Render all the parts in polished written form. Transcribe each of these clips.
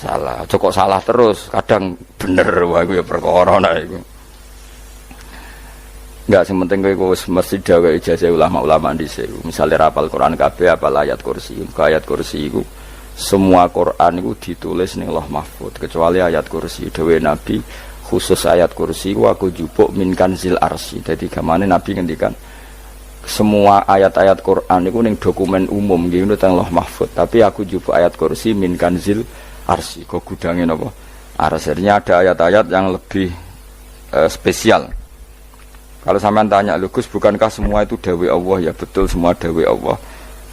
salah. Kok salah terus, kadang bener wae iku ya perkara nek iku. Enggak sing penting kowe wis mesti gawe ijazah ulama-ulama dhisik. Misale rapal Quran kabeh apal ayat kursi. Ayat kursi iku semua Quran iku ditulis ning Lauh Mahfuz kecuali ayat kursi. Dewe Nabi khusus ayat kursi iku aku jupuk min kanzil arsy. Dadi gamane Nabi ngendikan semua ayat-ayat Quran iku ning dokumen umum nggih teng Lauh Mahfuz, tapi aku jupuk ayat kursi min kanzil arsy. Kok gudange napa? Arsy-nya ada ayat-ayat yang lebih spesial. Kalau sampean tanya, Gus, bukankah semua itu dawai Allah? Ya betul, semua dawai Allah.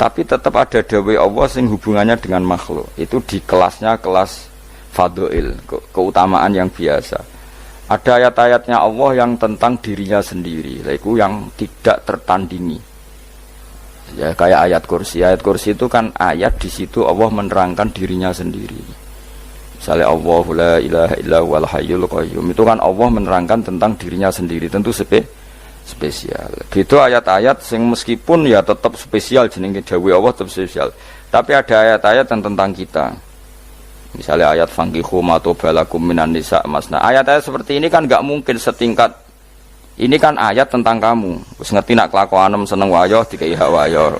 Tapi tetap ada dawai Allah sing hubungannya dengan makhluk. Itu di kelasnya kelas fadhil, keutamaan yang biasa. Ada ayat-ayatnya Allah yang tentang dirinya sendiri, itu yang tidak tertandingi. Ya kayak ayat kursi. Ayat kursi itu kan ayat di situ Allah menerangkan dirinya sendiri. Misalnya Allahu la ilaha illa huwal hayyul qayyum. Itu kan Allah menerangkan tentang dirinya sendiri, tentu spesial. Gitu ayat-ayat sing meskipun ya tetap spesial jenenge dawuh Allah tetap spesial. Tapi ada ayat-ayat yang tentang kita. Misalnya ayat fankihu ma tobalakum minan nisa masna. Ayat-ayat seperti ini kan enggak mungkin setingkat. Ini kan ayat tentang kamu. Wis ngerti nak kelakuanem seneng wayo dikai hak wayo.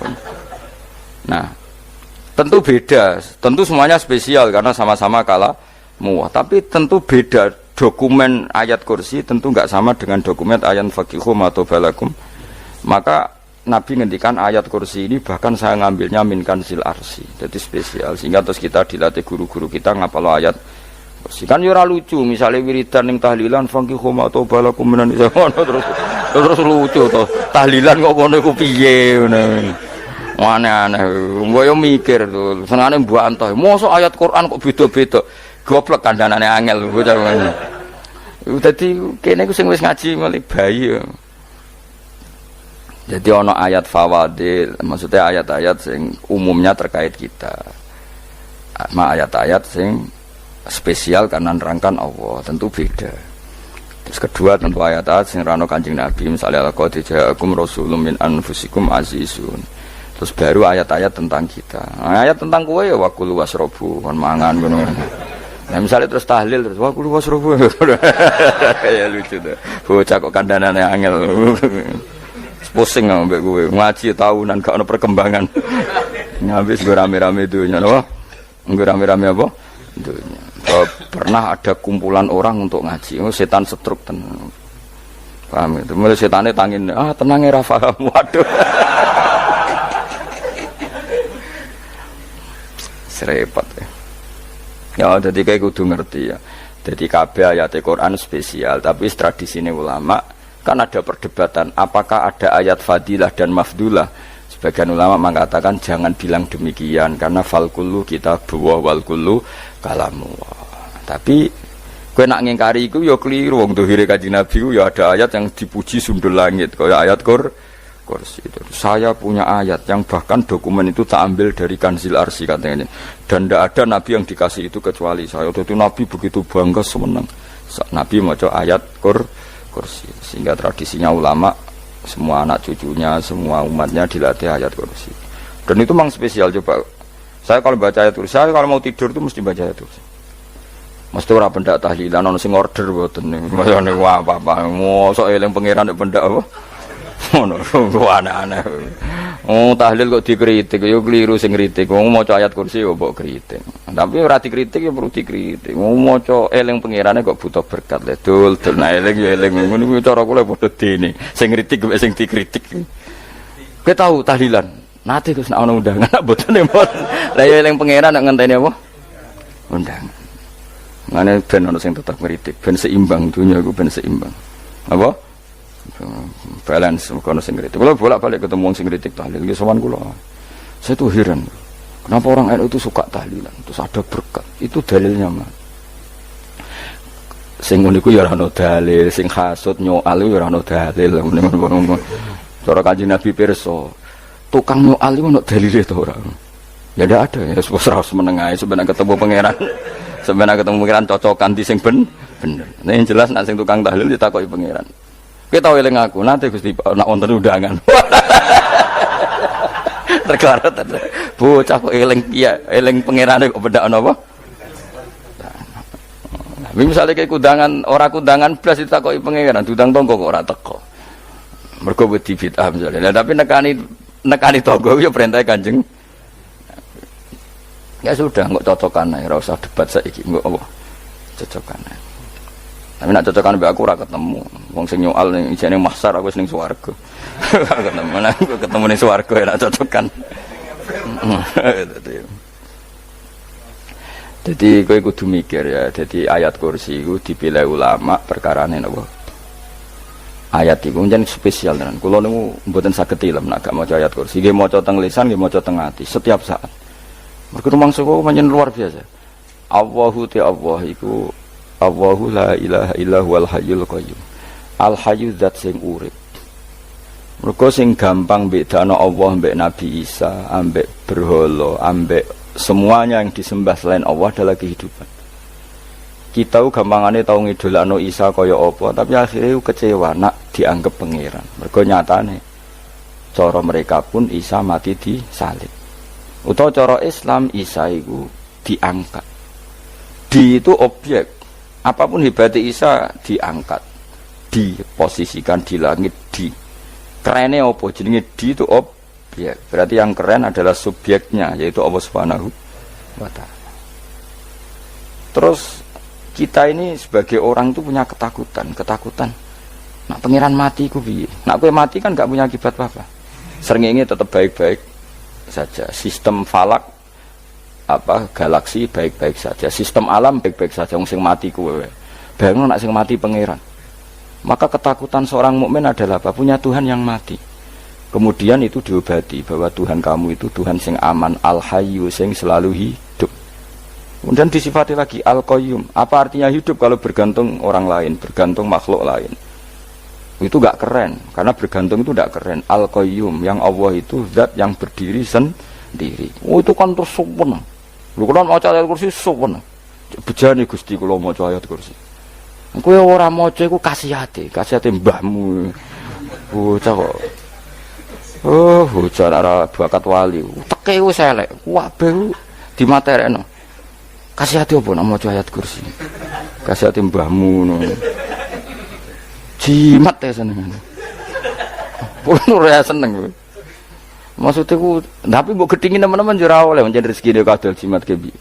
Nah, tentu beda. Tentu semuanya spesial karena sama-sama kalamu. Tapi tentu beda. Dokumen ayat kursi tentu enggak sama dengan dokumen ayat faqihu matobalakum. Maka Nabi ngendikan ayat kursi ini bahkan saya ngambilnya min kanzil arsy. Jadi spesial sehingga terus kita dilatih guru-guru kita ngapal ayat kursi. Kan yo ora lucu misalnya wiridan ning tahlilan faqihu matobalakum minan terus lucu to. Tahlilan kok ngono iku piye ngene. Aneh-aneh. Mbok yo mikir to. Senengane mbok antoh. Mosok ayat Quran kok beda-beda. Goblok kandhanane angel bocah ngene. Dadi kene ku sing wis ngaji mulai bayi. Jadi ana ayat fawadil, maksudnya ayat-ayat sing umumnya terkait kita. Ayat-ayat sing spesial karena nerangkan Allah, tentu beda. Terus kedua tentu ayat-ayat sing rano Kanjeng Nabi, misalnya laqad ja'akum rasulun min anfusikum azizun. Terus baru ayat-ayat tentang kita. Ayat tentang kowe ya waqul wasrobu, kon mangan ngono. Nah misalnya terus tahlil terus wah kulo wasrobu ya lucu tuh bocah kok kandhanane angel pusing ambek kowe ngaji tahunan gak ono perkembangan ngabis gue rame-rame dunya apa gue rame-rame apa dunya pernah ada kumpulan orang untuk ngaji setan setruk tenan paham itu mulai setane tangin tenange ra paham waduh serepot ya jadi kayak kudu ngerti ya. Jadi kabeh ayat Al-Quran spesial, tapi tradisinya ulama kan ada perdebatan apakah ada ayat fadilah dan mafdulah. Sebagian ulama mengatakan jangan bilang demikian karena fal kullu kitabullah wal kullu kalamullah. Tapi kowe nak ngingkari iku ya keliru wong dohire Kanjeng Nabi ku ya ada ayat yang dipuji sundul langit kaya ayat kursi itu. Saya punya ayat yang bahkan dokumen itu tak ambil dari kanzil arsy katanya. Dan tidak ada nabi yang dikasih itu kecuali saya. Waktu itu nabi begitu bangga semenang. Nabi maca ayat kursi. Sehingga tradisinya ulama semua anak cucunya, semua umatnya dilatih ayat kursi. Dan itu memang spesial coba. Saya kalau baca ayat kursi, saya kalau mau tidur itu mesti baca ayat kursi. Mesti ora pendak tahlilan ono sing order mboten niku. Masane apa-apa. Mosok eling pangeran nek pendak apa? Ngono, aneh-aneh. Tahlil kok dikritik, ya keliru sing kritik. Wong maca ayat kursi yo mbok kritik. Tapi ora dikritik ya perlu dikritik. Wong maca eling pangerane kok butuh berkat le. Dul nah eling ya eling. Ngono kuwi cara kula padha dene. Sing kritik mek sing dikritik. Kowe tahu tahlilan? Nate Gus nek ana undangan mboten mboten. Lah ya eling pangeran nek ngenteni apa? Undangan. Ngene ben ana sing tetep kritik, ben seimbang dunya iku ben seimbang. Apa? Balance kono sing kritik. Kalau bolak-balik ketemu wong sing kritik tahlil, nggih sowan kula. Saya tuh heran. Kenapa orang NU itu suka tahlilan? Terus ada berkat. Itu dalilnya, Mas. Sing ngono iku ya ora ono dalil, sing hasud nyoal ya ora ono dalil. Cara Kanjeng Nabi pirsa, tukang nyoal iku ono dalile to ora? Ya ndak ada ya, wis ora menengae sebenarnya ketemu pangeran. Sebenarnya ketemu pangeran cocokan di sing bener. Nah yang jelas nek sing tukang tahlil ditakoki pangeran. Kita tahu eling aku, nanti Gusti nak wonten undangan. Terklarat bocah kok eling iya, eling pangerane kok bedakno apa? Misalnya kayak kudangan, orang kudangan belas ditakoki pangeran, diundang tonggo kok ora teko. Mergo wedi bid'ah misalnya. Nah, tapi nekani tonggo ya perintah Kanjeng. Ya sudah, enggak cocokan ae, ora usah debat saiki, enggak apa. Cocokan ae. Tapi nak cocokan mbek aku ora ketemu. Wong sing nyoal ning ijene mahsyar aku wis ning swarga. Ketemu nang ketemu ning swarga ya nak cocokan. Jadi kowe kudu mikir ya. Jadi ayat kursi itu dipilih ulama perkarane napa? Ayat iku njen spesial tenan. Kula niku mboten saged ilem nek gak maca ayat kursi. Nggih maca teng lisan, nggih maca teng ati setiap saat. Mergo mangsa kok pancen luar biasa. Allahu ta Allah iku Allahu la ilaha illa huwal hayyul qayyum. Al hayyu zat sing urip. Mergo sing gampang bedano Allah mbek Nabi Isa, ambek berhala, ambek semuanya yang disembah selain Allah adalah kehidupan. Kita gampangane tau ngidolakno Isa kaya apa, tapi akhirnya kecewa nak dianggap pangeran. Mergo nyatane cara mereka pun Isa mati di salib. Utawa cara Islam Isa iku diangkat. Di itu objek. Apapun hebatnya Isa diangkat. Diposisikan di langit di. Kerene apa jenenge di itu objek. Ya, berarti yang keren adalah subjeknya, yaitu Allah Subhanahu wa Ta'ala. Terus kita ini sebagai orang itu punya ketakutan. Nak pangeran mati ku piye? Nak kowe mati kan gak punya akibat apa-apa. Srengenge tetap baik-baik saja. Sistem falak galaksi baik-baik saja. Sistem alam baik-baik saja. Wong sing mati kowe. Bayangno nak sing mati pangeran. Maka ketakutan seorang mukmin adalah apa? Punya Tuhan yang mati. Kemudian itu diobati bahwa Tuhan kamu itu Tuhan sing aman, al-hayyu sing selalu hidup. Kemudian disifati lagi al-qayyum. Apa artinya hidup kalau bergantung orang lain, bergantung makhluk lain? Itu gak keren, karena bergantung itu gak keren. Al-qayyum, yang Allah itu zat yang berdiri sendiri. Oh itu kan terus sempurna. Lu kan mau ayat kursi sempurna. Bejane Gusti kula maca ayat kursi. Kowe ora maca iku kasihate mbahmu. Bocah kok. Oh, bocah ora bakat wali. Teke wis elek. Kabeh dimaterekno. Kasihate opo nek maca ayat kursi? Kasihate mbahmu ngono. Jimat ya seneng. Pun ora seneng. Maksudnya ku, tapi mbok gedhingi teman-teman yo ora oleh pancen rezekine kadol jimat ke piye.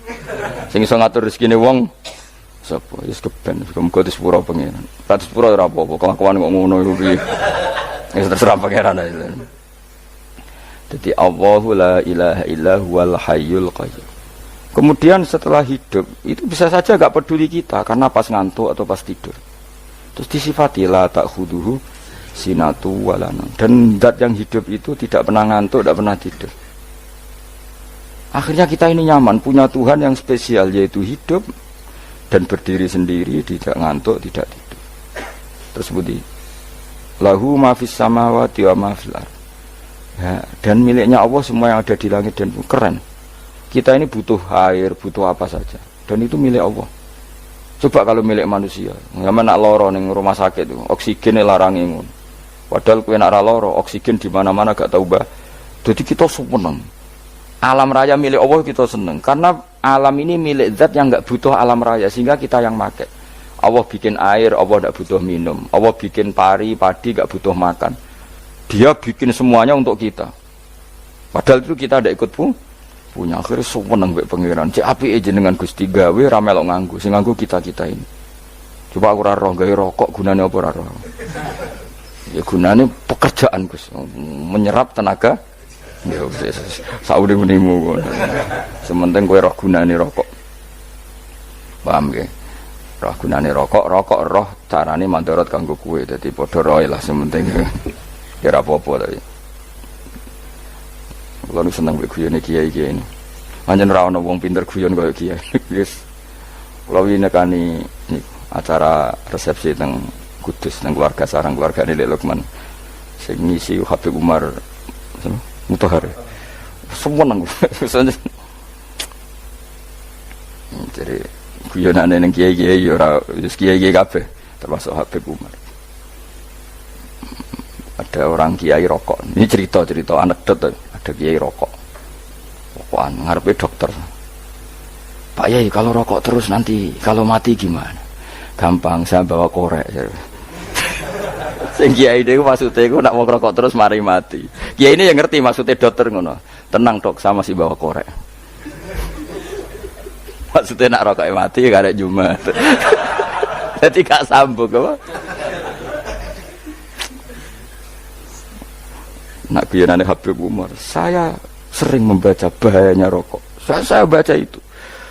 Sing iso ngatur rezekine wong sapa? Wis keben, muga disepuro pengiran. Ora disepuro ora apa-apa, kelakuan kok ngono iku piye. Wis terserah pangeran ae. Jadi Allahu la ilaha illa huwal hayyul qayyum. Kemudian setelah hidup itu bisa saja gak peduli kita karena pas ngantuk atau pas tidur. Terus disifati la ta'khuduhu sinatu wala naum. Dan zat yang hidup itu tidak pernah ngantuk, tidak pernah tidur. Akhirnya kita ini nyaman punya Tuhan yang spesial yaitu hidup dan berdiri sendiri, tidak ngantuk, tidak tidur. Terus budi lahu ma fis samawati wa ma fil ardh. Ya, dan miliknya Allah semua yang ada di langit dan bumi. Keren. Kita ini butuh air, butuh apa saja, dan itu milik Allah. Coba kalau milik manusia, nggak nak loro ning rumah sakit itu, oksigen larangi ngono. Padahal kowe nak loro, oksigen di mana-mana gak tahu bah. Jadi kita seneng. Alam raya milik Allah kita seneng, karena alam ini milik zat yang nggak butuh alam raya, sehingga kita yang make. Allah bikin air, Allah nggak butuh minum. Allah bikin padi nggak butuh makan. Dia bikin semuanya untuk kita. Padahal itu kita tidak ikut punya. Akhirnya seneng mbek pangeran. Cek apike jenengan Gusti gawe ra melok nganggo. Sing nganggo kita-kita ini. Coba aku ora roh gawe rokok gunane apa ora roh. Ya gunane pekerjaan Gus. Menyerap tenaga. Ya wis saurip-uripmu ngono. Sementing kowe roh gunane rokok. Paham nggih? Roh gunane rokok roh carane mandorot kanggo kowe. Dadi padha roe lah sementing. Ya apa-apa tapi. Kalau seneng guyone kiai-kiai ini. Pancen ora ana wong pinter guyon kaya kiai. Wis. Kalau ini nekani acara resepsi teng Kudus teng keluarga sarang keluargane Lek Lukman. Sing ngisi Habib Umar Mutahar. Semua nang. Jadi guyonane ning kiai-kiai ora wis kiai-kiai kabeh termasuk Habib Umar. Ada orang kiai rokok. Ini cerita anekdot. Ada kiai rokok. Rokokan ngarepe dokter. Pak Yai kalau rokok terus nanti kalau mati gimana? gampang, saya bawa korek. Sing kiai niku maksudnya iku nak mau rokok terus mari mati. Kiai ini yang ngerti maksudnya dokter ngono. Tenang dok, saya masih bawa korek. Maksudnya nak rokok mati gak ada Jumat. Jadi gak sambung apa? Nak biyanane Habib Umar, saya sering membaca bahayanya rokok. Saya baca itu.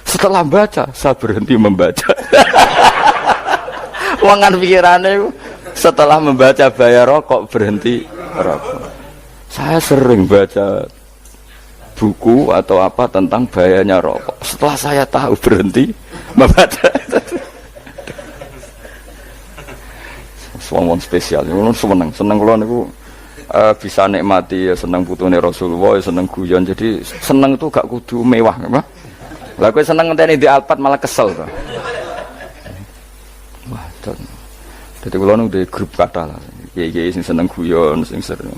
Setelah baca, saya berhenti membaca. Wangan pikirannya setelah membaca bahaya rokok berhenti rokok. Saya sering baca buku atau apa tentang bahayanya rokok. Setelah saya tahu berhenti membaca. Wong spesial, seneng kula niku bisa nikmati, seneng putune Rasulullah, seneng guyon. Jadi seneng itu gak kudu mewah, apa? Lah kowe seneng ngenteni di Alphard malah kesel to. Wah, dadi kula nu di grup kata lah. Kiai-kiai sing seneng guyon, sing seru.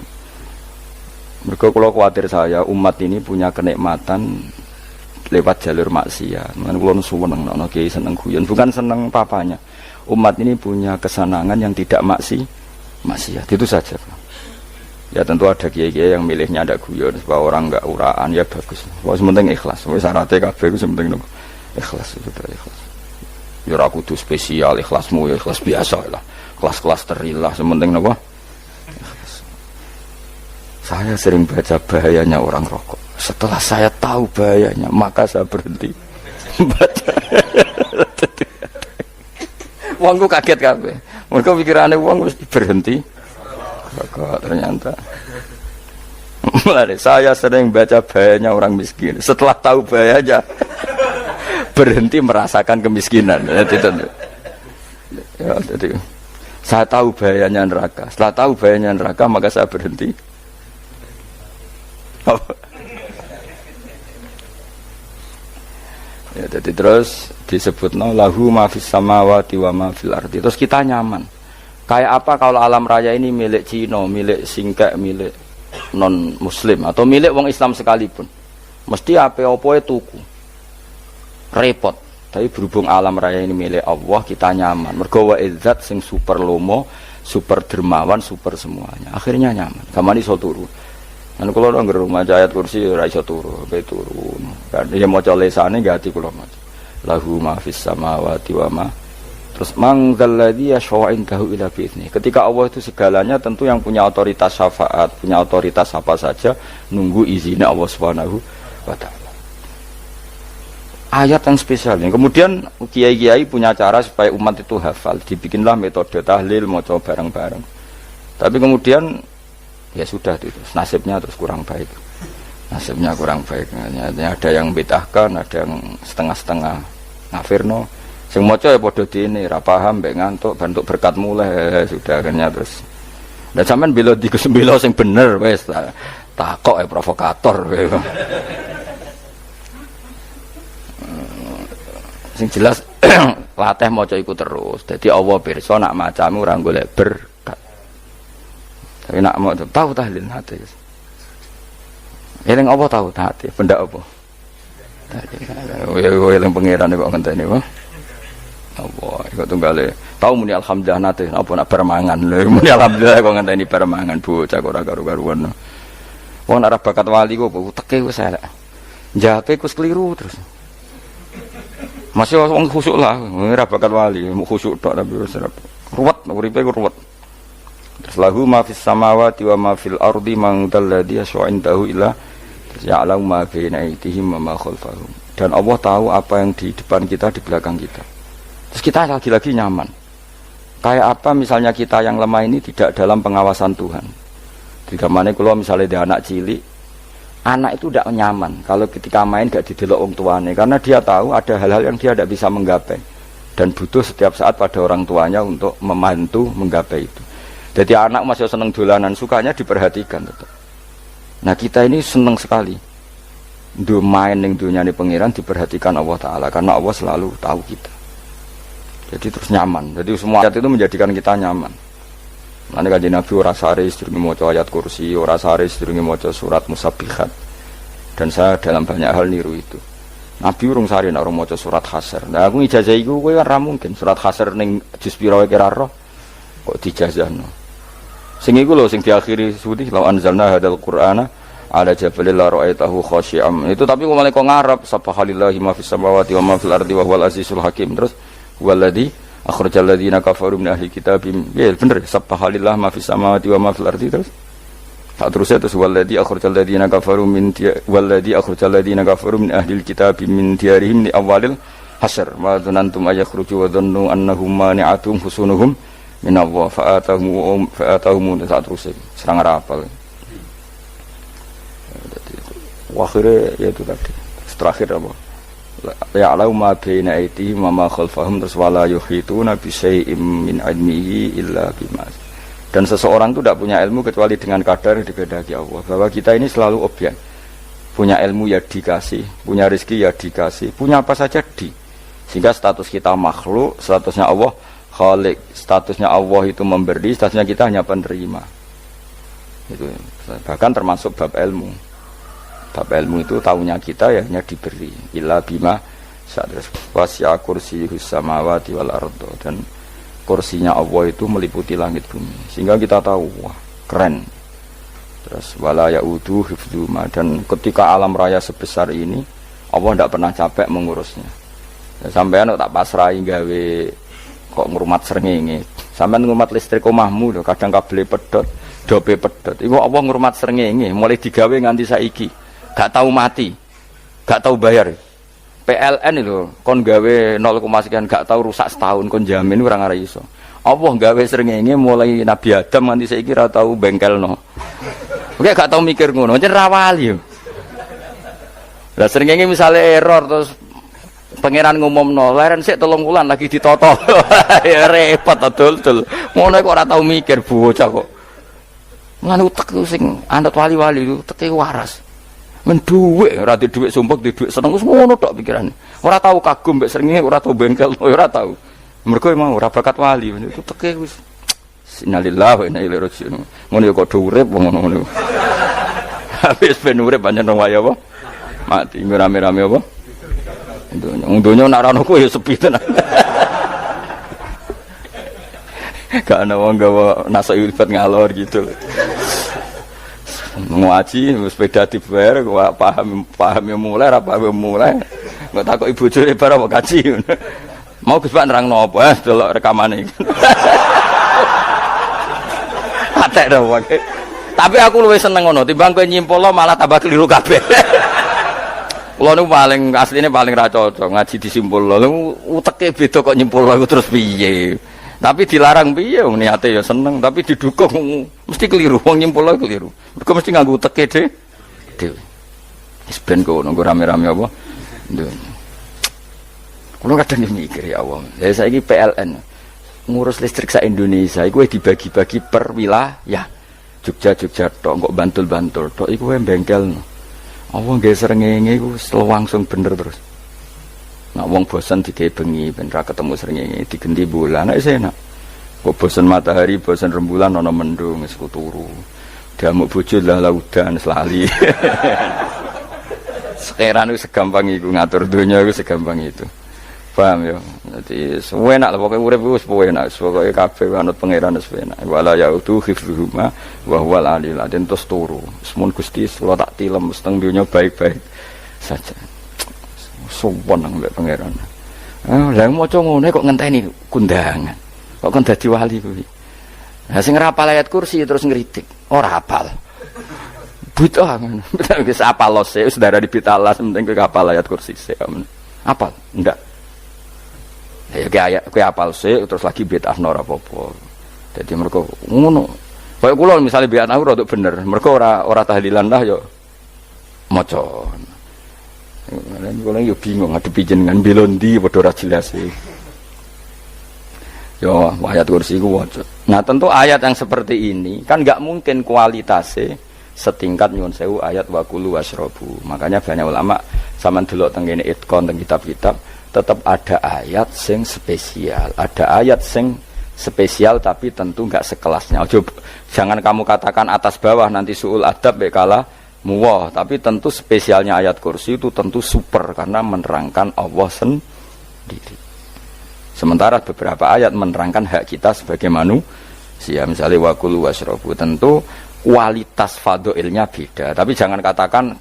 Mergo kula kuwatir saya umat ini punya kenikmatan lewat jalur maksiat. Mulane kula nu seneng ana kiai seneng guyon, bukan seneng papanya. Umat ini punya kesenangan yang tidak maksiat. Itu saja. Ya tentu ada kiai-kiai yang milihnya ada guyon supaya orang enggak uraan, ya bagus. Wah sementing ikhlas. Wis syaratnya kabeh iku sementing ikhlas, sudah ikhlas. Ya ora kudu spesial ikhlasmu, ya ikhlas biasa lah. Kelas-kelas terilah sementing napa? Ikhlas. Saya sering baca bahayanya orang rokok. Setelah saya tahu bahayanya, maka saya berhenti baca. Wongku kaget kabeh. Mergo pikirane wong wis berhenti. Kok ternyata. Mulai saya sering baca bahayanya orang miskin. Setelah tahu bahayanya berhenti merasakan kemiskinan. Jadi saya tahu bahayanya neraka. Setelah tahu bahayanya neraka maka saya berhenti. Ya, jadi terus disebutno lahu ma fis samawati wa ma fil ardi. Terus kita nyaman. Kayak apa kalau alam raya ini milik Cina, milik singkek, milik non muslim atau milik wong Islam sekalipun. Mesti apa-apa tuku. Repot. Tapi berhubung alam raya ini milik Allah, kita nyaman. Mergo wa izzat sing super lomo, super dermawan, super semuanya. Akhirnya nyaman. Gamane iso turu. Kan kula nang rumah ayat kursi ora iso turu, bae turu. Kan dia maca lesane nggih ati kula maca. Lahu ma fis samawati wa ma. Terus mangzalladzi yashfa'u indahu ila bi'izni. Ketika Allah itu segalanya tentu yang punya otoritas syafaat, punya otoritas apa saja nunggu izinnya Allah Subhanahu wa taala. Ayat yang spesial ini. Kemudian kiai-kiai punya cara supaya umat itu hafal. Dibikinlah metode tahlil maca bareng-bareng. Tapi kemudian ya sudah itu nasibnya terus kurang baik, nasibnya kurang baik. Ada yang bedahkan, ada yang setengah-setengah ngafirno. Sing maca ya padha dene ra paham mbek ngantuk bentuk berkat mulai sudah akhirnya terus. Dan sampean bela dikesembelo sing bener wis takok provokator. Sing jelas latih maca iku terus. Dadi Allah pirsa nak macamu ora golek berkat. Tapi nak mau tahu tahlil hati. Eling apa tahu hati? Benda apa? Eling pangeran kok ngenteni apa? Allah, iku tunggale. Tahu muni alhamdulillah nate apa nak permangan. Muni alhamdulillah kok ngenteni permangan bocah kok ora karo-karuan. Wong nek bakat wali kok teke wis elek. Njape kus keliru terus. Masih wong khusuk lah, ora bakat wali, khusuk tok tapi wis ruwet, uripe ruwet. Terus lahu ma fis samawati wa ma fil ardi man dalladhi yashfa'u indahu illa ya'lamu ma baina aydihim wa ma khalfahum. Dan Allah tahu apa yang di depan kita, di belakang kita. Terus kita lagi-lagi nyaman. Kayak apa misalnya kita yang lemah ini tidak dalam pengawasan Tuhan. Jika mana kalau misalnya dia anak cilik, anak itu tidak nyaman kalau ketika main gak didelok wong tuane karena dia tahu ada hal-hal yang dia tidak bisa menggapai dan butuh setiap saat pada orang tuanya untuk membantu menggapai itu. Jadi anak masih seneng dolanan, sukanya diperhatikan tetap. Nah kita ini seneng sekali main ning dunyane pangeran diperhatikan Allah Ta'ala karena Allah selalu tahu kita. Jadi terus nyaman. Jadi semua ayat itu menjadikan kita nyaman. Nanti Kanjeng Nabi ora sare sedurunge maca ayat kursi, ora sare sedurunge maca surat Musabbihat. Dan saya dalam banyak hal niru itu. Nabi urung sari nek ora maca surat Hasyr. Nah aku ijazah iku kowe kan ra mungkin surat Hasyr ning juz pira wae kira roh kok dijazahno. Sing iku lho sing diakhiri suwi law anzalna hadzal qur'ana ala jabalil la ra'aitahu khashi'am. Itu tapi kok malah kok ngarep subhanallahi ma fis samawati wa ma fil ardi wa huwal azizul hakim. Terus waladzi akhrajal ladzina kafaru min ahli kitab. Ya bener subhanallahi ma fis samawati wa ma fil ardi terus. Tak terusnya terus waladzi akhrajal ladzina kafaru min waladzi akhrajal ladzina kafaru min ahli kitab min diyarihim li awalil hasyr. Wa dzanantum ayakhruju wa dhannu annahum mani'atum husunuhum min Allah fa'atahum tak terusnya serang rapal. Akhirnya ya itu tadi terakhir apa ya'lamu ma baina aydihim wa ma khalfahum terus wala yuhituna bi syai'in min ilmihi illa bima. Dan seseorang itu tidak punya ilmu kecuali dengan kadar yang dikehendaki Allah. Bahwa kita ini selalu objek, punya ilmu ya dikasih, punya rezeki ya dikasih, punya apa saja sehingga status kita makhluk, statusnya Allah khalik, statusnya Allah itu memberi, statusnya kita hanya penerima. Itu bahkan termasuk bab ilmu. Bab ilmu itu tahunya kita ya hanya diberi illa bima sadras wasya kursiyus samawati wal ardo, dan kursinya Allah itu meliputi langit bumi sehingga kita tahu wah keren. Terus wala yaudu hifdzuma, dan ketika alam raya sebesar ini Allah tidak pernah capek mengurusnya. Ya, sampean tak pasrahi gawe kok ngrumat srengenge, sampean ngrumat listrik omahmu lho kadang kabel pedhot dope pedhot iku Allah ngrumat srengenge mulai digawe nganti saiki gak tahu mati, gak tahu bayar. PLN itu kon gawe 0, sekian gak tahu rusak setahun kon jamin ora ngara iso. Allah gawe srengenge mulai Nabi Adam nganti saiki ora tahu bengkelno. Oke gak tahu mikir ngono, jen ra wali yo. Lah srengenge misale error terus pangeran ngumumno leren sik 3 wulan lagi ditoto. Ya repot dul. Ngono kok ora tahu mikir bocah kok. Lan utek sing anut wali-wali itu teke waras. Men dhuwit ora di dhuwit sumpek di dhuwit seneng wis ngono tok pikirane. Ora tahu kagum mbek srengenge, ora tahu bengkel, ora tahu. Mergo emang ora bakat wali itu teke wis innalillahi wa inna ilaihi raji'un. Ngono kok do urip ngono. Habis ben urip pancen nang waya apa? Mati rame-rame apa? Donya nak ana ku ya sepi tenan. Gak ana wong gawa nasa urip ngalor gitu. Ngaji sepeda dibayar paham yang mulai apa yang mulai nggak takut ibu juri barang mau kaji mau Gus Pak nerangno apa delok rekamane atek dah wae tapi aku luwih seneng ngono timbang kowe nyimpul malah tambah keliru kabeh. Kula niku paling asline paling ra cocok ngaji disimpul lho uteke beda kok nyimpul aku terus piye. Tapi dilarang piye wong niate ya seneng, tapi didukung mesti keliru, wong nyimpul keliru. Mergo mesti nganggo teke dhewe. Wis ben kono rame-rame apa. Kulo kadang mikir ya Allah. Ya saiki PLN ngurus listrik sak Indonesia iku dibagi-bagi per wilayah. Jogja tok, kok Bantul tok iku bengkel. Allah nggih srengenge iku langsung bener terus. Nak wong bosan digawe bengi ben ra ketemu srengenge digenti bulan nek enak. Kok bosan matahari, bosan rembulan ana mendung wis turu. Damuk bojo lah laudan selali. Sekarang itu segampang itu ngatur dunia itu segampang itu. Paham ya? Jadi enak lah pokoknya urip wis enak, pokoke kabeh anut pangeran wis enak. Wala yaudu hifdzuhuma wa huwal aliyul azim terus turu. Semun Gusti kula tak tilem seteng dunia baik-baik saja. Sopan nang mbek pangeran. Lah maca ngene kok ngenteni kundangan. Kok kon dadi wali kuwi. Lah sing rapal ayat kursi terus ngritik, ora hafal. Buta ngono. Wis apal lose wis darah di bitalas penting kowe hafal ayat kursi sik. Apal? Enggak. Ya ayat kowe hafal sik terus lagi bid'ah ora apa-apa. Dadi mergo ngono. Kaya kula misale bid'ah ora bener, mergo ora tahlilan lah ya maca. Kalau yo bingung ngadepi jenengan belondi padha ora jelas iki. Yo ayat kursi ku waca. Nah, tentu ayat yang seperti ini kan enggak mungkin kualitasnya setingkat nyuwun sewu ayat waqulu wasrobu. Makanya banyak ulama sampean delok teng kene itqon teng kitab-kitab tetap ada ayat sing spesial. Ada ayat sing spesial tapi tentu enggak sekelasnya. Jangan kamu katakan atas bawah nanti suul adab kalah muwah, tapi tentu spesialnya ayat kursi itu tentu super karena menerangkan Allah sendiri. Sementara beberapa ayat menerangkan hak kita sebagai manusia, misalnya wakulu wasrobu, tentu kualitas fadhilnya beda. Tapi jangan katakan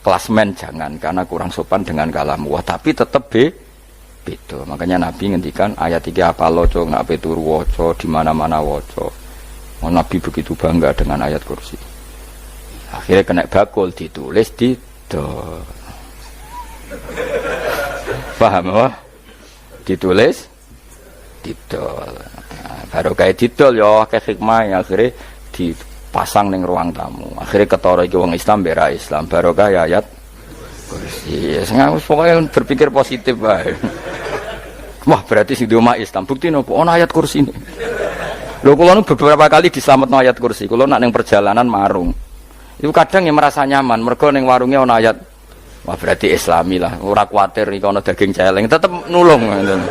klasmen, jangan, karena kurang sopan dengan kalam wah, tapi tetap beda. Makanya Nabi ngendikan ayat 3 apa loco nak peturu waca di mana-mana waca. Nabi begitu bangga dengan ayat kursi. Akhirnya kena bakul ditulis didol. Paham apa? Ditulis didol. Nah, baru kayak didol ya akeh hikmah akhirnya dipasang ning ruang tamu. Akhirnya ketara iki wong Islam bera Islam barokah ya ayat kursi. Ya sing pokoknya berpikir positif wae. Wah, berarti sing di omah Islam bukti nopo ana ayat kursi ini. Lho kula nu beberapa kali diselametno ayat kursi. Kula nak ning perjalanan marung. Itu kadang yang merasa nyaman mergo ning warunge ana ayat. Wah, berarti Islami lah. Ora kuwatir iki ana daging celeng, tetep nulung ngoten.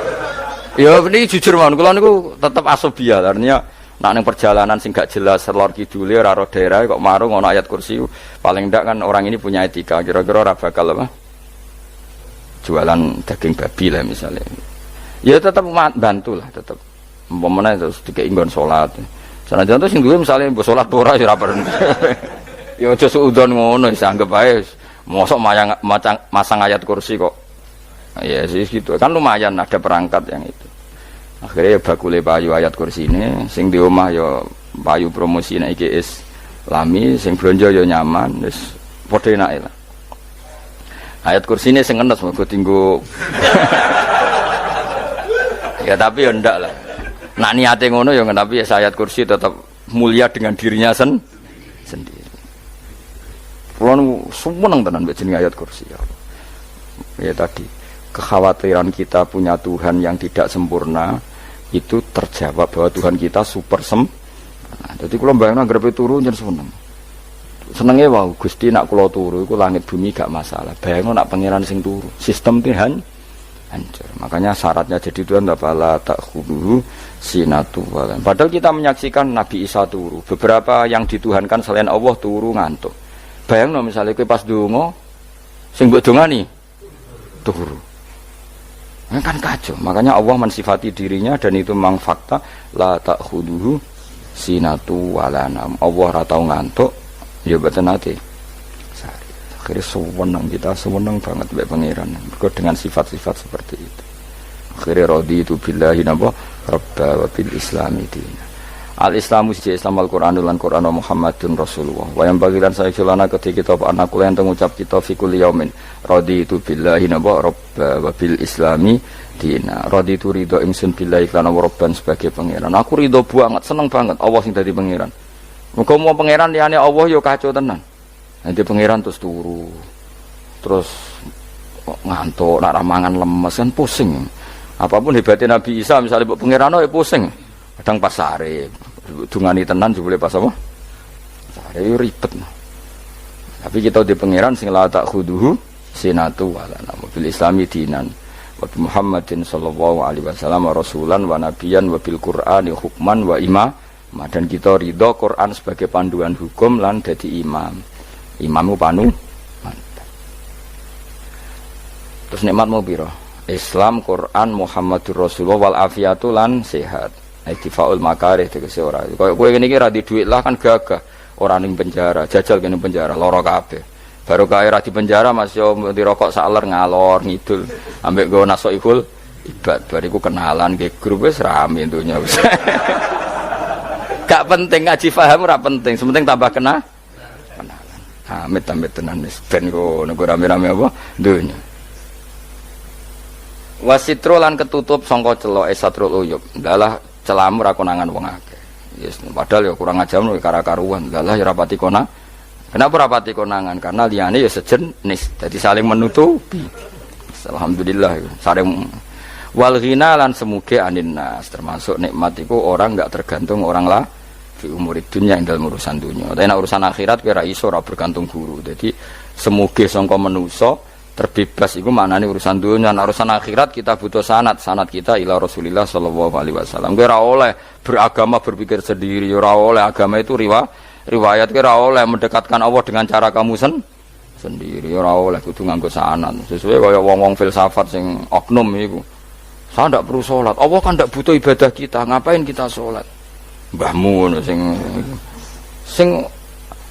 Ya ini jujur mawon kula niku tetep asobia. Artinya nak ning perjalanan sing gak jelas lor kidule ora ro daerah kok marung ana ayat kursi. Paling ndak kan orang ini punya etika. Kira-kira ora bakal apa? Jualan daging babi lah misalnya. Ya tetap bantu lah, tetap. Umpamane terus dikek nggon salat. Sanajan to sing duwe misale mbok salat ora ya ora perlu. Ya aja suudon ngono wis anggap ae mosok masang ayat kursi kok. Ya sih gitu. Kan lumayan ada perangkat yang itu. Akhirnya ya bakule payu ayat kursi ini sing di omah ya payu promosi nek iki Islami, sing blonjo ya nyaman, wis padha enake lah. Ayat kursi ini sing enes mergo tinggo. Ya tapi ya ndak lah. Nak niate ngono ya tapi ya ayat kursi tetap mulia dengan dirinya sendiri. Kulo seneng tenan mbek jenenge ayat kursi ya. Ya tadi kekhawatiran kita punya Tuhan yang tidak sempurna itu terjawab bahwa Tuhan kita super sempurna. Jadi kulo bayangno anggar turu njen seneng. Senenge wae Gusti nak kula turu iku langit bumi gak masalah. Bayangno nak pangeran sing turu, sistem Tuhan hancur. Makanya syaratnya jadi Tuhan la ta'khudhuhu sinatu walan. Padahal kita menyaksikan Nabi Isa turu. Beberapa yang dituhankan selain Allah turu ngantuk. Bayangno misalnya kowe pas donga sing mbok dongani turu. Kan kacau. Makanya Allah mensifati dirinya dan itu memang fakta la ta'khudhuhu sinatu walanam. Allah ora tau ngantuk, ya boten nate. Akhirnya sewenang kita, sewenang banget mbek pangeran. Mergo dengan sifat-sifat seperti itu. Akhirnya raditu billahi napa rabba wa bil islami dina. Al-Islamu siji Islam Al-Qur'an lan Qur'an Muhammadun Rasulullah. Wa yang bagilan saya celana ketika kita anak kula yang ngucap kita fi kulli yaumin raditu billahi napa rabba wa bil islami dina. Raditu ridho ingsun billahi lan rabban sebagai pangeran. Aku ridho banget, seneng banget Allah sing dadi pangeran. Muga mau pangeran liyane Allah ya kacau tenan. Nanti pangeran terus turu, terus ngantuk, nak ramangan lemes kan pusing. Apapun hebatnya Nabi Isa misalnya buat pangeran ya pusing. Kadang pas sare, dungani tenan juga boleh pas apa? Sare ribet. Tapi kita di pangeran sing la ta'khudhuhu sinatu wala nama bil islami dinan wa Muhammadin sallallahu alaihi wasallam rasulan wa nabiyan wa bil Qur'ani hukman wa imam. Dan kita ridho Quran sebagai panduan hukum lan dadi imam. Imammu panu mantap. Terus nikmatmu piro? Islam, Quran, Muhammadur Rasulullah wal afiatu lan sehat. Ittifaul makarih tegese ora. Kaya kowe ngene iki ra di dhuwit lah kan gagah. Ora ning penjara, jajal kene penjara lara kabeh. Baru kae ra di penjara Mas yo dirokok saler ngalor ngidul. Ambek go nasoikul ibad bariku kenalan ke grup wis rame entunya wis. Gak penting ngaji paham ora penting, sementing tambah kenalan. Amit-amit tenan wis ben kok nek rame-rame apa dunya. Wasitro lan ketutup sangka celok satrul uyub. Dalah celamu ra konangan wong akeh. Yes, padahal ya kurang ajar lho kara-karuan. Dalah ya rapati konang. Kenapa rapati konangan? Karena liyane ya sejenis. Jadi saling menutupi. Alhamdulillah saling wal ghina lan semuge aninnas termasuk nikmat iku orang enggak tergantung orang lah. Di umur dunia yang dalam urusan dunia. Tapi nak urusan akhirat kira iso ora bergantung guru. Jadi semuge sangka manusa terbebas iku maknane urusan dunia. Nak urusan akhirat kita butuh sanad kita ila Rasulillah sallallahu alaihi wasallam. Ora oleh beragama berpikir sendiri, ora oleh agama itu riwayat kira oleh mendekatkan Allah dengan cara kamu sendiri, ora oleh kudu nganggo sanad. Sesuai kaya wong-wong filsafat sing oknum iku. Saya ndak perlu salat. Allah kan ndak butuh ibadah kita, ngapain kita salat? Mbahmu ngono sing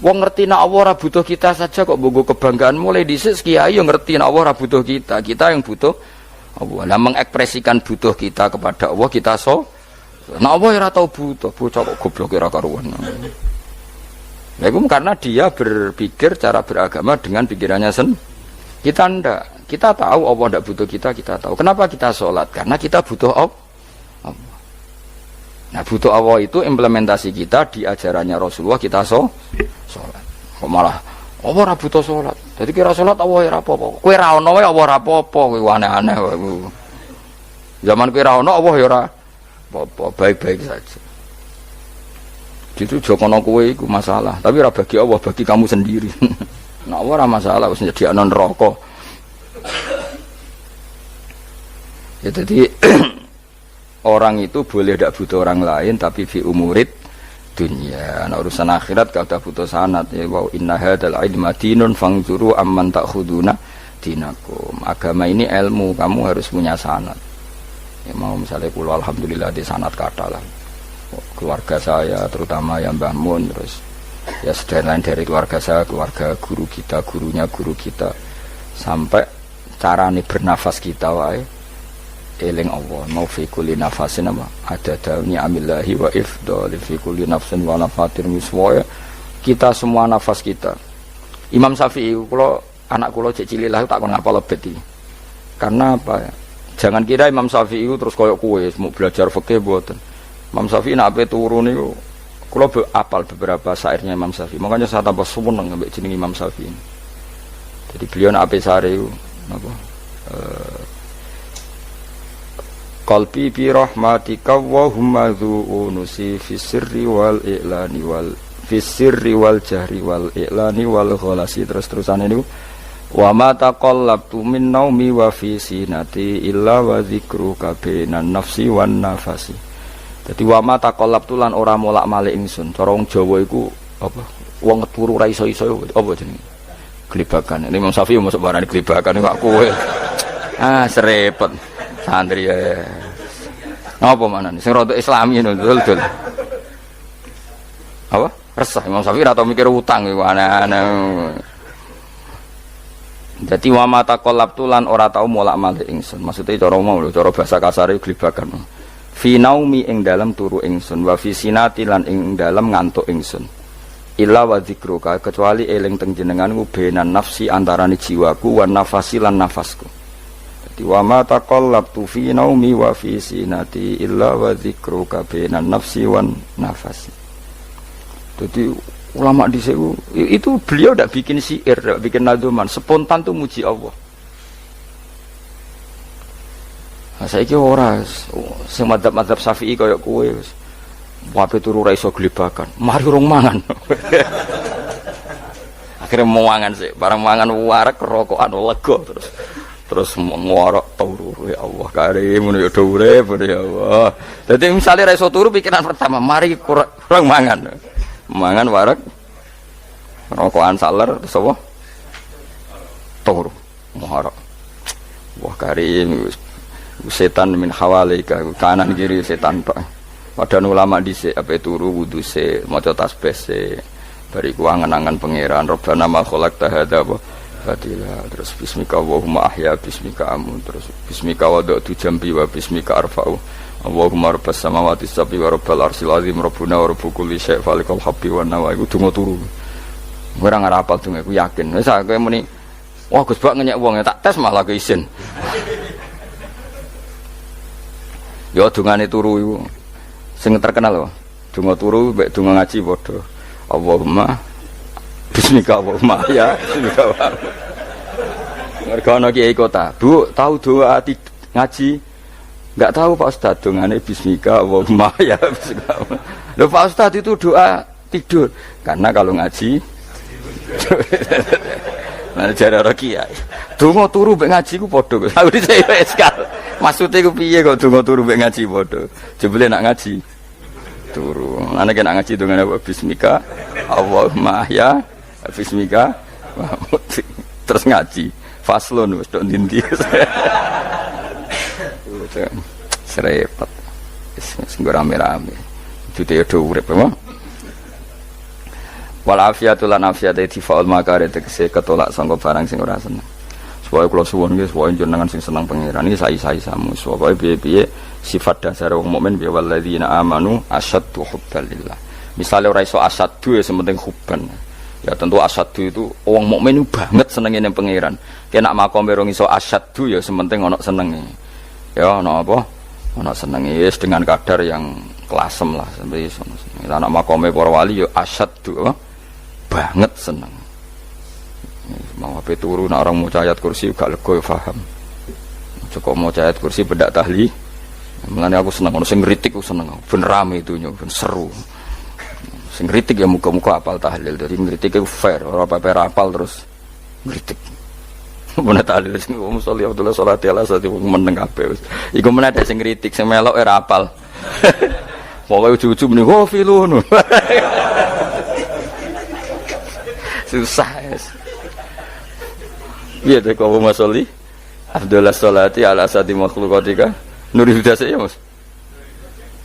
wong ngerti nek Allah ora butuh kita saja kok bogo kebanggaan mulai dhisik kiai yo ngerti nek Allah ora butuh kita yang butuh Allah. Lah mengekspresikan butuh kita kepada Allah kita nek Allah ora tau butuh, bocah kok goblok ora karuan. Ya itu karena dia berpikir cara beragama dengan pikirannya kita ndak. Kita tahu Allah ndak butuh kita tahu. Kenapa kita sholat? Karena kita butuh Allah. Nah butuh Allah itu implementasi kita di ajarannya Rasulullah kita sholat. Kok malah Allah ora butuh sholat. Jadi kira sholat Allah ora apa-apa. Kowe ra ono wae Allah ora apa-apa, kowe aneh-aneh wae. Zaman kowe ra ono Allah ya ora apa-apa, baik-baik saja. Itu jokono kowe iku masalah, tapi ora bagi Allah, bagi kamu sendiri. Nah Allah ora masalah wis nyediakno neraka. Ya jadi orang itu boleh tidak butuh orang lain tapi fi umurid dunia. Nah urusan akhirat kalau butuh sanad ya wa inna hadzal ilma dinun fangzuru amman ta'khuduna dinakum. Agama ini ilmu, kamu harus punya sanad. Ya mau misalnya kula alhamdulillah di sanad kata lah. Keluarga saya terutama yang Mbah Mun terus ya sedaya lain dari keluarga saya, keluarga guru kita, gurunya guru kita sampai carane bernafas kita wae eling Allah mau fi kulli nafasin apa ada dauni amillahi wa ifdali fi kulli nafsin wa nafatir miswaya kita semua nafas kita. Imam Syafi'i kula anak kula cek cilik lah tak kon ngapal lebet iki. Karena apa ya? Jangan kira Imam Syafi'i terus koyo kowe mau belajar fikih mboten. Imam Syafi'i nek ape turu niku kula apal beberapa syairnya Imam Syafi'i. Makanya saya tambah seneng ambek jeneng Imam Syafi'i. Jadi beliau nek ape sare napa qalbi bi rahmatika wa humma dzu'unusi fi sirri wal i'lani wal fi sirri wal jahri wal i'lani wal ghalasi terus-terusane niku wa ma taqallabtu min naumi wa fi sinati illa wa dzikruka bainan nafsi wan nafasi. Dadi wa ma taqallabtu lan ora molak-malik ingsun. Cara wong Jawa iku apa? Wong turu ra iso-iso apa jenenge? Gelibakan. Ini Imam Syafi'i masuk barani gelibakan kok kowe. Serepet. Santri ya. Apa mana nih? Sing rada Islami dul. Apa? Resah Imam Syafi'i atau mikir utang iku aneh-aneh. Dadi wa mata qalabtu lan ora tau molak-malik ingsun. Maksude cara mau lho, cara bahasa kasare gelibakan. Fi naumi ing dalem turu ingsun, wa fi sinati lan ing dalem ngantuk ingsun. Illa wa dzikruka kecuali eling teng jenenganku benan nafsi antarane jiwaku wan nafasi lan nafasku. Wa ma taqallabtu fi naumi wa fi sinati illa wa dzikruka bainan nafsi wan nafasi. Jadi ulama dhisik itu beliau ndak bikin syair, ndak bikin nadzuman, spontan tuh muji Allah. Nah, saiki ora sing madzhab Syafi'i kaya kowe wis wae turu ra iso glebakan. Mari rong mangan. Akhire mau mangan sih, barang mangan warek rokokan lega terus ngorok turu ya Allah karim ngono ya urip ya Allah. Dadi misale ra iso turu pikiran pertama mari kurang mangan warek rokokan saler terus apa turu ngorok. Wah karim setan min hawalika kanan kiri setan tok. Padahal ulama dhisik ape turu wudu se maca tasbih se bariku angen-angen pangeran Rabbana ma khalaqta hadza Fatilah terus bismika Allahumma ahya bismika amun terus bismika wada'tu jambi wa bismika arfa'u Allahumma rabbas samawati sab'i wa rabbal arsil azim rabbuna wa rabbu kulli syai' falikal habbi wa nawa iku donga turu ora ngarapal donga iku yakin wis kowe muni wah Gus Bak ngenyek wong tak tes malah ke isin ya dongane turu iku sing terkenal wae donga turu mek donga ngaji padha Allahumma bismika Allahumma ya bismika mereka ana kiai kota Bu tahu doa ngaji enggak tahu Pak Ustaz dongane bismika Allahumma ya bismika lho Pak Ustaz itu doa tidur karena kalau ngaji nah jare ora kiai donga turu mek ngaji ku padha aku dhisik wis kal maksude ku piye kok donga turu mek ngaji padha jebule nak ngaji turu. Ana kena ngaji dengan apa bismika Allahumma ya bismika terus ngaji faslun wis tok ndi. Serepet. Wis rame-rame. Jute yo urip apa? Wal afiatul lan afiate difaul makare tegese ketolak sangka barang sing ora seneng. Supaya kula suwun nggih supaya jenengan sing seneng pangeran iki sai-sai samu. Supaya piye-piye sifat dasar wong mukmin bi walladzina amanu asyaddu hubbalillah. Misale ora iso asyaddu ya sementing hubban. Ya tentu asyaddu itu wong mukmin banget senenge ning pangeran. Kena makome rong iso asyaddu ya sementing ana senenge. Ya ana apa? Ana senenge wis dengan kadar yang klasem lah sampai iso. Anak makome para wali ya asyaddu banget seneng. Mau apa turu nak orang mau ayat kursi gak lega ya paham. Cukup mau ayat kursi bedak tahli. Mulane aku seneng ono sing ngritik aku seneng. Ben rame itu ben seru. Sing ngritik ya muga-muga apal tahlil. Jadi ngritik itu fair, ora apa-apa apal terus ngritik. Bener tahlil sing musolli Abdullah sholati ala sate meneng kabeh wis. Iku meneh sing ngritik sing melok ora apal. Pokoke ujug-ujug muni oh filun. Susah. Iya deh kau masoli Abdullah sholati ala sati makhlukatika Nuri Huda saya mas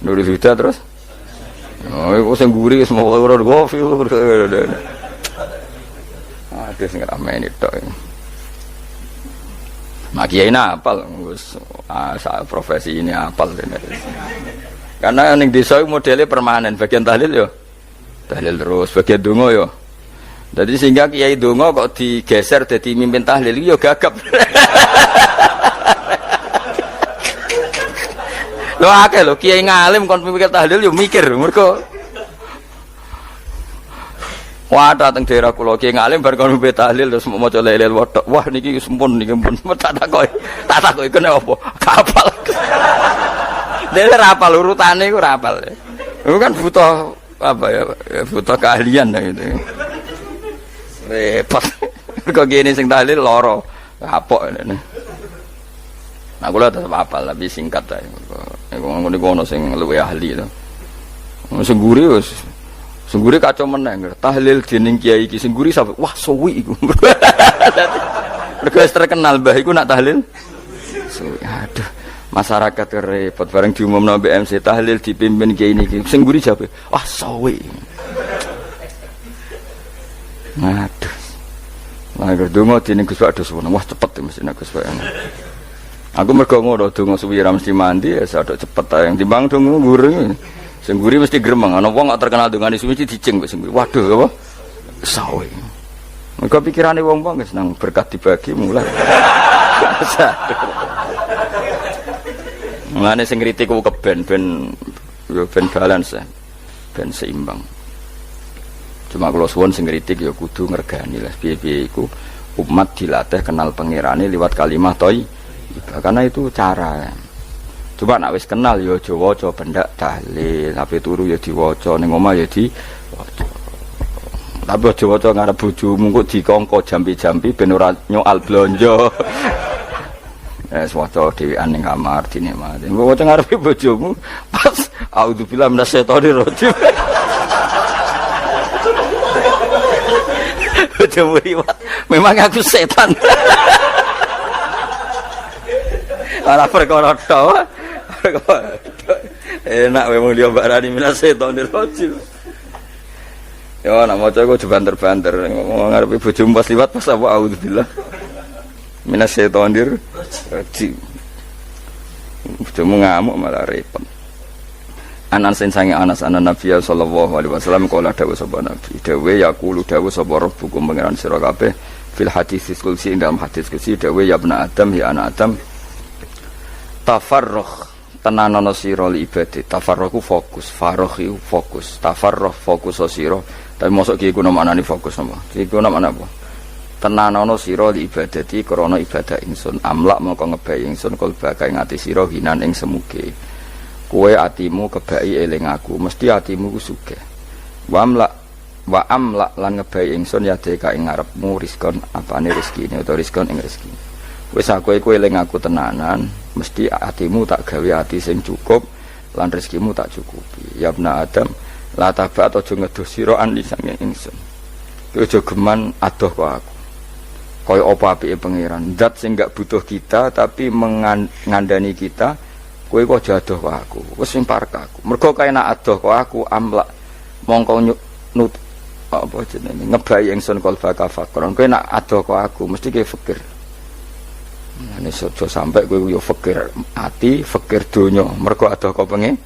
Nuri Huda terus oh itu yang gurih semua orang gofil aduh nggak ramai itu makiai apal asal profesi ini apal karena yang desa modelnya permanen bagian tahlil yo tahlil terus bagian dungo yo. Jadi sehingga kiai dongo kok digeser jadi mimpin tahlil yo gagap. Lho akeh lho kiai ngalim kon mimpin tahlil yo mikir mergo wah dateng daerah kula kiai ngalim bar kon mimpin tahlil terus maca la ilaha illallah. Wah niki sempun niki pun tak takoki kene apa? Kapal. Dene ra apal urutane iku ora apal. Itu kan butuh apa ya? Butuh keahlian gitu. Repot. Kok gini sing tahlil loro. Kapok ngene. Nah kula tetep apal tapi singkat ae. Iku ngono sing luwih ahli to. Sing guri wis sing guri kacau meneng. Tahlil dening kiai iki sing guri sampe wah suwi iku. Mergo terkenal mbah iku nak tahlil. Suwi. Aduh. Masyarakat repot bareng diumumno BMC tahlil dipimpin kiai niki. Sing guri jape wah suwi. Aduh. Lah donga dene Gus Pak dos wah cepet mesti nek Gus Pak. Aku mergo ngono donga suwi ra mesti mandi ya sadok cepet ae timbang donga nguri. Sing nguri mesti gremeng ana wong kok terkenal dongane suwi dicing kok sing waduh apa sawe. Mergo pikirane wong-wong wis nang berkat dibagi mulai. Mulane sing kritik ku keben ben balance ben seimbang. Cuma kalau suwon sing kritik ya kudu ngergani lah piye-piye iku umat dilatih kenal pangerane liwat kalimah thayyibah karena itu cara. Coba nek wis kenal ya aja waca bendak tahlil, tapi turu ya diwaca ning omah ya diwaca. Tapi aja waca ngarep bojomu kok dikongko jampi-jampi ben ora nyoal blonjo. Waca dhewean ning kamar dinikmati. Engko waca ngarepe bojomu pas auzubillahi minasyaitonir rajim. Memang aku setan. Ora perkara tok. Enak memang dia barani minas setanir rajim. Ya nak maca kok banter-banter ngomong ngarepe bojomu pas liwat pas apa auzubillah. Minas setanir rajim. Bojomu ngamuk malah repot. Anas sange Anas anan Nabi sallallahu alaihi wasallam kala dawuh sapa Nabi dawuh yaqulu dawuh sapa rabbukum pangeran sira kabeh fil hadis qudsi dalam hadis qudsi dawuh ya ibnu adam ya anak adam tafarruh tenanono sira li ibadah tafarruhu fokus farruhu fokus tafarruh fokus sira tapi mosok iki ku maknane fokus apa iki ku maknane apa tenanono sira li ibadati krana ibadah ingsun amlak mongko ngebayi ingsun kalbaka ing ati sira hinan ing semuge kowe atimu kebaki eling aku mesti atimu ku sugih wa amla lan ngebayi ingsun ya deka ing ngarepmu rizkon apane rezekine utawa rizkon ing rezeki wis aku eling aku tenanan mesti atimu tak gawe ati sing cukup lan rezekimu tak cukupi. Ya ibna Adam, la taba atau aja ngedoh sira an lisange ingsun. Kowe aja geman adoh kok aku. Kaya apa apike pangeran, zat sing gak butuh kita tapi ngandani kita, kowe kok aja adoh kok aku. Wis sing parek aku. Mergo kae nek adoh kok aku amlak mongko nut apa jenenge ngebayi ingsun kalbaka fakron. Kowe nek adoh kok aku mesti kowe fikir. Nek aja sampe kowe yo fikir ati, fikir donya. Mergo adoh kok pangeran.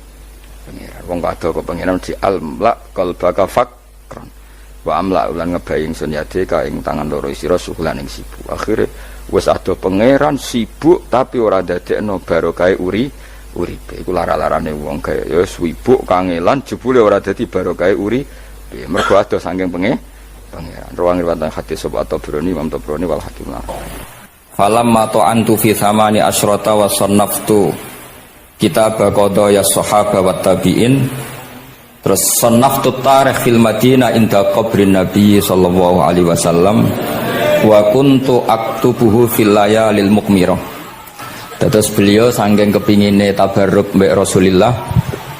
Wong kok adoh kok pangeran di amlak kalbaka fakron. Wa amla ulan ngebayi ingsun yade ka ing tangan loro sira suhulan ing sibuk. Akhire wis ado pangeran sibuk tapi ora dadekno barokahe uripe. Iku lara-larane wong kaya ya sibuk kangelan jebule ora dadi barokahe uripe. Mergo ado saking pangeran. Ruang riwayat hadis sapa Tabrani Imam Tabrani wal Hakim. Falamma ta'antu fi thamani asyrata wa sannaftu kitab qada ya sahaba wat tabi'in. Terus sannaftu tarikh fil Madinah inda qabrin Nabi sallallahu alaihi wasallam wa kuntu aktubuhu fil layalil mukmirah. Terus beliau saking kepingine tabarruk mbek Rasulullah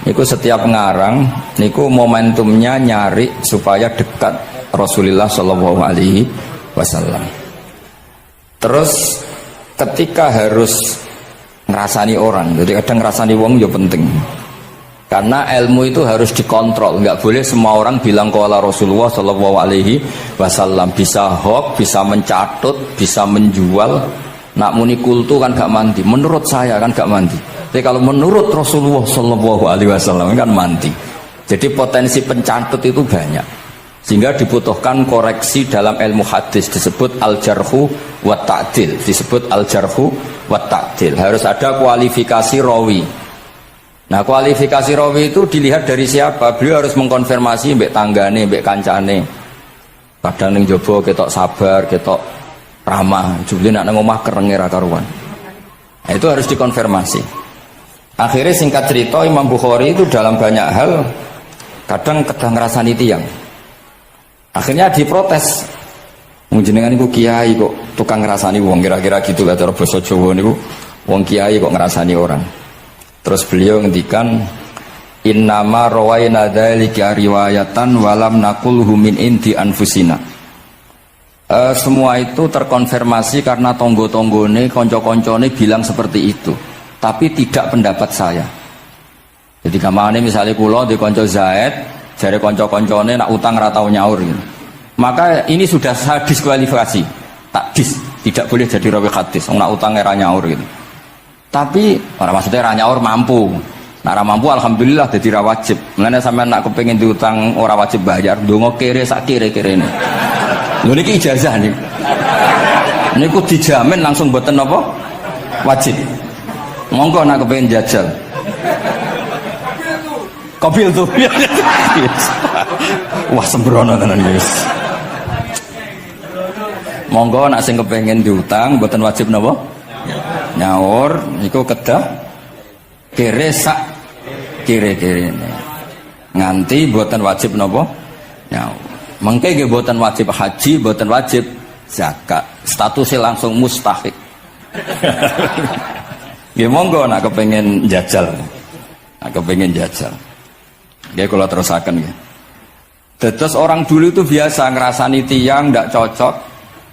niku setiap ngarang niku momentumnya nyari supaya dekat Rasulullah sallallahu alaihi wasallam. Terus ketika harus ngerasani orang, jadi kadang ngerasani wong ya penting. Karena ilmu itu harus dikontrol, nggak boleh semua orang bilang qala Rasulullah sallallahu alaihi wasallam, bisa hoax, bisa mencatut, bisa menjual. Nak muni kultu kan gak mandi, menurut saya kan gak mandi. Tapi kalau menurut Rasulullah sallallahu alaihi wasallam kan mandi. Jadi potensi pencatut itu banyak. Sehingga dibutuhkan koreksi dalam ilmu hadis disebut al-jarhu wa ta'dil, disebut al-jarhu wa ta'dil. Harus ada kualifikasi rawi. Nah kualifikasi rawi itu dilihat dari siapa. Beliau harus mengkonfirmasi mbek tanggane, mbek kancane. Kadang ning jaba ketok sabar, ketok ramah, jebule nek nang omah kerenge ra karuan. Nah, itu harus dikonfirmasi. Akhirnya singkat cerita Imam Bukhari itu dalam banyak hal kadang ngrasani tiyang. Akhirnya diprotes. Jenengan niku kiai kok tukang ngrasani wong, kira-kira gitu lah cara basa Jawa niku. Wong kiai kok ngrasani orang. Terus beliau ngendikan innama rawaina dzalika riwayatan walam naqulhu min indi anfusina. Semua itu terkonfirmasi karena tonggo-tonggone, konco-koncone bilang seperti itu, tapi tidak pendapat saya. Jadi kamane misalnya kula di konco Zaid, jare konco-koncone nak utang ra tau nyaur gitu. Maka ini sudah saya diskualifikasi. Tidak boleh jadi rawi hadis, nak utang ra nyaur gitu. Tapi orang maksudnya ra nyaur mampu. Nah ra mampu alhamdulillah dadi ra wajib. Mulane sampean nak kepengin diutang ora wajib bayar, ndonga kere sak kere-kerene. Lho niki ijazah nih. Niku dijamin langsung mboten apa? Wajib. Monggo nak kepengin jajal. Kobil tuh. Wah sembrono tenan guys. Monggo nak sing kepengin diutang mboten wajib napa? Nyaur niku kedah kere sak kere-kere nganti mboten wajib napa nyaur. Mengke nggih mboten wajib haji, mboten wajib zakat. Statusnya langsung mustahik. Nggih monggo nak kepengin jajal. Nak kepengin jajal. Nggih kula terusaken nggih. Terus orang dulu itu biasa ngerasani tiyang ndak cocok.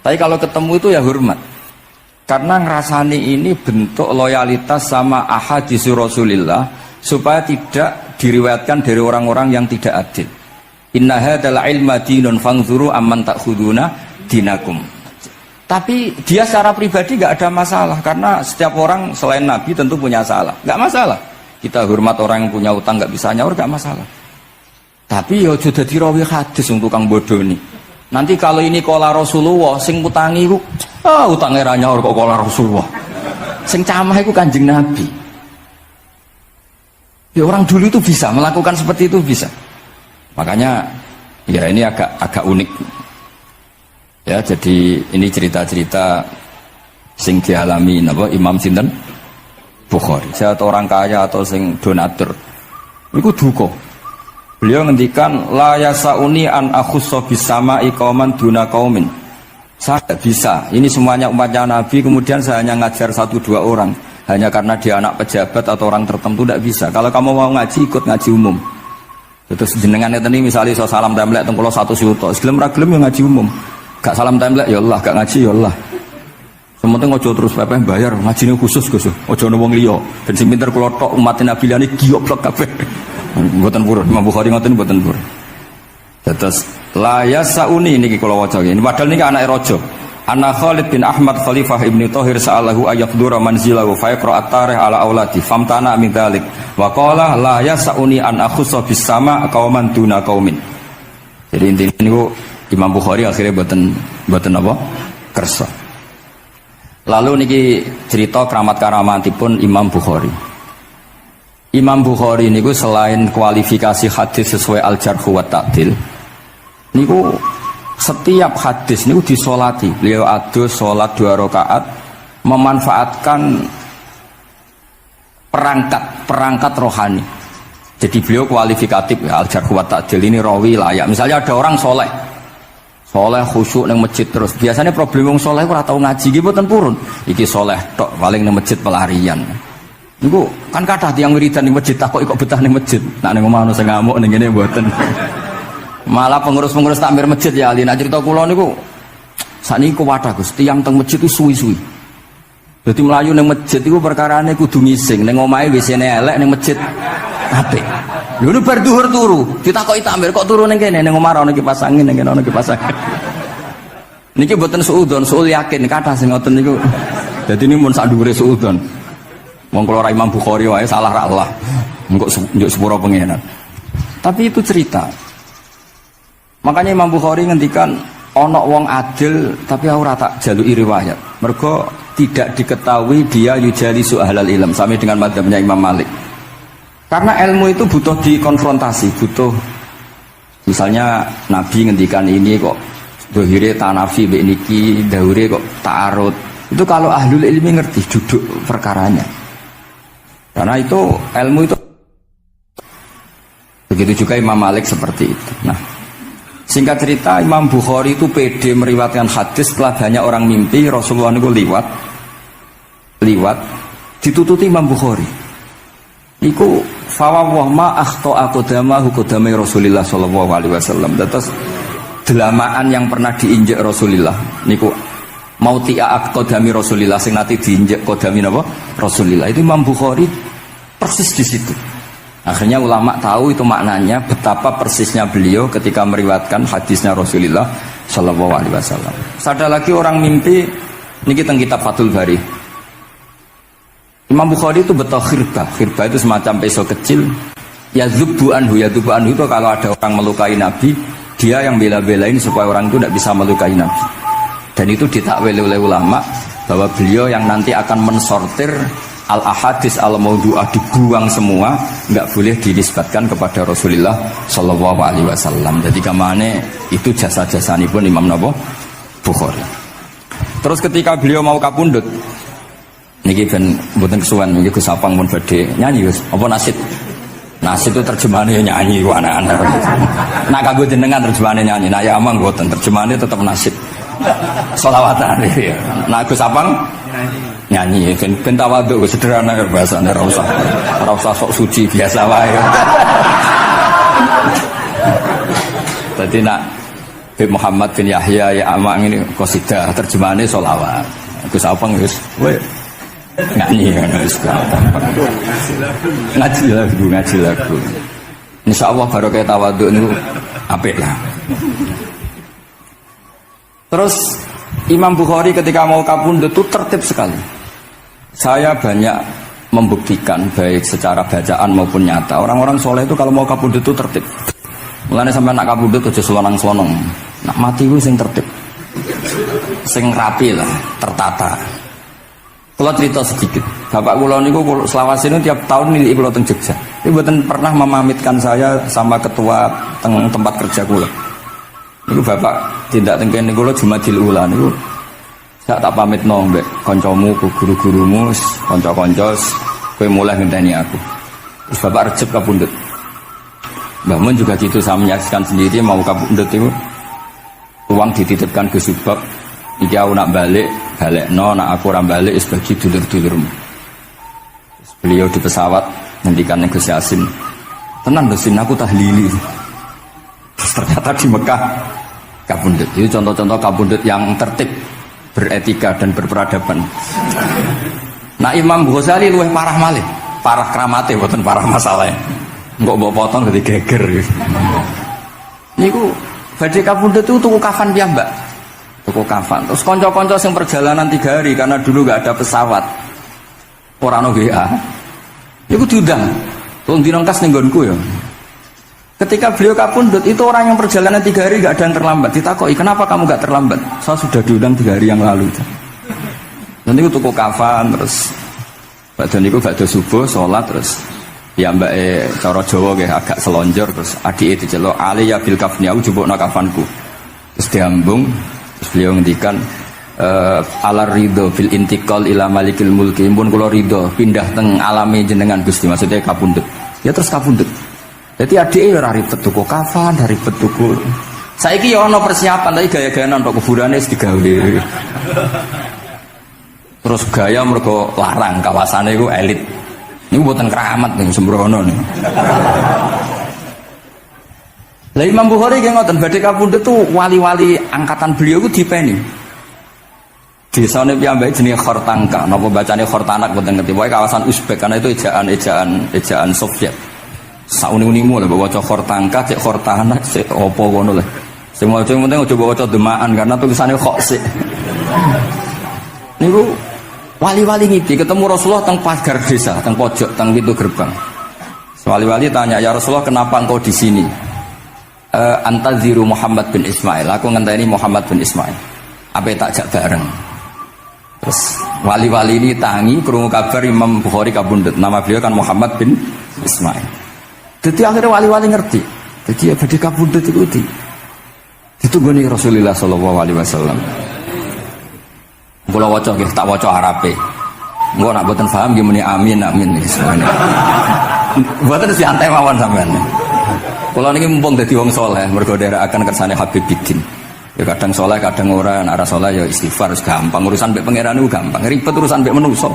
Tapi kalau ketemu itu ya hormat. Karena ngerasani ini bentuk loyalitas sama ahadits Rasulillah supaya tidak diriwayatkan dari orang-orang yang tidak adil. Inna hadzal ilma dinun fanzuru amman ta'khuduna dinakum. Tapi dia secara pribadi nggak ada masalah karena setiap orang selain Nabi tentu punya salah, nggak masalah. Kita hormat orang yang punya utang nggak bisa nyaur nggak masalah. Tapi ya sudah dirawi hadis untuk kang bodoh nih. Nanti kalau ini kola Rasulullah sing utangi ku utangnya ra nyaur kok kola Rasulullah. Sing camah iku Kanjeng Nabi. Ya orang dulu itu bisa melakukan seperti itu bisa. Makanya ya ini agak unik. Ya jadi ini cerita-cerita sing dialami napa Imam sinten Bukhari. Saya atau orang kaya atau sing donatur. Iku duka. Beliau ngendikan la yasauni an akhussa bisama'i qauman duna qaumin. Saya tidak bisa. Ini semuanya umatnya Nabi kemudian saya hanya ngajar 1-2 orang. hanya karena dia anak pejabat atau orang tertentu, tidak bisa. Kalau kamu mau ngaji, ikut ngaji umum. Terus jenengan ini misalnya so salam templek teng kula 1 juta, gelem ra gelem ya ngaji umum. Gak salam templek ya Allah, gak ngaji ya Allah. Sementing ojo terus pepeh bayar, ngajine khusus Gus. Ojo ono wong liya. Ben sing pinter kula tok umat Nabi liyane gioblok kabeh. Mboten purun, Imam Bukhari ngoten mboten purun. Terus la yasauni niki kula waca iki. Padahal niki anake raja. Anna Khalid bin Ahmad Khalifah Ibnu Thahir sa'alahu ayaqdura manzilahu fa yaqra at-tarikh ala auladi famtana min dzalik wa qala la yasauni an akhussa bis sama qauman duna qaumin. Jadi intinya niku Imam Bukhari akhirnya boten apa? Kersa. Lalu niki cerita keramat-keramatipun Imam Bukhari. Imam Bukhari niku selain kualifikasi hadis sesuai al-jarh wa ta'dil, niku setiap hadis niku disolati. Beliau adus sholat 2 rakaat, memanfaatkan perangkat rohani. Jadi beliau kualifikatif ya, al-jarh wa ta'dil ini rawi layak. Misalnya ada orang soleh khusyuk nang masjid terus. Biasanya problem wong soleh ora tau ngaji iki mboten purun. Iki soleh tok paling nang masjid pelarian. Niku kan kathah tiyang wiridan ning masjid tak kok betah ning masjid. Nek ning omah ono sing ngamuk ning ngene mboten. Malah pengurus-pengurus takmir masjid ya ali. Nek cerita kula niku sakniki kuwathah Gus, tiyang teng masjid itu suwi-suwi. Dadi mlayu ning masjid iku perkarane kudu ngising, ning omahe WC-ne elek ning masjid apik. Lho nu bar dhuwur turu, ditakoki takmir kok turu ning kene ning omah ana kipas angin ning kene ana kipas angin. Niki mboten suudzon, suul yakin kathah sing ngoten niku. Dadi ini mun sak dhuwure suudzon. Wong kula ora Imam Bukhari wae salah ra Allah. Engko njuk sepuro pengenan. Tapi itu cerita. Makanya Imam Bukhari ngendikan ono wong adil tapi ora tak jaluki riwayat. Mergo tidak diketahui dia yujalisu ahlal ilm sama dengan madzhabnya Imam Malik. Karena ilmu itu butuh dikonfrontasi, butuh misalnya Nabi ngendikan ini kok dohire tanafi mbek niki, daure kok ta'arud. Itu kalau ahlul ilmi ngerti duduk perkaranya. Karena itu ilmu itu. Begitu juga Imam Malik seperti itu. Nah, singkat cerita Imam Bukhari itu pede meriwayatkan hadis setelah banyak orang mimpi Rasulullah itu liwat ditututi Imam Bukhari. Iku fawwah ma akhta aqdamahu qadamai Rasulullah sallallahu alaihi wasallam. Terus delamaan yang pernah diinjak Rasulullah niku mautia aqdami Rasulullah sing nate diinjak qadami napa Rasulullah. Itu Imam Bukhari persis di situ. Akhirnya ulama tahu itu maknanya betapa persisnya beliau ketika meriwayatkan hadisnya Rasulullah sallallahu alaihi wasallam. Ada lagi orang mimpi niki teng kitab Fathul Bari. Imam Bukhari itu betul khirbah itu semacam pisau kecil. Yadzubu anhu itu kalau ada orang melukai Nabi, dia yang bela-belain supaya orang itu tidak bisa melukai Nabi. Dan itu ditakwil oleh ulama bahwa beliau yang nanti akan mensortir al-ahadis al-maudu'ah, dibuang semua, nggak boleh dinisbatkan kepada Rasulullah sallallahu alaihi wasallam. Jadi kamane itu jasa-jasa pun Imam Bukhari. Terus ketika beliau mau kapundhut, niki ben mboten kesuwen niki Gus Sapang pun badhe nyanyi Gus. Apa nasid? Nasid itu terjemahannya nyanyi ku anak-anak. Nah kanggo jenengan terjemahannya nyanyi. Nah ya amang mboten terjemahannya tetap nasid. Sholawatan ya. Nah Gus Sapang nyanyi ben tawadhu sederhana bahasane ora usah sok suci biasa wae. Dadi nak Muhammad bin Yahya ya amang ini qasidah terjemahannya sholawat. Gus Sapang wis nyanyi ngaji lagu insyaallah barokah tawadhu niku apik lah. Terus Imam Bukhari ketika mau kapundhut itu tertib sekali. Saya banyak membuktikan baik secara bacaan maupun nyata orang-orang soleh itu kalau mau kapundhut itu tertib. Mulane sampai nak kapundhut aja selonang-selonong. Nak mati ku sing tertib, sing rapi lah, tertata. Kalau cerita sedikit, bapak kula niku selawase niku tiap tahun nilai kula teng Jogja. Ini mboten pernah memamitkan saya sama ketua tempat kerja kula. Niku bapak tindak teng kene kula Jumadil Ula niku. Sak tak pamitno mbek kancamu, guru-gurumu, kanca-kanca kowe mulai ngenteni aku. Terus bapak Recep kapundhut. Mbah Mun juga gitu, saya menyaksikan sendiri mau kapundhut itu uang dititipkan ke Subak. Iki aku nak balik no, nak aku ora balik wis bagi dulur-dulurmu. Beliau di pesawat ngendikan yang Gus Yasin, tenang Gus Yasin, aku tahlili. Terus ternyata di Mekah kabundut. Itu contoh-contoh kabundut yang tertib, beretika dan berperadaban. Nah Imam Ghazali luwih parah malih, parah kramate boten parah masalahnya. Enggak mbok potong dadi geger. Niku badhe kabundut itu tuku kafan piyambak. Tuku kafan. Terus kanca-kanca sing perjalanan 3 hari karena dulu enggak ada pesawat. Ora ono WA. Iku diundang. Tolong dirangkas ning nggonku ya. Ketika beliau kabundut itu orang yang perjalanan 3 hari enggak ada yang terlambat. Ditakoki, "Kenapa kamu enggak terlambat?" "Saya sudah diundang 3 hari yang lalu." Nanti aku tuku kafan terus badhe niku badhe subuh salat terus ya mbak cara Jawa nggih agak selonjor terus adike diceluk ali ya bil kafni aku jupukno kafanku. Terus diambung terus beliau ngendikan alar ridho fil intiqal ila malikil mulki pun kula ridho pindah teng alame jenengan Gusti maksudnya kabundut. Ya terus kabundut. Jadi adike ya ora ribet tuku kafan, ribet tuku. Saiki ya ana persiapan tapi gaya-gayanan tok kuburane wis digawe. Terus gaya mergo larang kawasannya itu elit. Ini buatan keramat nih sembrono nih. Lah Imam Bukhari ki ngoten badhe kabundut tuh wali-wali angkatan beliau ku dipeni. Desane piyambake jenenge Khortangka, napa bacane Khortanak mboten ngerti. Pokoke kawasan Uzbek karena itu ejaan Soviet. Sauni-unimu lah baca Khortangka, cek Khortanak, cek opo ngono lah. Sing maca penting aja baca demaan karena tulisannya kok sik. Niku wali-wali ngipi ketemu Rasulullah teng pagar desa, teng pojok, teng pintu gerbang. Wali-wali tanya, "Ya Rasulullah, kenapa engkau di sini?" "Antaziru Muhammad bin Ismail." Aku ngenteni Muhammad bin Ismail. Apa tak jak bareng. Terus wali-wali ini tangi krungu kabar Imam Bukhari kabundut. Nama beliau kan Muhammad bin Ismail. Jadi akhirnya wali-wali ngerti. Jadi ya badhe kabundut itu ditunggoni Rasulullah sallallahu alaihi wasallam. Kula waca nggih tak waca Arabe. Engko nak mboten paham nggih muni amin semuanya. Mboten santai mawon sampean. Kula niki mumpung dadi wong saleh mergo nderekaken kersane Habib Bidin. Ya kadang saleh kadang ora, nek ora saleh ya istighfar wis gampang. Urusan mbek pangeran niku gampang. Ribet urusan mbek manusa.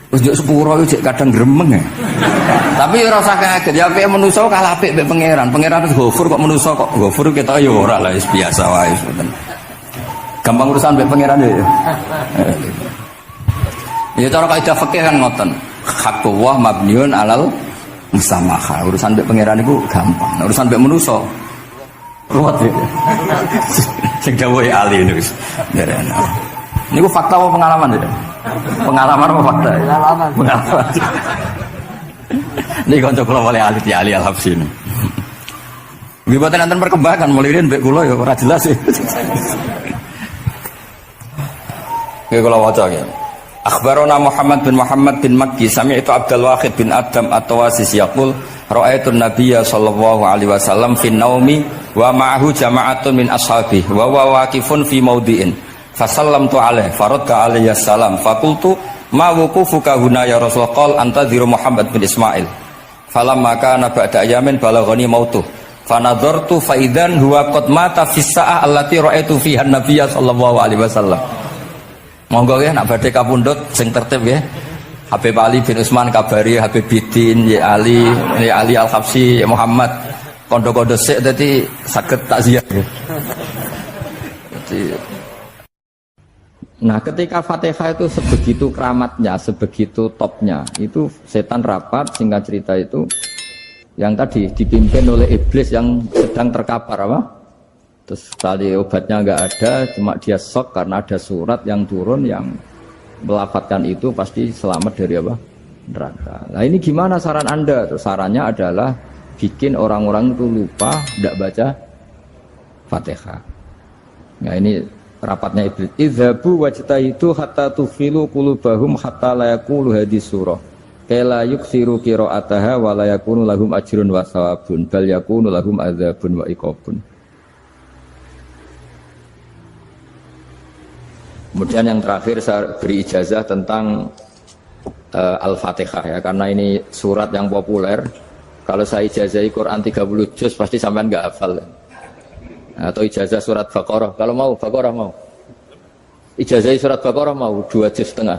Wis njuk sepuro iki kadang gremeng ya. Tapi ora usah kaget ya apik manusa kalah apik mbek pangeran. Pangeran wis Ghafur kok manusa kok Ghafur ketok ya ora lah wis biasa wae mboten. Gampang urusan mbek pangeran ya. Ya cara kaidah fikih kan ngoten. Haqqullah mabniun alal musamaha. Urusan mbek pangeran iku gampang. Urusan mbek manusa ruwet ya. Sing dawuhe ali niku wis. Niku fakta apa pengalaman ya? Pengalaman apa fakta? Pengalaman. Niki kanca kula wali ali Ali Al-Habsyi. Nggih boten enten perkembangan mulai mbek kula ya ora jelas ya. Oke kalau waca ya. Akhbarona Muhammad bin Makki sami'tu Abdul Wahid bin Adam at-Tawasis yaqul ra'aitu an-nabiyya sallallahu alaihi wasallam fi naumi wa ma'ahu jama'atun min ashabi wa huwa waqifun fi mawdi'in fasallamtu alaihi faradda alayhi assalam faqultu ma wuqufuka huna ya Rasulullah qala antadhiru Muhammad bin Ismail falamma kana ba'da ayamin balaghani mautuh fanadhartu fa idzan huwa qad mata fi sa'ah allati ra'aitu fiha an-nabiyya sallallahu alaihi wasallam. Monggo ya nak badhe kapundhut sing tertib ya. Habib Ali bin Utsman kabari Habib Bidin ya Ali Al-Habsyi ya Muhammad kondo-kondo sik dadi saged takziah ya. Nah, ketika Fatihah itu sebegitu keramatnya, sebegitu topnya, itu setan rapat singkat cerita itu yang tadi dipimpin oleh iblis yang sedang terkapar apa? Terus tali obatnya nggak ada, cuma dia shock karena ada surat yang turun yang melafatkan itu pasti selamat dari apa? Neraka. Nah ini gimana saran Anda? Terus sarannya adalah bikin orang-orang itu lupa tidak baca Fatihah. Nah ini rapatnya iblis. Idzabu wajtahidu hatta tufilu qulubahum hatta la yaqulu hadis surah. Kala yuksiru qira'ataha wa la yakunu lahum ajrun wa thawabun bal yakunu lahum adzabun wa iqabun. Kemudian yang terakhir saya beri ijazah tentang Al-Fatihah ya, karena ini surat yang populer. Kalau saya ijazahi Quran 30 juz pasti sampean nggak hafal. Atau ijazah surat Baqarah, kalau mau Baqarah mau. Ijazahi surat Baqarah mau 2 juz setengah.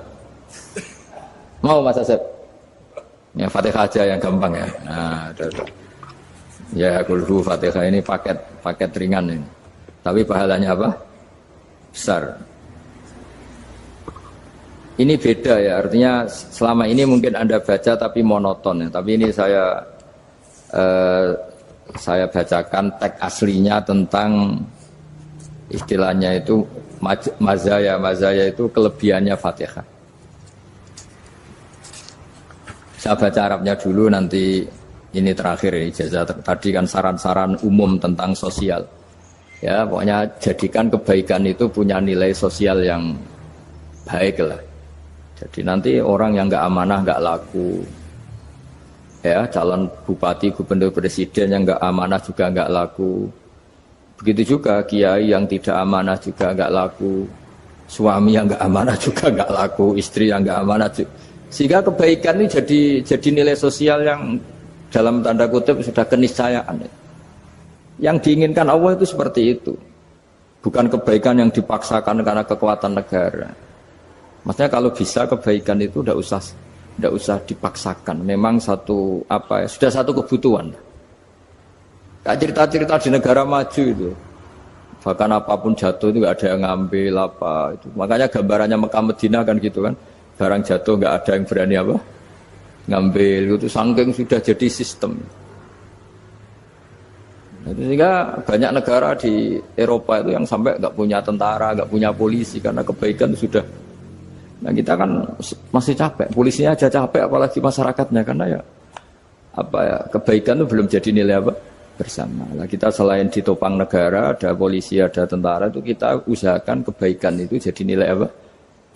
Mau Mas Asep? Ya Fatihah aja yang gampang ya. Nah, ya kulhu Fatihah ini paket ringan ini. Tapi pahalanya apa? Besar. Ini beda ya, artinya selama ini mungkin Anda baca tapi monoton ya. Tapi ini saya bacakan teks aslinya tentang istilahnya itu mazaya itu kelebihannya Fatihah. Saya baca Arabnya dulu, nanti ini terakhir ini ijazah tadi kan saran-saran umum tentang sosial. Ya, pokoknya jadikan kebaikan itu punya nilai sosial yang baik lah. Jadi nanti orang yang nggak amanah nggak laku, ya calon bupati, gubernur, presiden yang nggak amanah juga nggak laku. Begitu juga kiai yang tidak amanah juga nggak laku, suami yang nggak amanah juga nggak laku, istri yang nggak amanah juga. Sehingga kebaikan ini jadi nilai sosial yang dalam tanda kutip sudah keniscayaan. Yang diinginkan Allah itu seperti itu, bukan kebaikan yang dipaksakan karena kekuatan negara. Maksudnya kalau bisa kebaikan itu tidak usah dipaksakan. Memang sudah satu kebutuhan. Kayak cerita-cerita di negara maju itu, bahkan apapun jatuh itu nggak ada yang ngambil apa itu. Makanya gambarannya Mekah Madinah kan gitu kan, barang jatuh nggak ada yang berani apa ngambil itu, saking sudah jadi sistem. Sehingga banyak negara di Eropa itu yang sampai nggak punya tentara, nggak punya polisi karena kebaikan itu sudah. Nah kita kan masih capek, polisinya aja capek apalagi masyarakatnya, karena kebaikan itu belum jadi nilai bersama. Nah kita selain ditopang negara, ada polisi, ada tentara, itu kita usahakan kebaikan itu jadi nilai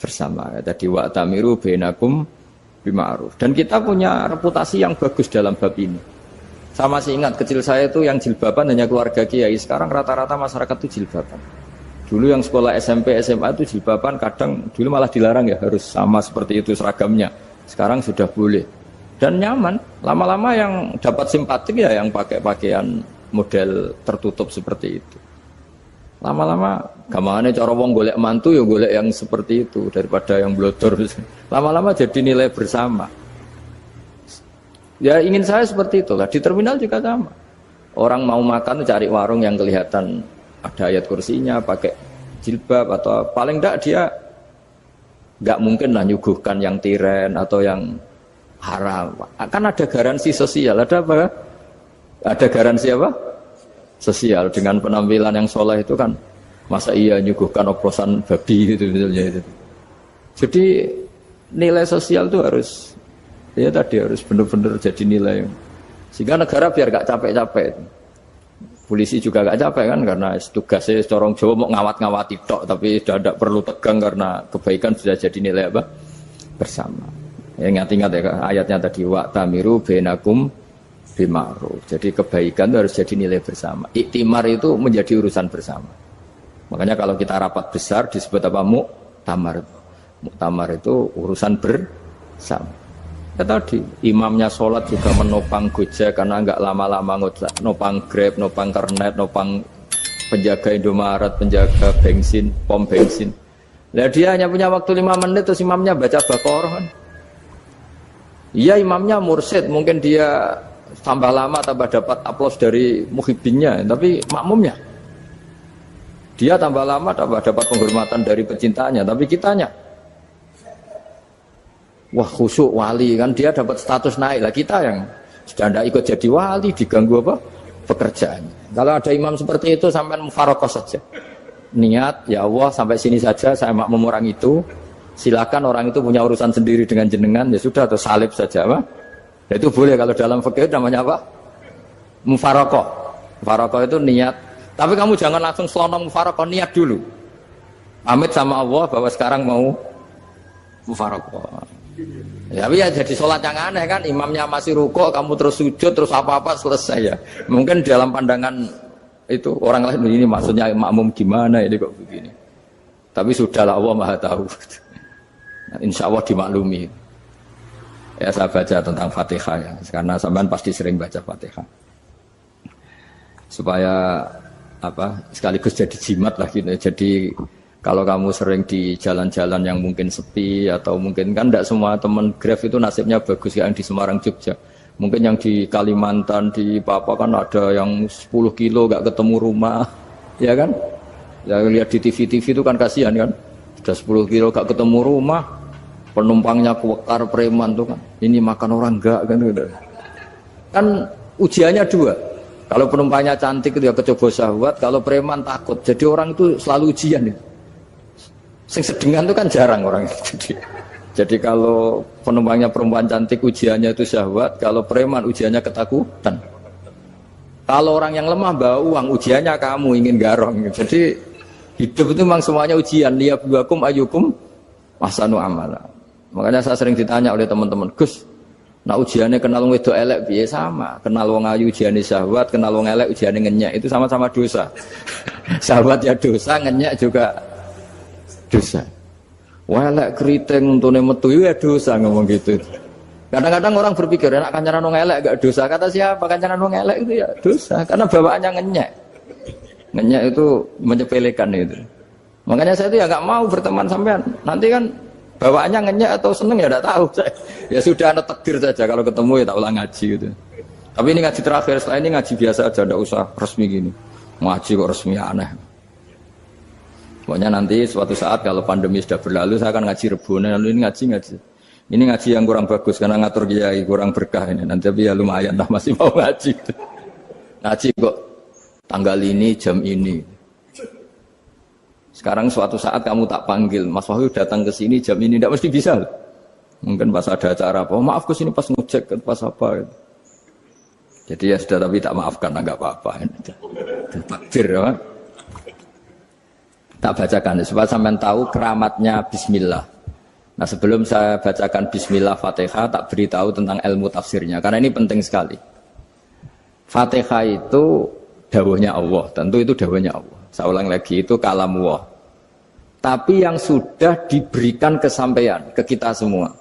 bersama. Tadi wa'tamiru bainakum bima'ruf. Dan kita punya reputasi yang bagus dalam bab ini. Saya masih ingat kecil saya itu yang jilbaban hanya keluarga kiai. Sekarang rata-rata masyarakat itu jilbaban. Dulu yang sekolah SMP, SMA itu jilbaban kadang dulu malah dilarang ya, harus sama seperti itu seragamnya. Sekarang sudah boleh. Dan nyaman. Lama-lama yang dapat simpatik ya yang pakai pakaian model tertutup seperti itu. Lama-lama gamane cara wong golek mantu ya golek yang seperti itu daripada yang blodor. Lama-lama jadi nilai bersama. Ya ingin saya seperti itulah. Di terminal juga sama. Orang mau makan cari warung yang kelihatan ada ayat kursinya, pakai jilbab, atau paling enggak dia enggak mungkin lah nyuguhkan yang tiren atau yang haram. Kan ada garansi sosial, ada apa? Ada garansi apa? Sosial dengan penampilan yang soleh itu kan, masa iya nyuguhkan oplosan babi gitu misalnya itu. Jadi nilai sosial itu harus harus benar-benar jadi nilai. Sehingga negara biar gak capek-capek. Polisi juga gak capek kan, karena tugasnya corong Jawa mau ngawat-ngawati tok, tapi sudah tidak perlu tegang karena kebaikan sudah jadi nilai bersama. Ya, ingat-ingat ya ayatnya tadi, wa'tamiru bainakum bima'ruf. Jadi kebaikan itu harus jadi nilai bersama. Iktimar itu menjadi urusan bersama. Makanya kalau kita rapat besar disebut apa? Muktamar. Muktamar itu urusan bersama. Ya tadi, imamnya sholat juga menopang Gojek karena nggak lama-lama nopang Grab, nopang Kernet, nopang penjaga Indomaret, penjaga bensin, pom bensin. Nah dia hanya punya waktu 5 menit terus imamnya baca Baqarah kan. Iya imamnya mursyid, mungkin dia tambah lama tambah dapat aplaus dari muhibbinnya, tapi makmumnya dia tambah lama tambah dapat penghormatan dari pecintanya, tapi kitanya wah khusyuk wali kan, dia dapat status naik lah, kita yang sudah tidak ikut jadi wali diganggu apa pekerjaannya. Kalau ada imam seperti itu sampai mufaroqah saja, niat ya Allah sampai sini saja saya makmum orang itu, silakan orang itu punya urusan sendiri dengan jenengan ya sudah, atau salib saja apa. Ya, itu boleh kalau dalam fikih namanya apa? Mufaroqah. Mufaroqah itu niat, tapi kamu jangan langsung selonong mufaroqah, niat dulu pamit sama Allah bahwa sekarang mau mufaroqah. Ya, tapi ya jadi sholat yang aneh kan, imamnya masih rukuk, kamu terus sujud, terus apa-apa selesai ya. Mungkin dalam pandangan itu orang lain ini maksudnya makmum gimana ini kok begini. Tapi sudahlah Allah Maha tahu. Insya Allah dimaklumi. Ya saya baca tentang Fatihah ya, karena sampean pasti sering baca Fatihah. Supaya sekaligus jadi jimat lah gitu, jadi Kalau kamu sering di jalan-jalan yang mungkin sepi atau mungkin kan tidak semua teman Grab itu nasibnya bagus yang di Semarang Jogja. Mungkin yang di Kalimantan di Papua kan ada yang 10 kilo gak ketemu rumah, ya kan? Ya lihat di TV-TV itu kan kasihan kan. Sudah 10 kilo gak ketemu rumah, penumpangnya kuwekar preman tuh kan. Ini makan orang enggak kan gitu. Kan ujiannya dua. Kalau penumpangnya cantik itu ya kecoba syahwat, kalau preman takut. Jadi orang itu selalu ujian itu. Sing sedengan itu kan jarang orang itu. Jadi kalau penumpangnya perempuan cantik ujiannya itu syahwat, kalau preman ujiannya ketakutan. Kalau orang yang lemah bawa uang ujiannya kamu ingin garong. Jadi hidup itu memang semuanya ujian. Liyabluwakum ayyukum ahsanu amala. Makanya saya sering ditanya oleh teman-teman, Gus, nah ujiannya kenal wong wedok elek piye sama? Kenal wong ayu ujiane syahwat, kenal wong elek ujiane ngenyek, itu sama-sama dosa. Syahwat ya dosa, ngenyek juga dosa. Welek keriting untune metu ya dosa ngomong gitu. Kadang-kadang orang berpikir enak kancanan wong elek gak dosa. Kata siapa kancanan wong elek itu ya dosa karena bawaannya ngenyek. Ngenyek itu menyepelekan itu. Makanya saya itu ya gak mau berteman sampean. Nanti kan bawaannya ngenyek atau seneng ya enggak tahu saya. Ya sudah ada takdir saja kalau ketemu ya tak ulang ngaji gitu. Tapi ini ngaji terakhir, setelah ini ngaji biasa aja enggak usah resmi gini. Ngaji kok resmi aneh. Pokoknya nanti suatu saat kalau pandemi sudah berlalu saya akan ngaji Rebona, lalu ini ngaji. Ini ngaji yang kurang bagus karena ngatur kiai kurang berkah ini. Nanti tapi ya lumayan lah masih mau ngaji. Ngaji kok tanggal ini jam ini. Sekarang suatu saat kamu tak panggil, Mas Wahyu datang ke sini jam ini tidak mesti bisa. Mungkin pas ada acara apa, oh, maaf ke sini pas ngecek pas apa. Gitu. Jadi ya sudah tapi tak maafkan enggak apa-apa. Takdir ya. Tak bacakan supaya sampean tahu keramatnya bismillah. Nah, sebelum saya bacakan bismillah Fatihah tak beritahu tentang ilmu tafsirnya karena ini penting sekali. Fatihah itu dawuhnya Allah, tentu itu dawuhnya Allah. Saya ulang lagi itu kalamullah. Tapi yang sudah diberikan kesampaian ke kita semua.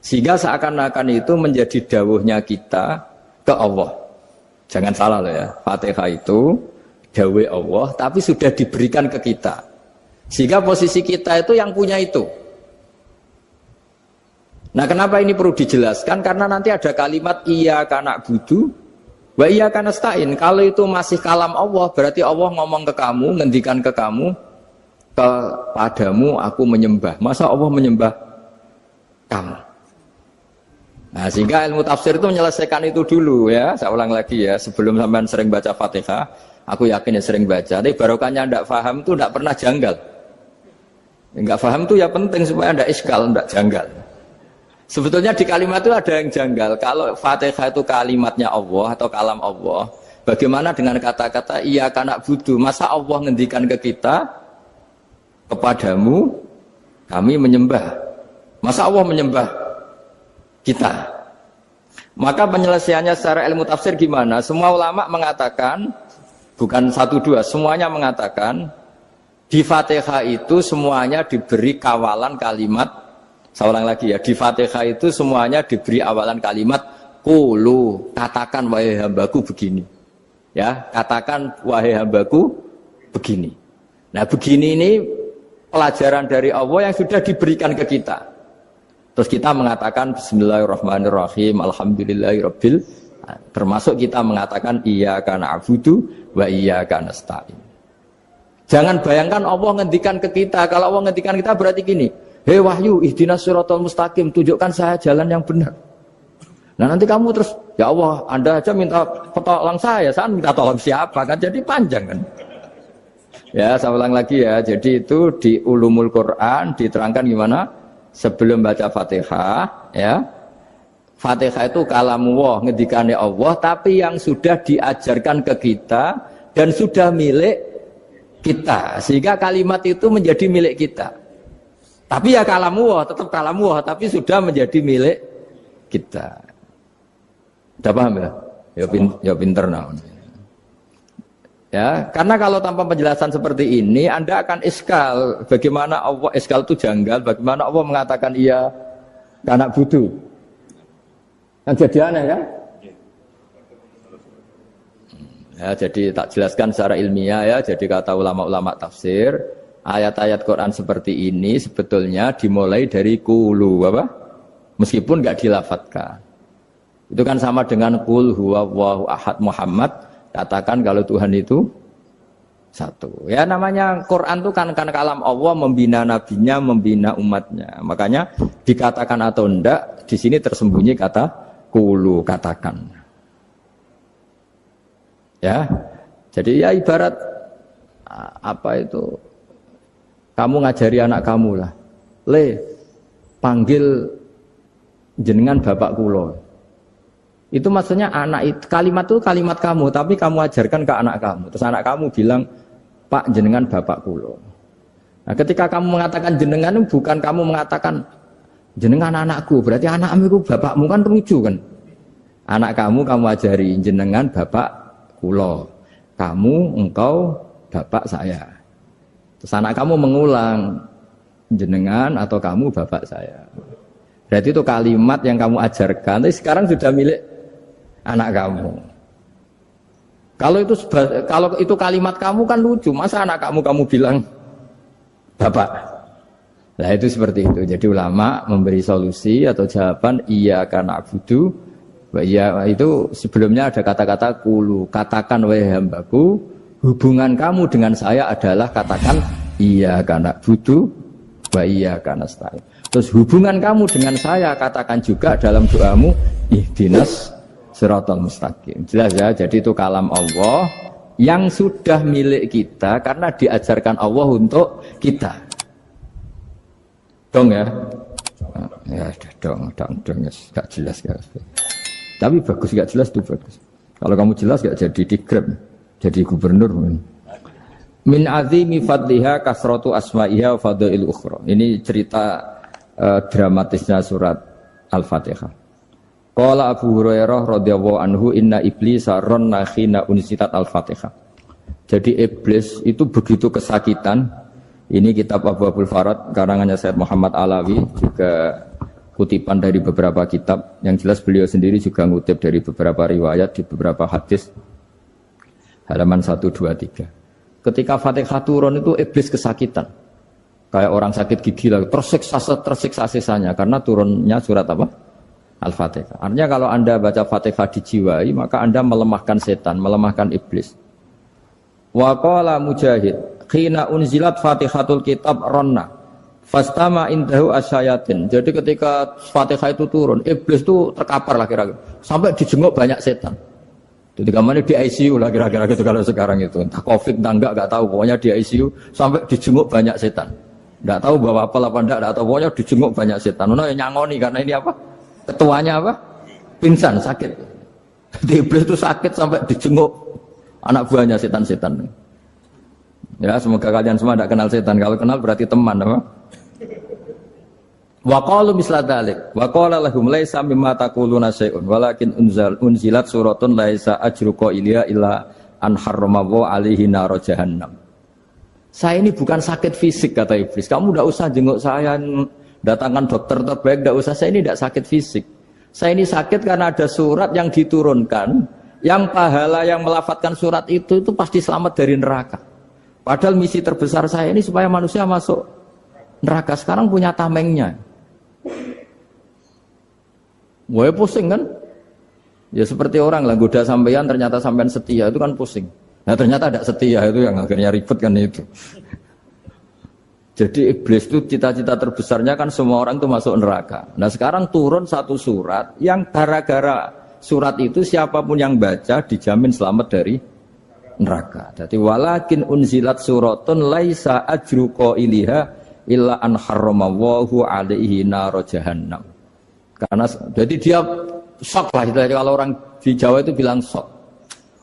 Sehingga seakan-akan itu menjadi dawuhnya kita ke Allah. Jangan salah loh ya. Fatihah itu dawuh Allah tapi sudah diberikan ke kita. Sehingga posisi kita itu yang punya itu. Nah kenapa ini perlu dijelaskan? Karena nanti ada kalimat iyyaka na'budu wa iyyaka nasta'in. Kalau itu masih kalam Allah, berarti Allah ngomong ke kamu, ngendikan ke kamu, kepadamu aku menyembah. Masa Allah menyembah kamu? Nah sehingga ilmu tafsir itu menyelesaikan itu dulu ya. Saya ulang lagi ya, sebelum sampean sering baca Fatihah, aku yakin ya sering baca. Tapi barokahnya tidak paham itu tidak pernah janggal. Enggak paham itu ya penting supaya tidak iskal, tidak janggal. Sebetulnya di kalimat itu ada yang janggal. Kalau Fatihah itu kalimatnya Allah atau kalam Allah, bagaimana dengan kata-kata iyyaka na'budu? Masa Allah ngendikan ke kita, kepadamu kami menyembah. Masa Allah menyembah kita? Maka penyelesaiannya secara ilmu tafsir gimana? Semua ulama mengatakan, bukan satu dua, semuanya mengatakan di Fatihah itu semuanya diberi kawalan kalimat. Saya ulang lagi ya, di Fatihah itu semuanya diberi awalan kalimat qulu, katakan wahai hambaku begini. Ya, katakan wahai hambaku begini. Nah, begini ini pelajaran dari Allah yang sudah diberikan ke kita. Terus kita mengatakan bismillahirrahmanirrahim, alhamdulillahirabbil, termasuk kita mengatakan iyyaka na'budu wa iyyaka nasta'in. Jangan bayangkan Allah ngendikan ke kita. Kalau Allah ngendikan kita berarti gini, hei Wahyu, ihdinas siratal mustaqim, tunjukkan saya jalan yang benar. Nah nanti kamu terus, ya Allah, Anda aja minta tolong saya minta tolong siapa kan? Jadi panjang kan? Ya, saya ulang lagi ya. Jadi itu di Ulumul Quran diterangkan gimana? Sebelum baca Fatihah, ya. Fatihah itu kalamullah, ngendikane Allah, tapi yang sudah diajarkan ke kita dan sudah milik kita, sehingga kalimat itu menjadi milik kita. Tapi ya kalamullah, tetap kalamullah, tapi sudah menjadi milik kita. Udah paham ya? Ya pinter nah. Ya, karena kalau tanpa penjelasan seperti ini, Anda akan iskal. Bagaimana Allah, iskal itu janggal, bagaimana Allah mengatakan iya karena butuh. Kan jadi aneh ya? Ya, jadi tak jelaskan secara ilmiah ya. Jadi kata ulama-ulama tafsir, ayat-ayat Quran seperti ini sebetulnya dimulai dari qulu apa? Meskipun enggak dilafatkan. Itu kan sama dengan qul huwallahu ahad Muhammad, katakan kalau Tuhan itu satu. Ya namanya Quran itu kan kalam Allah, membina nabinya, membina umatnya. Makanya dikatakan atau enggak, di sini tersembunyi kata qulu, katakan. Ya. Jadi ya ibarat apa itu? Kamu ngajari anak kamu lah. Le, panggil jenengan bapak kulo. Itu maksudnya anak itu, kalimat itu kalimat kamu, tapi kamu ajarkan ke anak kamu. Terus anak kamu bilang, Pak jenengan bapak kulo. Nah, ketika kamu mengatakan jenengan, bukan kamu mengatakan jenengan anakku, berarti anakmu itu bapakmu, kan lucu kan? Anak kamu ajari jenengan bapak kulo. Kamu, engkau, bapak saya. Terus anak kamu mengulang, jenengan atau kamu bapak saya. Berarti itu kalimat yang kamu ajarkan, tapi sekarang sudah milik anak kamu. Kalau itu kalimat kamu kan lucu, masa anak kamu bilang bapak? Nah itu seperti itu. Jadi ulama memberi solusi atau jawaban iyyaka na'budu wa iya, itu sebelumnya ada kata-kata qulu, katakan wahai hambaku, hubungan kamu dengan saya adalah katakan iyyaka na'budu wa iyyaka nasta'in. Terus hubungan kamu dengan saya katakan juga dalam doamu ihdinas siratal mustaqim. Jelas ya, jadi itu kalam Allah yang sudah milik kita karena diajarkan Allah untuk kita. Dong ya? Ya dong, gak jelas ya. Tapi bagus, gak jelas itu bagus. Kalau kamu jelas gak jadi digrab, jadi gubernur. Min azimi fadliha kasratu asma'iha wa fadail ukhra. Ini cerita dramatisnya surat Al-Fatihah. Qala Abu Hurairah radhiyallahu anhu inna iblisa ranna khina unzilat Al-Fatihah. Jadi iblis itu begitu kesakitan. Ini kitab Abu Abul Farad karangannya Sayyid Muhammad Alawi, juga kutipan dari beberapa kitab. Yang jelas beliau sendiri juga ngutip dari beberapa riwayat di beberapa hadis. Halaman 123. Ketika Fatihah turun itu iblis kesakitan. Kayak orang sakit gigi lah, tersiksa sisanya karena turunnya surat apa? Al-Fatihah. Artinya kalau Anda baca Fatihah dijiwai, maka Anda melemahkan setan, melemahkan iblis. Wa qala Mujahid, khina unzilat Fatihatul Kitab ronna fastama indahu asyayatin. Jadi ketika Fatihah itu turun, iblis itu terkapar lah kira-kira. Sampai dijenguk banyak setan. Jadi kemana di ICU lah kira-kira gitu kalau sekarang itu. Entah COVID entah enggak tahu. Pokoknya di ICU sampai dijenguk banyak setan. Enggak tahu bawa apa enggak tahu. Pokoknya dijenguk banyak setan. Nah yang nyangoni karena ini apa? Ketuanya apa? Pingsan, sakit. Jadi iblis itu sakit sampai dijenguk anak buahnya setan-setan. Ya semoga kalian semua tidak kenal setan. Kalau kenal berarti teman apa? Wa qalu misla dzalik wa qala lahum laisa mimma taquluna syai'un walakin unzilat suratun laisa ajru qailiha illa an harrama alaihi nar jahannam. Saya ini bukan sakit fisik kata iblis. Kamu tidak usah jenguk saya, datangkan dokter terbaik, tidak usah. Saya ini tidak sakit fisik. Saya ini sakit karena ada surat yang diturunkan, yang pahala yang melafatkan surat itu pasti selamat dari neraka. Padahal misi terbesar saya ini supaya manusia masuk neraka. Sekarang punya tamengnya. Wah pusing kan? Ya seperti orang lah goda sampean ternyata sampean setia itu kan pusing. Nah ternyata tidak setia itu yang akhirnya ribet kan itu. Jadi iblis itu cita-cita terbesarnya kan semua orang itu masuk neraka. Nah sekarang turun satu surat yang gara-gara surat itu siapapun yang baca dijamin selamat dari neraka. Jadi walakin unzilat suratun laisa ajru qailiha illa an harramallahu alaihi nar jahannam. Karena jadi dia shock lah, kalau orang di Jawa itu bilang shock.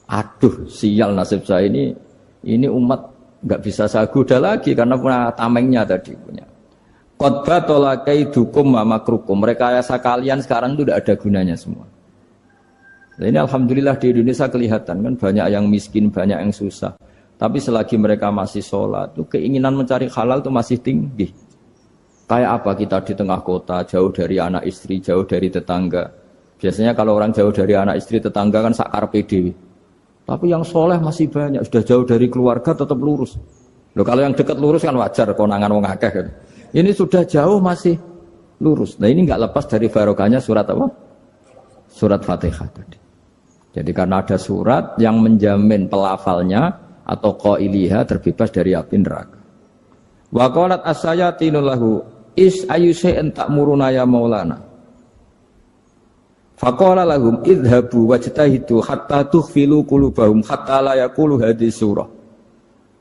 Aduh sial nasib saya ini umat nggak bisa saya goda lagi karena punya tamengnya tadi punya. Qad batala kaidukum wa makrukum. Rekayasa kalian sekarang itu tidak ada gunanya semua. Nah, ini alhamdulillah di Indonesia kelihatan kan banyak yang miskin, banyak yang susah. Tapi selagi mereka masih sholat, tuh keinginan mencari halal itu masih tinggi. Kayak apa kita di tengah kota, jauh dari anak istri, jauh dari tetangga. Biasanya kalau orang jauh dari anak istri, tetangga kan sakar PDW. Tapi yang soleh masih banyak, sudah jauh dari keluarga tetap lurus. Loh kalau yang dekat lurus kan wajar konangan wong akeh kan. Ini sudah jauh masih lurus. Nah ini enggak lepas dari barokahnya surat apa? Surat Fatihah tadi. Jadi karena ada surat yang menjamin pelafalnya atau qailiha terbebas dari api neraka. Wa qalat as-sayatinu lahu is ayyusai'in ta'muruna ya maulana. Faqala lahum idhabu wajtahidu hatta tukhfilu qulubahum hatta la yaqulu hadhihi surah.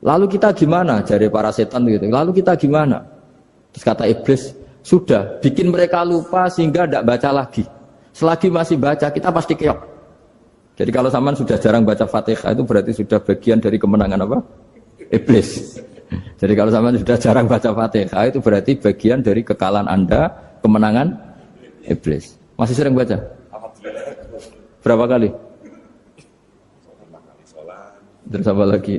Lalu kita gimana? Jari para setan gitu. Lalu kita gimana? Terus kata iblis, sudah bikin mereka lupa sehingga tidak baca lagi. Selagi masih baca kita pasti keok. Jadi kalau sampean sudah jarang baca Fatihah itu berarti sudah bagian dari kemenangan apa? Iblis. Jadi kalau sampean sudah jarang baca Fatihah itu berarti bagian dari kekalahan Anda, kemenangan iblis. Masih sering baca? Berapa kali? Terus apa lagi?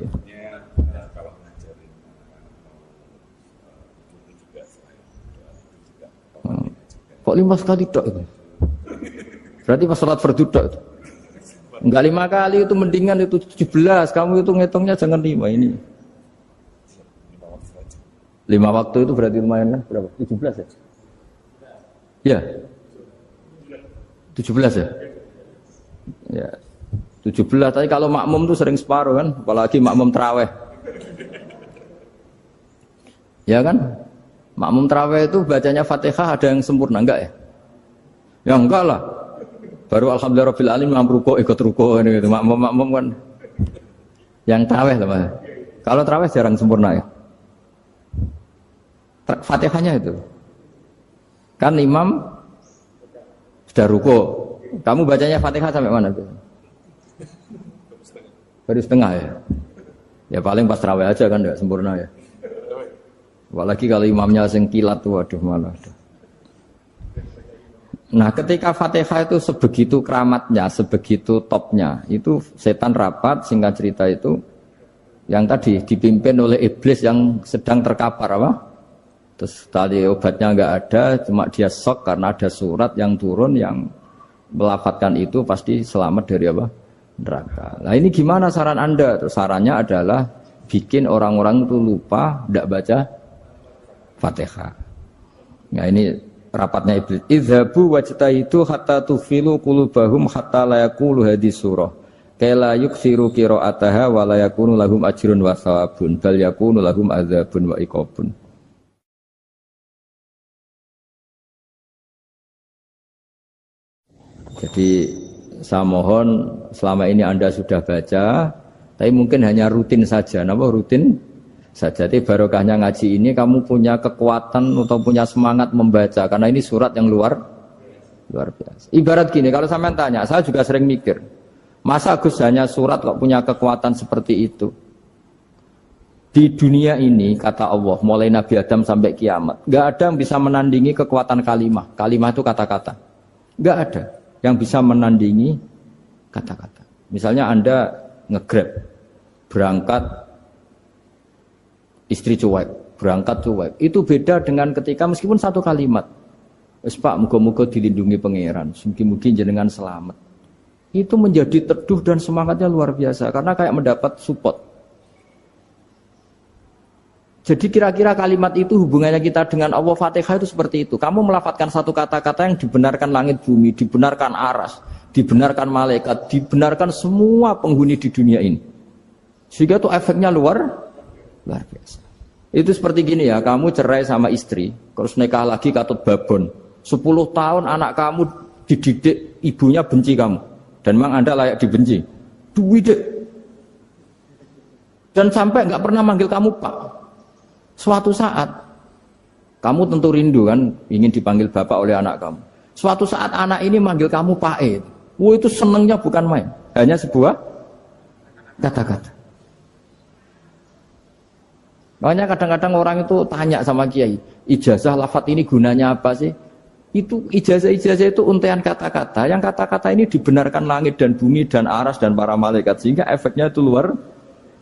Kok 5 kali tok itu? Berarti pas sholat fardu tok itu? Enggak 5 kali itu mendingan itu 17. Kamu itu ngitungnya jangan 5 ini. 5 waktu itu berarti lumayan kan? Berapa? 17 ya? Ya. 17 ya? Ya. 17, tapi kalau makmum tuh sering separuh kan, apalagi makmum tarawih. Ya kan? Makmum tarawih itu bacanya Fatihah ada yang sempurna enggak ya? Ya enggak lah. Baru alhamdulillahirabbil alamin ruku ikut ruku gitu. Makmum kan yang tarawih lah, Mas. Kalau tarawih jarang sempurna ya. Fatihahnya itu. Kan imam sudah ruku. Kamu bacanya Fatihah sampai mana? Baru setengah ya. Ya paling pas tarawih aja kan enggak sempurna ya. Apalagi kalau imamnya sing kilat tuh, waduh malah. Nah, ketika Fatihah itu sebegitu keramatnya, sebegitu topnya, itu setan rapat, singkat cerita itu yang tadi dipimpin oleh iblis yang sedang terkapar apa? Terus tadi obatnya enggak ada, cuma dia shock karena ada surat yang turun yang melafatkan itu pasti selamat dari apa? Neraka. Nah, ini gimana saran Anda? Terus sarannya adalah bikin orang-orang itu lupa, tidak baca Fatihah. Nah ini rapatnya iblis. Idhabu wajtahidu hatta tufilu qulubahum hatta la yaqulu hadhihi surah. Kala yuksiru qira'ataha wa la yakunu lahum ajrun wa thawabun bal yakunu lahum adzabun wa iqabun. Jadi saya mohon selama ini Anda sudah baca, tapi mungkin hanya rutin saja. Napa rutin? Saja. Jadi barokahnya ngaji ini kamu punya kekuatan atau punya semangat membaca karena ini surat yang luar biasa. Ibarat gini, kalau sampean tanya, saya juga sering mikir, masa Gus hanya surat kok punya kekuatan seperti itu? Di dunia ini kata Allah, mulai Nabi Adam sampai kiamat, nggak ada yang bisa menandingi kekuatan kalimah. Kalimah itu kata-kata. Nggak ada yang bisa menandingi kata-kata. Misalnya Anda nge-grab, berangkat istri cuek, berangkat cuek. Itu beda dengan ketika meskipun satu kalimat. Wes Pak, muga-muga dilindungi pangeran, mugi-mugi jenengan selamat. Itu menjadi teduh dan semangatnya luar biasa karena kayak mendapat support. Jadi kira-kira kalimat itu hubungannya kita dengan Allah, Fatihah itu seperti itu. Kamu melafadzkan satu kata-kata yang dibenarkan langit bumi, dibenarkan aras, dibenarkan malaikat, dibenarkan semua penghuni di dunia ini. Sehingga itu efeknya luar biasa. Itu seperti gini ya, kamu cerai sama istri, terus nikah lagi katut babon. 10 tahun anak kamu dididik, ibunya benci kamu. Dan memang Anda layak dibenci. Duwidek. Dan sampai nggak pernah manggil kamu Pak. Suatu saat, kamu tentu rindu kan, ingin dipanggil Bapak oleh anak kamu. Suatu saat anak ini manggil kamu Pak E. Wah itu senengnya bukan main. Hanya sebuah kata-kata. Makanya kadang-kadang orang itu tanya sama kiai, ijazah lafadz ini gunanya apa sih? Itu ijazah-ijazah itu untaian kata-kata. Yang kata-kata ini dibenarkan langit dan bumi dan aras dan para malaikat sehingga efeknya itu luar.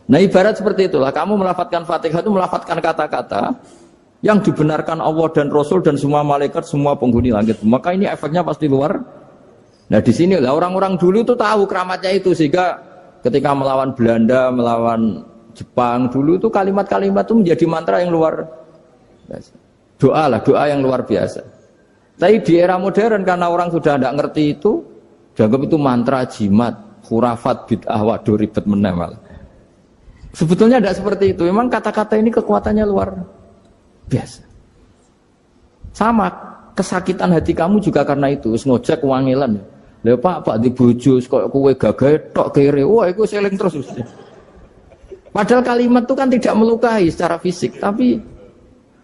Nah ibarat seperti itulah. Kamu melafadzkan Fatihah itu melafadzkan kata-kata yang dibenarkan Allah dan Rasul dan semua malaikat, semua penghuni langit. Maka ini efeknya pasti luar. Nah di sini lah orang-orang dulu itu tahu keramatnya itu sehingga ketika melawan Belanda, melawan Jepang dulu itu kalimat-kalimat itu menjadi mantra yang luar biasa. Doa yang luar biasa. Tapi di era modern karena orang sudah tidak ngerti itu, dianggap itu mantra, jimat, khurafat, bid'ah, waduh ribet meneh malah. Sebetulnya tidak seperti itu. Memang kata-kata ini kekuatannya luar biasa. Sama kesakitan hati kamu juga karena itu. Ngojek wangilan. Lha Pak di bojo kok kowe gagah tok kere. Wah, iku seling terus. Padahal kalimat itu kan tidak melukai secara fisik, tapi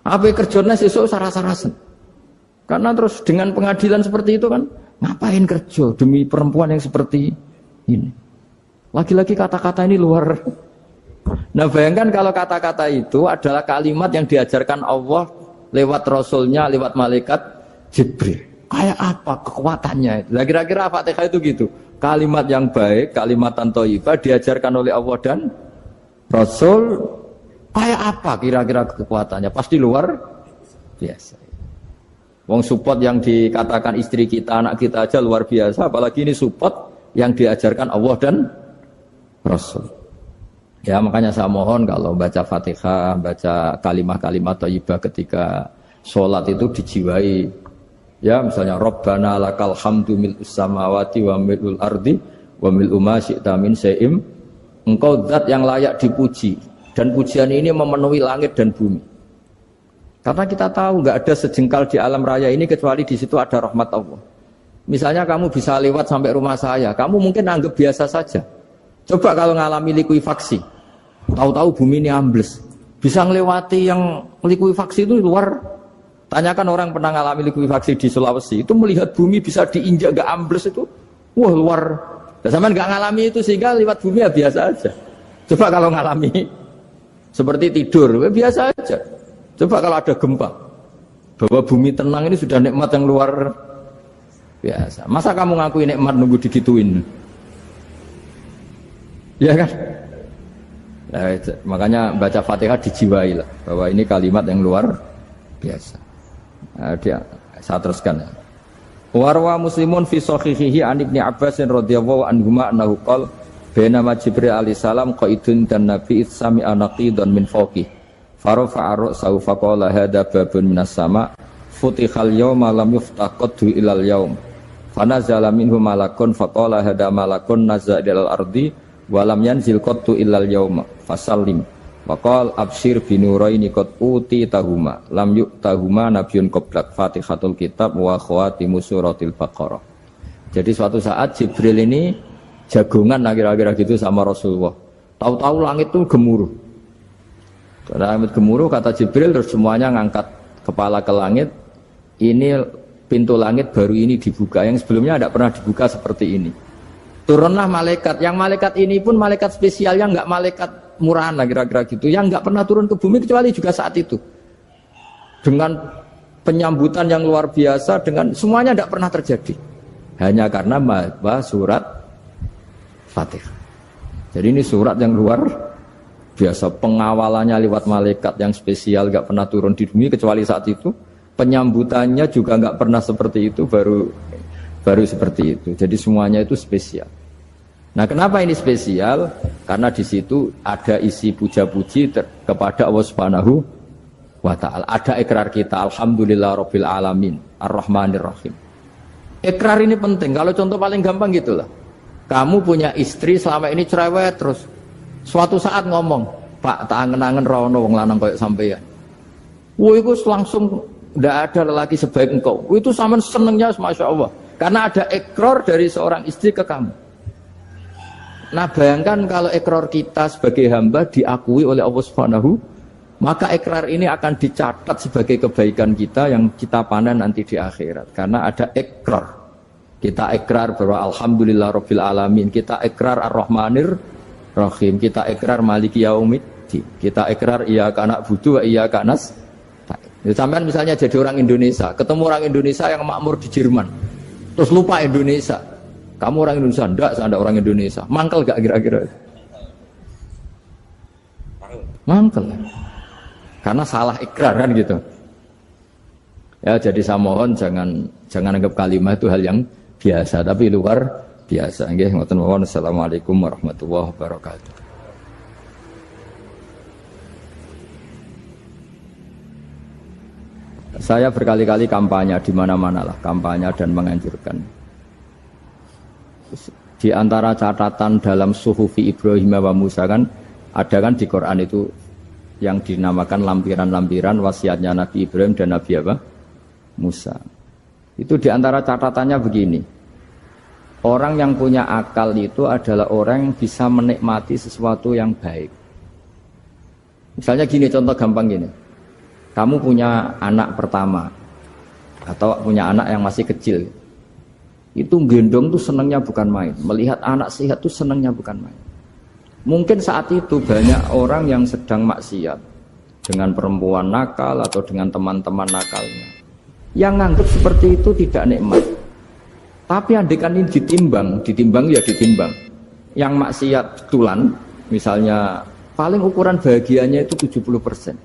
apa kerjanya sesuk sarasa-rasen. Karena terus dengan pengadilan seperti itu kan, ngapain kerja demi perempuan yang seperti ini? Lagi-lagi kata-kata ini luar. Nah bayangkan kalau kata-kata itu adalah kalimat yang diajarkan Allah lewat Rasulnya, lewat malaikat Jibril. Kayak apa kekuatannya? Nah, kira-kira Fatihah itu gitu. Kalimat yang baik, kalimat thayyibah diajarkan oleh Allah dan Rasul, kayak apa kira-kira kekuatannya? Pasti luar biasa. Wong support yang dikatakan istri kita, anak kita aja luar biasa, apalagi ini support yang diajarkan Allah dan Rasul. Ya makanya saya mohon kalau baca Fatihah, baca kalimat-kalimat thayyibah ketika sholat itu dijiwai. Ya misalnya Rabbana lakal hamdu mil'us samawati wa mil'ul ardi wa mil'u ma syi'ta min syai'im. Engkau zat yang layak dipuji dan pujian ini memenuhi langit dan bumi. Karena kita tahu nggak ada sejengkal di alam raya ini kecuali di situ ada rahmat Allah. Misalnya kamu bisa lewat sampai rumah saya, kamu mungkin anggap biasa saja. Coba kalau ngalami likuifaksi, tahu-tahu bumi ini ambles, bisa ngelewati yang likuifaksi itu luar. Tanyakan orang pernah ngalami likuifaksi di Sulawesi, itu melihat bumi bisa diinjak nggak ambles itu, wah luar. Zaman nggak ngalami itu sehingga lewat bumi ya biasa aja. Coba kalau ngalami seperti tidur, ya biasa aja. Coba kalau ada gempa, bahwa bumi tenang ini sudah nikmat yang luar biasa. Masa kamu ngakui nikmat nunggu digituin? Ya kan? Nah, makanya baca Fatihah dijiwai lah, bahwa ini kalimat yang luar biasa. Nah, saya teruskan ya. Warwa Muslimun fi sahihihi an Ibnu Abbas radhiyallahu anhuma annahu qala bainama Jibril alaihi salam qaidun dan Nabi sami anaqidan min fawqi farafa'a ra'sahu faqala hadza babun minas sama futihal yawma lam yuftah qaddu ilal yaum fanazala minhu malakun faqala hadza malakun nazza ilal ardi wa lam yanzil qaddu ilal yauma fasallim waqal absyir binuraini qad uti tahuma lam yu'tahuma nabiyyun qablak Fatihatul kitab wa khawatimu suratil baqarah. Jadi suatu saat Jibril ini jagongan kira-kira gitu sama Rasulullah. Tahu-tahu langit itu gemuruh. Karena langit gemuruh kata Jibril terus semuanya ngangkat kepala ke langit. Ini pintu langit baru ini dibuka, yang sebelumnya tidak pernah dibuka seperti ini. Turunlah malaikat, yang malaikat ini pun malaikat spesial, yang enggak malaikat murahan lah kira-kira gitu, yang enggak pernah turun ke bumi kecuali juga saat itu. Dengan penyambutan yang luar biasa, dengan semuanya tidak pernah terjadi. Hanya karena surat Fatihah. Jadi ini surat yang luar biasa, pengawalannya lewat malaikat yang spesial, enggak pernah turun di bumi kecuali saat itu. Penyambutannya juga enggak pernah seperti itu, baru seperti itu. Jadi semuanya itu spesial. Nah, kenapa ini spesial? Karena di situ ada isi puja-puji kepada Allah Subhanahu wa ta'ala. Ada ikrar kita, alhamdulillah rabbil alamin, ar-rahmanir rahim. Ikrar ini penting. Kalau contoh paling gampang gitulah. Kamu punya istri selama ini cerewet terus. Suatu saat ngomong, "Pak, tak angen-angen rono wong lanang koyo sampeyan." Wah, itu langsung ndak ada lelaki sebaik engkau. Itu sampean senengnya Masya Allah. Karena ada ikrar dari seorang istri ke kamu. Nah bayangkan kalau ikrar kita sebagai hamba diakui oleh Allah Subhanahu, maka ikrar ini akan dicatat sebagai kebaikan kita yang kita panen nanti di akhirat. Karena ada ikrar. Kita ikrar bahwa alhamdulillah rabbil alamin, kita ikrar ar-rahmanir rahim, kita ikrar maliki yaumiddin, kita ikrar iyyaka na'budu wa iyyaka nasta'in. Sampean misalnya jadi orang Indonesia, ketemu orang Indonesia yang makmur di Jerman, terus lupa Indonesia. Kamu orang Indonesia, enggak, saya enggak orang Indonesia. Mangkel gak kira-kira? Mangkel. Karena salah ikrar kan gitu. Ya, jadi saya mohon jangan anggap kalimat itu hal yang biasa, tapi luar biasa. Nggih, ngoten mawon. Assalamualaikum warahmatullahi wabarakatuh. Saya berkali-kali kampanye di mana-mana lah, kampanye dan menganjurkan. Di antara catatan dalam Suhufi Ibrahim wa Musa kan ada kan di Quran itu yang dinamakan lampiran-lampiran wasiatnya Nabi Ibrahim dan Nabi apa? Musa. Itu di antara catatannya begini. Orang yang punya akal itu adalah orang yang bisa menikmati sesuatu yang baik. Misalnya gini, contoh gampang gini. Kamu punya anak pertama atau punya anak yang masih kecil. Itu gendong tuh senangnya bukan main. Melihat anak sehat tuh senangnya bukan main. Mungkin saat itu banyak orang yang sedang maksiat dengan perempuan nakal atau dengan teman-teman nakalnya. Yang nganggap seperti itu tidak nikmat. Tapi andaikan ini ditimbang ya ditimbang. Yang maksiat tulan, misalnya paling ukuran bahagianya itu 70%.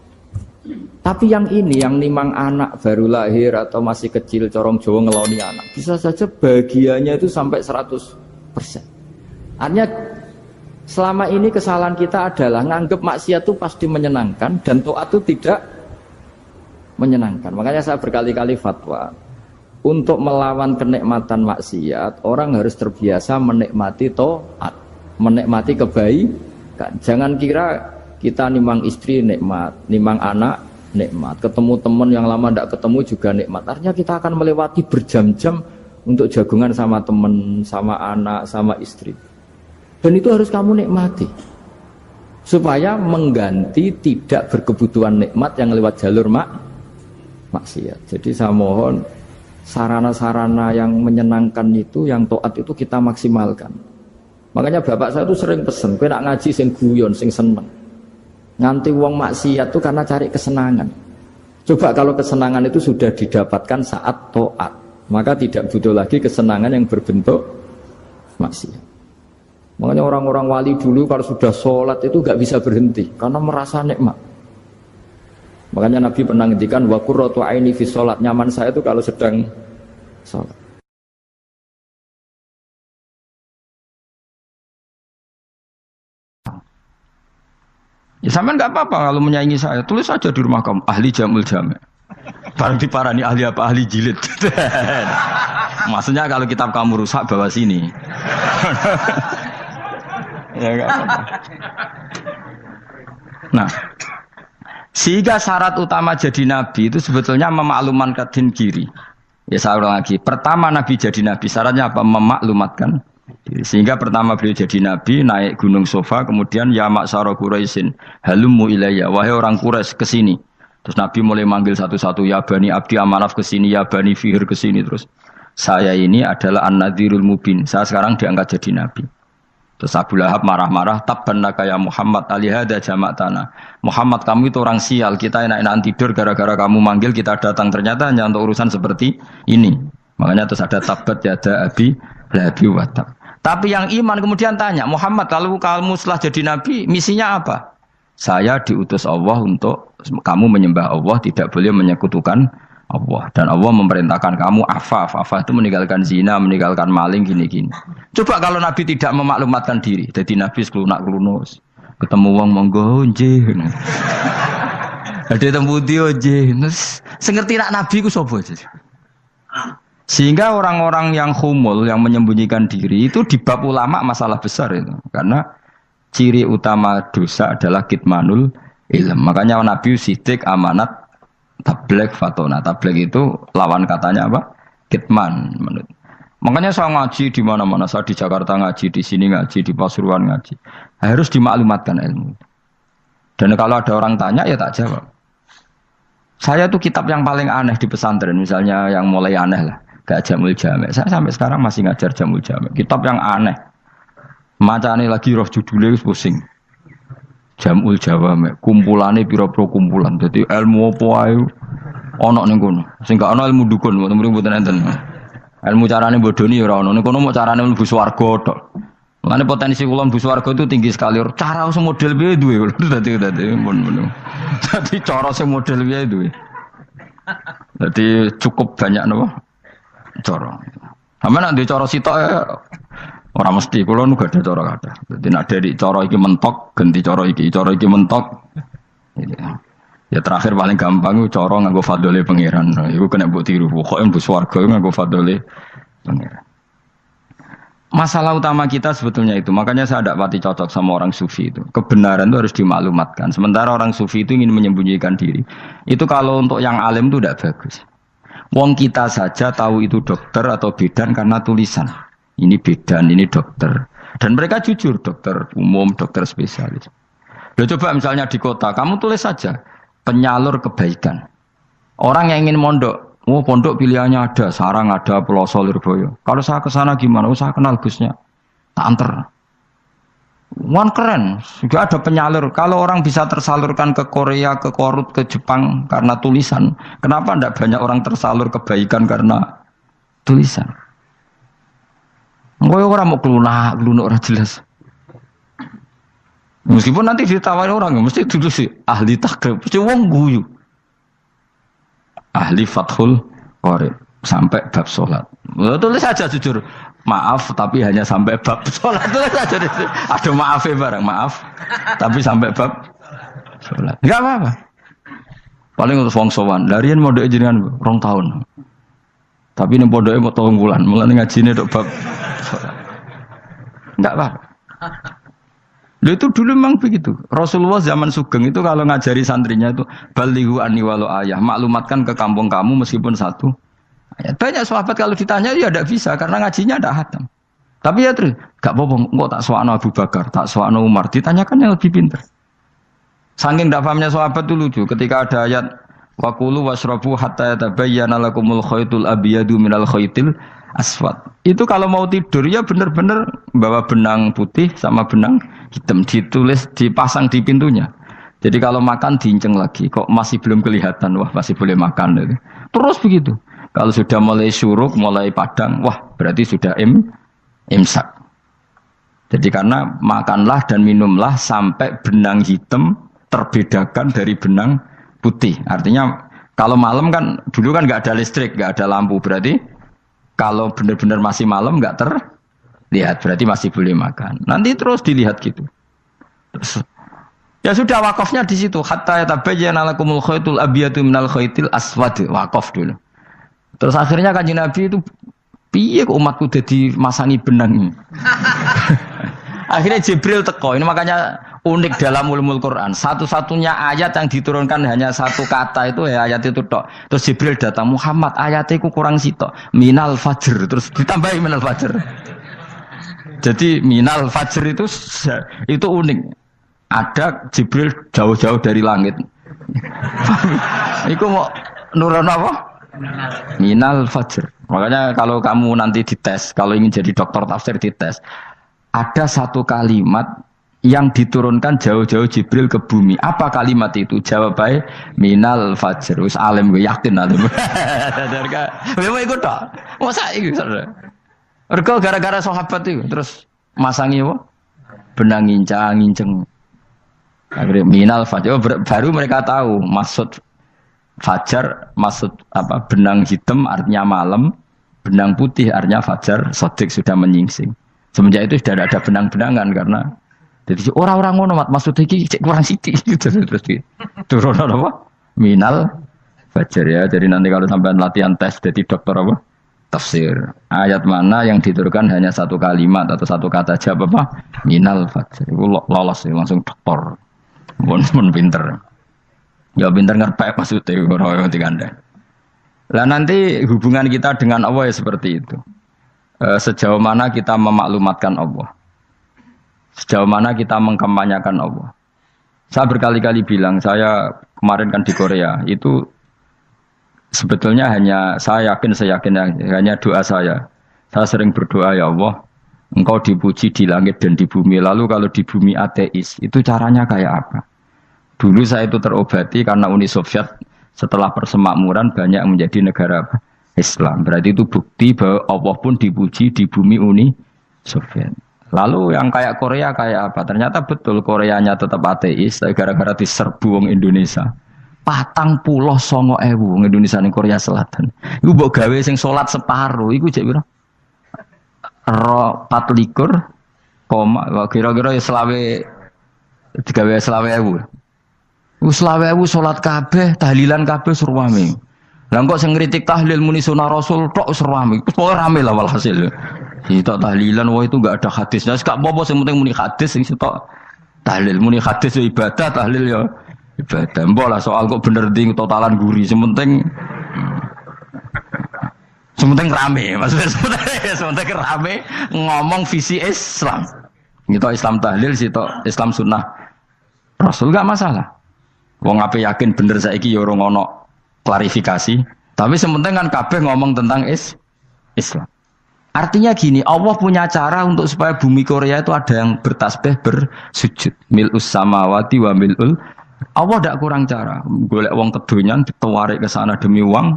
Tapi yang ini, yang nimang anak baru lahir atau masih kecil, corong Jawa ngeloni anak, bisa saja bahagianya itu sampai 100%. Artinya selama ini kesalahan kita adalah nganggap maksiat itu pasti menyenangkan dan taat itu tidak menyenangkan. Makanya saya berkali-kali fatwa, untuk melawan kenikmatan maksiat, orang harus terbiasa menikmati taat, menikmati kebaikan. Jangan kira kita nimang istri nikmat, nimang anak nikmat, ketemu teman yang lama tidak ketemu juga nikmat. Artinya kita akan melewati berjam-jam untuk jagungan sama teman, sama anak, sama istri. Dan itu harus kamu nikmati supaya mengganti tidak berkebutuhan nikmat yang lewat jalur maksiat. Jadi saya mohon sarana-sarana yang menyenangkan itu, yang taat itu kita maksimalkan. Makanya bapak saya itu sering pesen, kowe nak ngaji sing guyon, sing seneng. Nganti wong maksiat itu karena cari kesenangan. Coba kalau kesenangan itu sudah didapatkan saat taat, maka tidak butuh lagi kesenangan yang berbentuk maksiat. Makanya orang-orang wali dulu kalau sudah sholat itu gak bisa berhenti karena merasa nikmat. Makanya Nabi pernah ngendikan wa qurratu aini fi sholat, nyaman saya itu kalau sedang sholat. Ya sampean nggak apa-apa kalau menyaingi saya, tulis saja di rumah kamu ahli jamul jami'. Barang diparani ahli apa? Ahli jilid. Maksudnya kalau kitab kamu rusak bawa sini. Ya nggak apa-apa. Nah, sehingga syarat utama jadi nabi itu sebetulnya memaklumatkan diri. Ya saya ulang lagi. Pertama nabi jadi nabi syaratnya apa? Memaklumatkan diri. Sehingga pertama beliau jadi nabi naik gunung Sofa, kemudian ya maksara Quraisyin halummu ilayya, wahai orang Quraisy kesini. Terus nabi mulai manggil satu-satu, ya bani Abdi Amanaf kesini, ya bani Fihr kesini. Terus saya ini adalah an-nadhirul mubin. Saya sekarang diangkat jadi nabi. Terus Abu Lahab marah-marah, tabban laka ya Muhammad alihada jama'tana. Muhammad kamu itu orang sial, kita enak-enakan tidur gara-gara kamu manggil kita datang, ternyata hanya untuk urusan seperti ini. Makanya terus ada tabat yada abi labi watab. Tapi yang iman kemudian tanya, Muhammad kalau kamu setelah jadi nabi misinya apa? Saya diutus Allah untuk kamu menyembah Allah, tidak boleh menyekutukan Allah. Dan Allah memerintahkan kamu afaf. Afaf itu meninggalkan zina, meninggalkan maling, gini-gini. Coba kalau Nabi tidak memaklumatkan diri, jadi Nabi sekelunak-kelunus, ketemu wong monggo nggih. Ada temu dia nggih. Sengerti nak Nabi ku sapa? Sehingga orang-orang yang khumul, yang menyembunyikan diri itu di bab ulama masalah besar itu. Karena ciri utama dosa adalah kitmanul ilm. Makanya Nabi sidik amanat tabligh fatona. Tabligh itu lawan katanya apa? Kitman. Makanya saya ngaji di mana-mana. Saya di Jakarta ngaji, di sini ngaji, di Pasuruan ngaji. Harus dimaklumatkan ilmu. Dan kalau ada orang tanya ya tak jawab. Saya tuh kitab yang paling aneh di pesantren, misalnya yang mulai aneh lah, gak Jamul Jami'. Saya sampai sekarang masih ngajar Jamul Jami'. Kitab yang aneh. Macane lagi roh judulnya pusing. Jamul Jawami', kumpulane pira-pira kumpulan. Dadi ilmu apa ae ana ning kono. Sing gak ana ilmu dukun, mboten enten. Ilmu carane bodoni ora ana. Ning kono mok carane mlebu swarga tok. Mane potensi kula mlebu swarga itu tinggi sekali. Cara sing model piye duwe. Dadi mun. Dadi cara sing model piye duwe. Dadi cukup banyak napa? Cara. Sampeyan nek cara sitok ora mesti, kula nu gak ada cara kathah. Dadi nek dari cara iki mentok, ganti cara iki mentok. Ya terakhir paling gampang itu cara nganggo fadhole pangeran. Iku kena mbok tiru. Pokoke mbok swarga nganggo fadhole pangeran. Masalah utama kita sebetulnya itu. Makanya saya tidak pati cocok sama orang sufi itu. Kebenaran itu harus dimaklumatkan. Sementara orang sufi itu ingin menyembunyikan diri. Itu kalau untuk yang alim itu tidak bagus. Wong kita saja tahu itu dokter atau bidan karena tulisan. Ini bidan, ini dokter. Dan mereka jujur, dokter umum, dokter spesialis. Loh, coba misalnya di kota, kamu tulis saja penyalur kebaikan. Orang yang ingin mondok, oh pondok pilihannya ada, Sarang ada, Peloso, Lirboyo. Kalau saya ke sana gimana? Oh, saya kenal Gusnya, tak anter. Wan keren, juga ada penyalur. Kalau orang bisa tersalurkan ke Korea, ke Korut, ke Jepang karena tulisan, kenapa tidak banyak orang tersalur kebaikan karena tulisan? Gue orang mau kelunak orang jelas. Meskipun nanti ditawari orang, mesti dulu sih ahli takrib, mesti wong guyu, ahli fathul qorib sampai bab sholat. Tulis saja jujur, maaf tapi hanya sampai bab sholat. Tulis saja, ada maafnya barang, maaf tapi sampai bab sholat. Enggak apa-apa. Paling untuk wong sowan, larian modal jenengan 2 tahun. Tapi nih bodohnya mau 3 bulan, mulai ngajinya dok bab sholat. Enggak apa-apa. Loh itu dulu memang begitu. Rasulullah zaman Sugeng itu kalau ngajari santrinya itu balighu anni walau ayah, maklumatkan ke kampung kamu meskipun 1 ayat. Banyak sahabat kalau ditanya ya tidak bisa karena ngajinya tidak hatam. Tapi ya terus gak apa-apa, kok tak soal Abu Bakar, tak soal Umar, ditanyakan yang lebih pintar. Saking tidak pahamnya sahabat itu lucu ketika ada ayat waqulu washrabu hatta yatabayyana lakumul khaytul abyadu minal khaytil aswad. Itu kalau mau tidur ya benar-benar bawa benang putih sama benang hitam, ditulis dipasang di pintunya. Jadi kalau makan diinceng lagi, kok masih belum kelihatan, wah masih boleh makan. Terus begitu. Kalau sudah mulai syuruk, mulai padang, wah berarti sudah imsak. Jadi karena makanlah dan minumlah sampai benang hitam terbedakan dari benang putih. Artinya kalau malam kan dulu kan nggak ada listrik, nggak ada lampu, berarti kalau benar-benar masih malam nggak terlihat, berarti masih boleh makan. Nanti terus dilihat gitu. Terus, ya sudah wakafnya di situ. Hatta yatabayyana lakumul khaytul abyadu minal khaytil aswad, wakaf dulu. Terus akhirnya Kanjeng Nabi itu piye kok umatku dadi masangi benang ini. Akhirnya Jibril teko. Ini makanya unik dalam ulumul Quran. Satu-satunya ayat yang diturunkan hanya 1 kata itu ya ayat itu tok. Terus Jibril datang, Muhammad ayatnya itu kurang sitok. Minal fajr. Terus ditambahi minal fajr. Jadi minal fajr itu unik. Ada Jibril jauh-jauh dari langit. Iku mau nurun apa? Minal fajr. Makanya kalau kamu nanti dites, kalau ingin jadi dokter tafsir dites, ada 1 kalimat yang diturunkan jauh-jauh Jibril ke bumi. Apa kalimat itu? Jawabannya minal fajr. Wis alim gue yakin alim. Memang ikut tak? Masa itu? Ergo gara-gara sahabat itu terus masangi apa? Benang ngincang. Akhirnya minal fajr. Baru mereka tahu maksud fajar, maksud apa? Benang hitam artinya malam, benang putih artinya fajar. Sodik sudah menyingsing. Semenjak itu sudah ada benang-benangan karena jadi orang-orang ngono maksudnya iki kurang sithik gitu terus turun apa? Minal fajr ya. Jadi nanti kalau sampai latihan tes jadi dokter apa? Tafsir. Ayat mana yang diturunkan hanya 1 kalimat atau 1 kata jawab apa? Minal fajr. Itu lolos langsung dokter. Pun pinter. Ya pinter ngerpek maksudnya orang diganda. Lah nanti hubungan kita dengan Allah ya seperti itu. Sejauh mana kita memaklumatkan Allah. Sejauh mana kita mengkampanyakan Allah. Saya berkali-kali bilang, saya kemarin kan di Korea, itu sebetulnya hanya, saya yakin hanya doa saya. Saya sering berdoa, ya Allah, Engkau dipuji di langit dan di bumi. Lalu kalau di bumi ateis, itu caranya kayak apa? Dulu saya itu terobati karena Uni Soviet setelah persemakmuran banyak menjadi negara Islam. Berarti itu bukti bahwa Allah pun dipuji di bumi Uni Soviet. Lalu yang kayak Korea kayak apa? Ternyata betul Koreanya tetap ateis, tapi gara-gara diserbu wong Indonesia. 49.000 wong Indonesia ning Korea Selatan. Iku mbok gawe sing salat separo, iku cek piro? 24, kira-kira ya selawe digawe 20.000. Wis 20.000 salat kabeh, tahlilan kabeh surwame. Lah kok sing ngritik tahlil muni sunah Rasul tok surwame. Pokoke rame lah walhasil. Sitok tahlilan wah itu enggak ada hadisnya. Gak apa-apa sing penting muni hadis sing sitok tahlil muni hadis ya ibadah, tahlil ya ibadah. Mbok lah soal kok bener ding totalan guri, sementing rame, maksudnya sementing rame ngomong visi Islam. Gitu Islam tahlil, sitok Islam sunnah Rasul gak masalah. Wong ape yakin bener saiki ya ora ono klarifikasi, tapi sementing kan kabeh ngomong tentang Islam. Artinya gini, Allah punya cara untuk supaya bumi Korea itu ada yang bertasbih bersujud. Mil'us samawati wa mil'ul. Allah tidak kurang cara. Golek wong kedonyan ditawarik ke sana demi uang.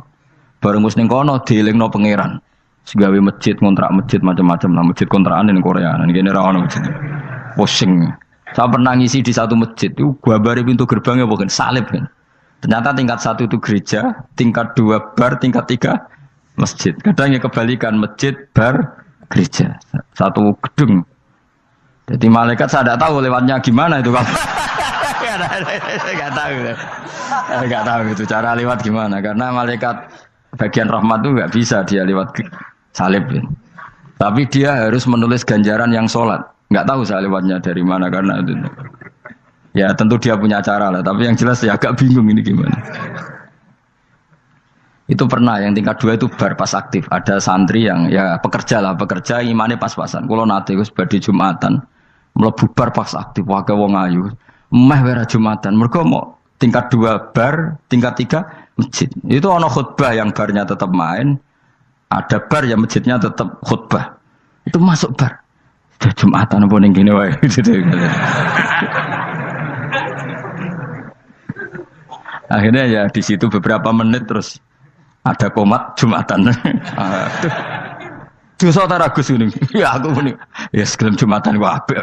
Bareng wis ning kono dielingno pangeran. Segawe masjid, kontrak masjid macam-macam lah, masjid kontrakan ning Korea. Nang kene ra ono masjid. Pusing. Saya pernah ngisi di satu masjid itu gambare pintu gerbangnya bukan salib kan. Ternyata tingkat 1 itu gereja, tingkat 2 bar, tingkat 3 masjid. Kadang ya kebalikan, masjid, bar, gereja. Satu gedung. Jadi malaikat saya tidak tahu lewatnya gimana itu kan. Enggak tahu itu cara lewat gimana, karena malaikat bagian rahmat itu enggak bisa dia lewat salib. Tapi dia harus menulis ganjaran yang sholat. Enggak tahu saya lewatnya dari mana karena itu. Ya tentu dia punya cara lah, tapi yang jelas ya agak bingung ini gimana. Itu pernah yang tingkat 2 itu bar pas aktif. Ada santri yang ya pekerja imane pas-pasan. Kulo nate wis badhe Jumatan, mlebu bar pas aktif wae wong ayu. Meh wera Jumatan. Mergo mau tingkat 2 bar, tingkat 3 masjid. Itu ono khutbah yang barnya tetap main, ada bar yang masjidnya tetap khutbah. Itu masuk bar. Sudah Jumatan apa ning kene wae. Akhirnya ya di situ beberapa menit terus ada komat Jumatan. Dosa ta Gus ini. Ya aku muni. Ya segelem Jumatan kok apik.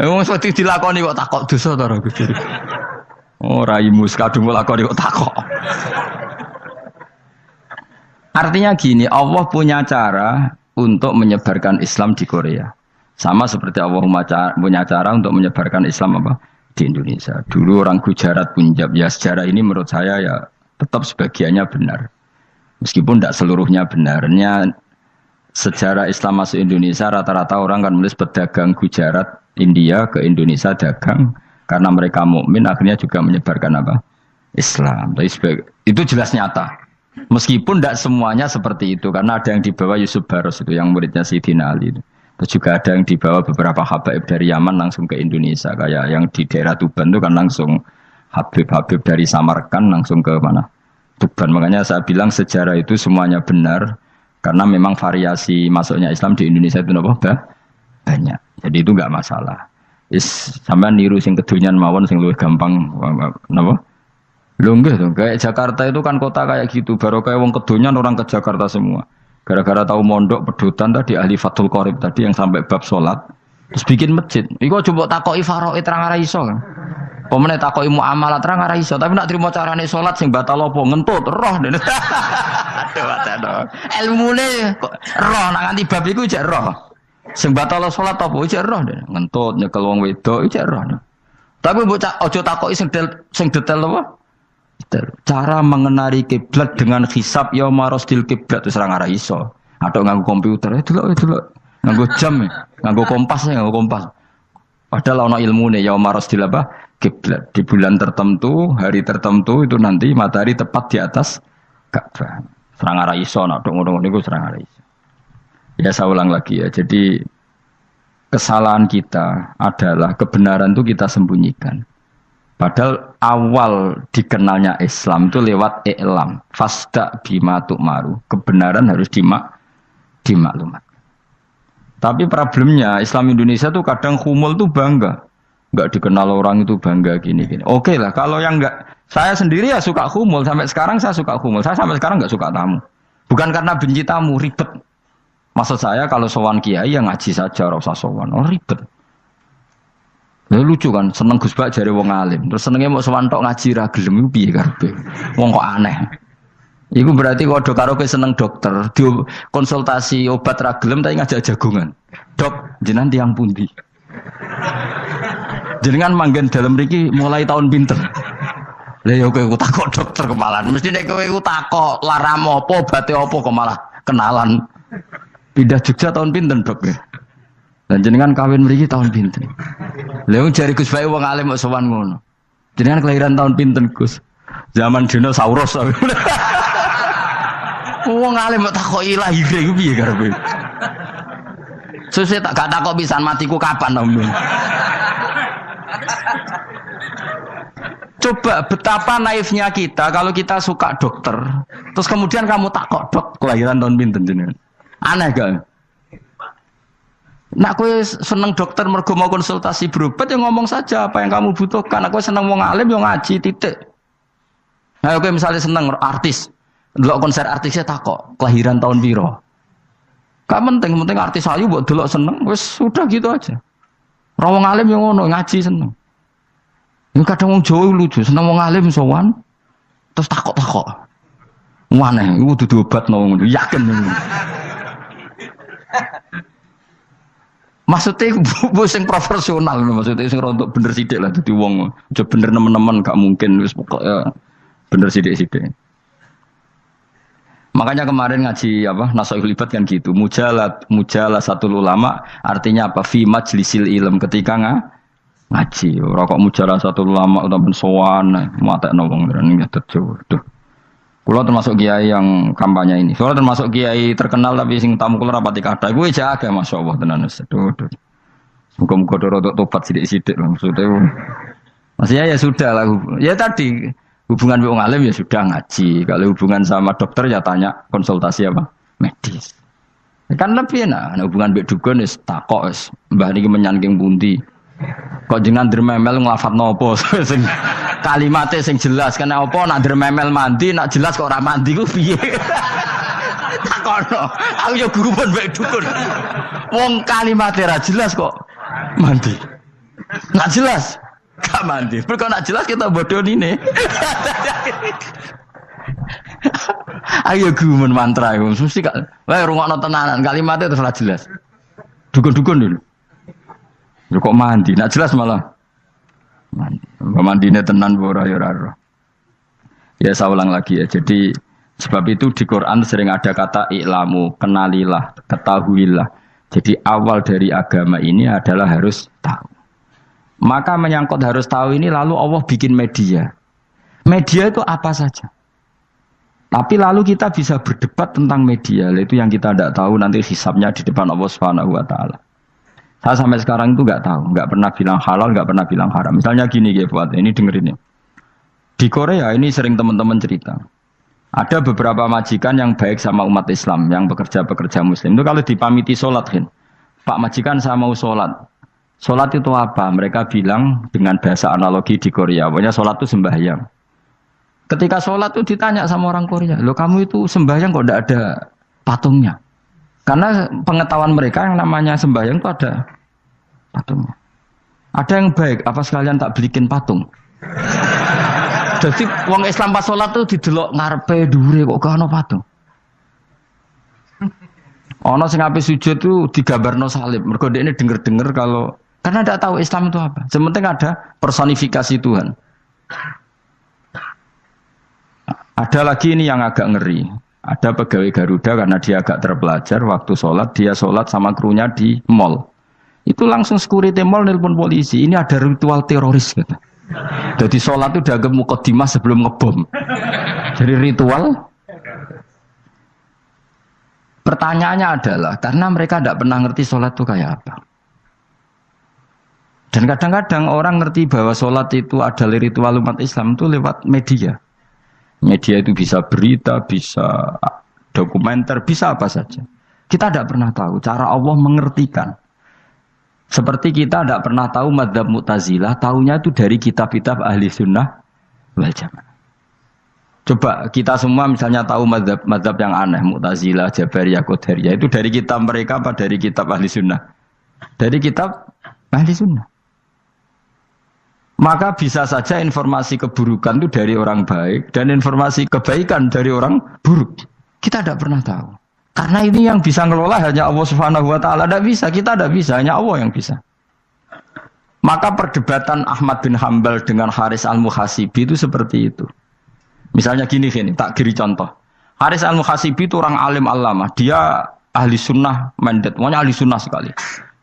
Wong seperti dilakoni kok takok dosa ta Gus. Oh raimu kadung lakoni kok takok. Artinya gini, Allah punya cara untuk menyebarkan Islam di Korea. Sama seperti Allah punya cara untuk menyebarkan Islam apa? Di Indonesia. Dulu orang Gujarat, Punjab, ya sejarah ini menurut saya ya tetap sebagiannya benar. Meskipun tidak seluruhnya benarnya sejarah Islam masuk Indonesia rata-rata orang kan menulis pedagang Gujarat, India ke Indonesia dagang karena mereka mukmin akhirnya juga menyebarkan apa? Islam. Itu jelas nyata. Meskipun tidak semuanya seperti itu karena ada yang dibawa Yusuf Baros itu yang muridnya Sayyidina Ali itu. Terus juga ada yang dibawa beberapa habaib dari Yaman langsung ke Indonesia. Kayak yang di daerah Tuban itu kan langsung habib-habib dari Samarkand langsung ke mana? Tuban. Makanya saya bilang sejarah itu semuanya benar. Karena memang variasi masuknya Islam di Indonesia itu banyak. Jadi itu enggak masalah. Sampai niru sing kedunyan mawon sing luwih gampang. Napa? Longgih tuh. Kayak Jakarta itu kan kota kayak gitu. Baru kayak wong kedunyan orang ke Jakarta semua. Gara-gara tahu mondok pedutan tadi ahli Fathul Qorib tadi yang sampai bab sholat terus bikin masjid. Iku coba takoki faraid terang ora iso kan. Pemene takoki muamalah terang ora iso, tapi nak trimo carane sholat sing batal apa ngentut roh. Aduh. Ilmune roh nak nganti bab iku jek roh. Sing batal sholat apa jek roh ngentut nyekel wong wedok jek roh. Tapi mbok aja takoki sing detail apa? Cara mengenali kiblat dengan hisab ya marosdil kiblat itu serang arah iso. Atau nganggo komputer itu loh, nganggo jam, nganggo kompas. Padahal ono ilmune ya marosdil apa kiblat di bulan tertentu, hari tertentu itu nanti matahari tepat di atas Ka'bah. Serang arah iso, nak ngono niku serang arah iso. Ya saya ulang lagi ya. Jadi kesalahan kita adalah kebenaran itu kita sembunyikan. Padahal awal dikenalnya Islam itu lewat i'lam. Fasda bima tu'maru. Kebenaran harus dimaklumat. Tapi problemnya Islam Indonesia tuh kadang humul tuh bangga. Enggak dikenal orang itu bangga gini. Oke lah, kalau yang enggak, saya sendiri ya suka humul. Sampai sekarang saya suka humul. Saya sampai sekarang enggak suka tamu. Bukan karena benci tamu, ribet. Maksud saya kalau sowan kiai yang ngaji saja, ora usah sowan. Oh ribet. Lucu kan, seneng Gus Bak jare wong alim. Terus senenge mau sowan tok ngaji ra gelem iku piye karepe? Wong kok aneh. Iku berarti kok karo kowe seneng dokter, konsultasi obat ra gelem tapi ngajak jagongan. Dok, jenengan tiyang pundi? jenengan manggen dalam mriki mulai tahun pinten? Lah ya kowe takok dokter kemalan. Mesti nek kowe takok laram apa, obate apa kok malah kenalan. Pindah Jogja tahun pinten, Dok? Dan jenengan kawin mriki tahun pinten? Lah wong jare Gus Bae wong alim kok sowan ngono. Jenengan kelahiran tahun pinten, Gus? Zaman dinosaurus. Wong alim kok takoki lahire iku piye karepe? Sesuk tak gak takok pisan matiku kapan, Om. Coba betapa naifnya kita kalau kita suka dokter, terus kemudian kamu takok, Dok, kelahiran tahun pinten jenengan? Aneh gak? Nak kowe seneng dokter mergo mau konsultasi berobat ya ngomong saja apa yang kamu butuhkan. Aku seneng wong alim yo ngaji titik. Nah, kowe misalnya seneng artis, delok konser artisnya takok, kelahiran tahun piro? Gak penting artis ayu mbok delok seneng, wis sudah gitu aja. Ora wong alim yo ngono, ngaji seneng. Ini kadang wong Jawa lucu, seneng wong alim sowan, terus takok-takok. Waneh, iku dudu obatno ngono, yakin ngono. Maksudnya sing profesional, maksudnya sing rontok bener sithik lah dadi wong. Aja bener nemen-nemen gak mungkin wis pokoke bener sithik-sithik. Makanya kemarin ngaji apa Nasaihul Ibad kan gitu, mujalasatul ulama artinya apa? Fi majlisil ilm, ketika ngaji, ora kok mujalasatul ulama utawa sowan matekno wong ngene tejo. Duh. Kula termasuk kiai yang kampanye ini. Soalnya termasuk kiai terkenal tapi sing tamu kula rapati kathah. Iku jaga masyaallah tenan wis. Duh. Muga-muga rodok tobat sithik-sithik maksudnya. Maksudnya ya sudah lah. Ya tadi hubungan wong alim ya sudah ngaji. Kalau hubungan sama dokter ya tanya konsultasi apa? Medis. Kan lebih enak. Nah, hubungan mbek dukun wis takok wis. Mbah niki menyangking pundi? Kok jenengan dermemel nglafadzno apa sing kalimate sing jelas kena apa nak dermemel mandi nak jelas kok ora mandi ku piye? Takono. Aku yo guru pun mbek dukun. Wong kalimate ra jelas kok mandi. Nak jelas gak mandi. Mergo nak jelas kita bodoh ini. Ayo gumun mantra iku mesti gak. Wae rungokno tenanan kalimate terus ora jelas. Dukun-dukun dulu. Yo kok mandi, nak jelas malah mandi. Mandine tenan ora ya ora. Ya saya ulang lagi ya. Jadi sebab itu di Quran sering ada kata i'lamu, kenalilah, ketahuilah. Jadi awal dari agama ini adalah harus tahu. Maka menyangkut harus tahu ini lalu Allah bikin media. Media itu apa saja. Tapi lalu kita bisa berdebat tentang media. Itu yang kita tidak tahu nanti hisabnya di depan Allah Subhanahu wa taala. Saya sampai sekarang itu nggak tahu, nggak pernah bilang halal, nggak pernah bilang haram. Misalnya gini ya buat ini dengerin ya. Di Korea ini sering teman-teman cerita. Ada beberapa majikan yang baik sama umat Islam, yang bekerja Muslim. Itu kalau dipamiti sholat, kan, Pak majikan saya mau sholat. Sholat itu apa? Mereka bilang dengan bahasa analogi di Korea. Pokoknya sholat itu sembahyang. Ketika sholat itu ditanya sama orang Korea, loh kamu itu sembahyang kok tidak ada patungnya? Karena pengetahuan mereka yang namanya sembahyang itu ada patungnya. Ada yang baik, apa sekalian tak belikin patung? Jadi wong Islam pas sholat itu didelok ngarepe dure kok gak ono patung. Ono sing ape sujud itu digambarno salib. Mergo dekne denger-denger kalau karena tidak tahu Islam itu apa. Sementing ada personifikasi Tuhan. Ada lagi ini yang agak ngeri. Ada pegawai Garuda karena dia agak terpelajar waktu sholat, dia sholat sama krunya di mall. Itu langsung security mall nelpon polisi. Ini ada ritual teroris gitu. Jadi sholat itu dianggap mukadimah sebelum ngebom. Jadi ritual. Pertanyaannya adalah karena mereka tidak pernah ngerti sholat itu kayak apa. Dan kadang-kadang orang ngerti bahwa sholat itu adalah ritual umat Islam itu lewat media. Media itu bisa berita, bisa dokumenter, bisa apa saja. Kita tidak pernah tahu cara Allah mengertikan. Seperti kita tidak pernah tahu madzhab Mu'tazilah, tahunya itu dari kitab-kitab ahli sunnah wal jamaah. Coba kita semua misalnya tahu madzhab yang aneh, Mu'tazilah, Jabariyah, Qadariyah, itu dari kitab mereka apa dari kitab ahli sunnah? Dari kitab ahli sunnah. Maka bisa saja informasi keburukan itu dari orang baik dan informasi kebaikan dari orang buruk. Kita tidak pernah tahu. Karena ini yang bisa ngelola hanya Allah Subhanahu wa taala. Tidak bisa, kita tidak bisa, hanya Allah yang bisa. Maka perdebatan Ahmad bin Hambal dengan Haris al-Muhasibi itu seperti itu. Misalnya gini, tak kiri contoh. Haris al-Muhasibi itu orang alim alama. Dia ahli sunnah mandat. Pokoknya ahli sunnah sekali.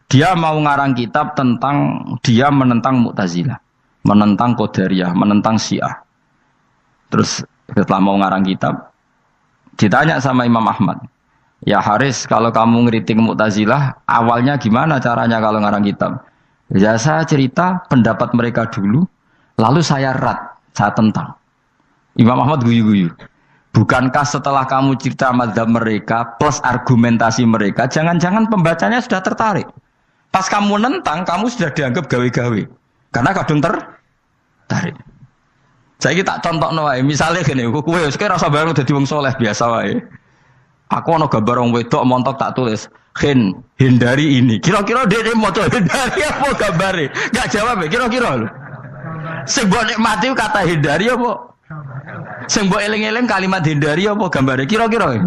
Dia mau ngarang kitab tentang, dia menentang Mu'tazilah. Menentang Qadariyah, menentang Syiah. Terus setelah mau ngarang kitab, ditanya sama Imam Ahmad. Ya Haris, kalau kamu ngeritik Mu'tazilah, awalnya gimana caranya kalau ngarang kitab? Ya saya cerita pendapat mereka dulu, lalu saya saya tentang. Imam Ahmad guyu-guyu. Bukankah setelah kamu cerita mazhab mereka plus argumentasi mereka, jangan-jangan pembacanya sudah tertarik. Pas kamu nentang, kamu sudah dianggap gawe-gawe. Karena kadung tertarik. Saya tak contoh wae, misalnya gini, kowe sekarang rasa bareng dadi wong soleh biasa wae. Aku ana gambar wong wedok montok tak tulis, hindari ini. Kira-kira dia moco hindari apa gambare? Enggak jawab ya, kira-kira lho. Sing mbok nikmati kata hindari apa? Sing mbok eling-eling kalimat hindari apa gambare? Kira-kira.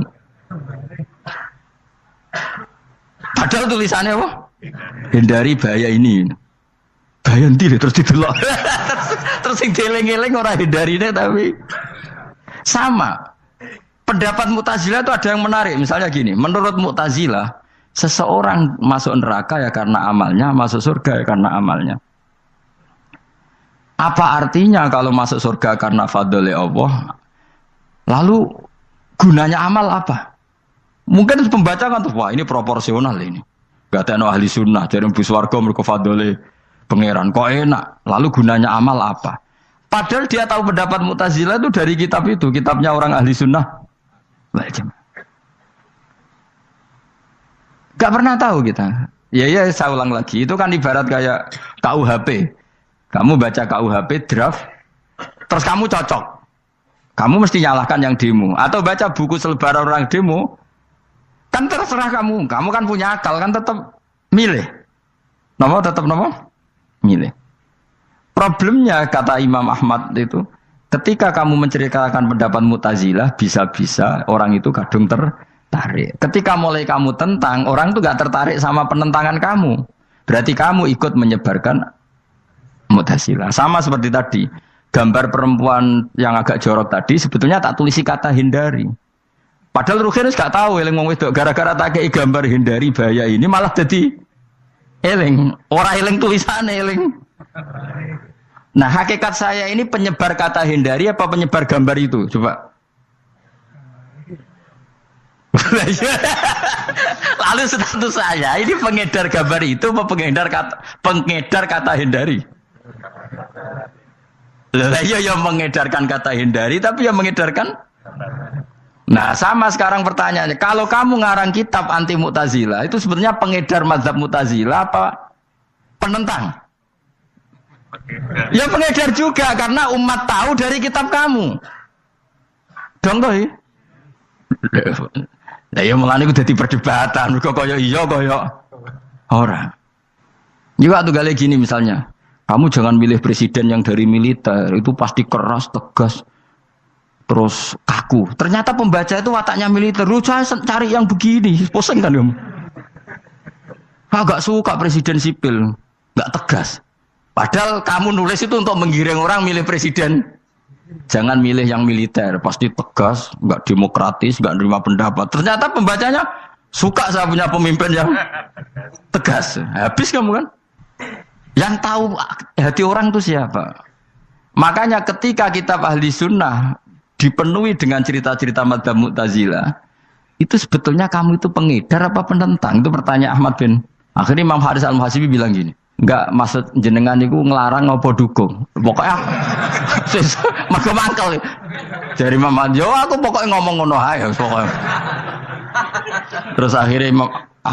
Padahal tulisannya apa? Hindari bahaya ini. Bahaya ndi terus didelok. Terus sing dieling-eling ora hindarine tapi sama. Pendapat Mu'tazilah itu ada yang menarik. Misalnya gini, menurut Mu'tazilah, seseorang masuk neraka ya karena amalnya, masuk surga ya karena amalnya. Apa artinya kalau masuk surga karena fadl Allah? Lalu gunanya amal apa? Mungkin pembaca kan tuh, wah ini proporsional ini. Gak ada ahli sunnah, dari bus warga mereka fadl pangeran. Kok enak? Lalu gunanya amal apa? Padahal dia tahu pendapat Mu'tazilah itu dari kitab itu, kitabnya orang ahli sunnah. Gak pernah tahu kita. Ya saya ulang lagi. Itu kan ibarat kayak KUHP. Kamu baca KUHP draft, terus kamu cocok. Kamu mesti nyalahkan yang demo. Atau baca buku selebaran orang demo, kan terserah kamu. Kamu kan punya akal, kan tetap milih. Tetap milih. Problemnya kata Imam Ahmad itu, ketika kamu menceritakan pendapat Mu'tazilah, bisa-bisa orang itu kadung tertarik. Ketika mulai kamu tentang, orang itu gak tertarik sama penentangan kamu. Berarti kamu ikut menyebarkan Mu'tazilah. Sama seperti tadi, gambar perempuan yang agak jorok tadi, sebetulnya tak tulisi kata hindari. Padahal Ruhinus gak tahu, eling wong wedok gara-gara tak kei gambar hindari bahaya ini, malah jadi eling. Orang eling tulisannya eling. Nah hakikat saya ini penyebar kata hindari apa penyebar gambar itu? Coba. Lalu status saya ini pengedar gambar itu apa pengedar kata hindari? Iya yang mengedarkan kata hindari tapi yang mengedarkan. Nah sama sekarang pertanyaannya, kalau kamu ngarang kitab anti Mu'tazilah itu sebetulnya pengedar mazhab Mu'tazilah apa penentang? Ya pengedar juga karena umat tahu dari kitab kamu. Dong toh. Lah ya mulane ku dadi perdebatan, kok kaya iya kaya ora. Juga tuh gale gini misalnya, kamu jangan milih presiden yang dari militer, itu pasti keras, tegas, terus kaku. Ternyata pembaca itu wataknya militer, lu cari yang begini, pusing kan kamu. Agak suka presiden sipil, nggak tegas. Padahal kamu nulis itu untuk menggiring orang milih presiden. Jangan milih yang militer, pasti tegas, nggak demokratis, nggak nerima pendapat. Ternyata pembacanya suka saya punya pemimpin yang tegas. Habis kamu kan? Yang tahu hati orang itu siapa? Makanya ketika kitab ahli sunnah dipenuhi dengan cerita-cerita mazhab Mu'tazilah, itu sebetulnya kamu itu pengedar apa penentang? Itu pertanyaan Ahmad bin. Akhirnya Imam Haris al-Muhasibi bilang gini. Enggak, maksud jenengan itu ngelarang apa dukung. Pokoknya mergo mangkel. Dari Mama Jo aku pokoknya ngomong ngono ae pokoknya. Terus akhirnya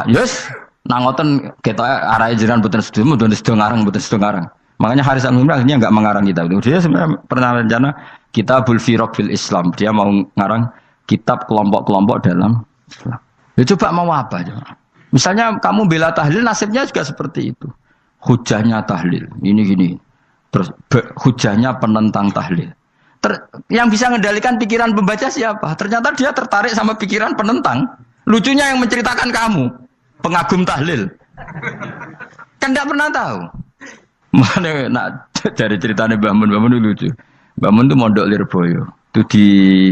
yes nang ngoten ketok arahe jenengan boten sedo ngarang boten sedo ngarang. Makanya Haris al-Muhasibi akhirnya enggak mengarang kitab itu. Dia sebenarnya pernah rencana Kitabul Firaq fil Islam. Dia mau ngarang kitab kelompok-kelompok dalam Islam. Ya coba mau apa coba. Misalnya kamu bela tahlil nasibnya juga seperti itu. Hujahnya tahlil, ini gini. Terus hujahnya penentang tahlil. Yang bisa mengendalikan pikiran pembaca siapa? Ternyata dia tertarik sama pikiran penentang. Lucunya yang menceritakan kamu, pengagum tahlil. Kan tidak pernah tahu. Mana nak dari ceritanya Mbah Mun lucu. Mbah Mun tuh mondok Lirboyo. Itu di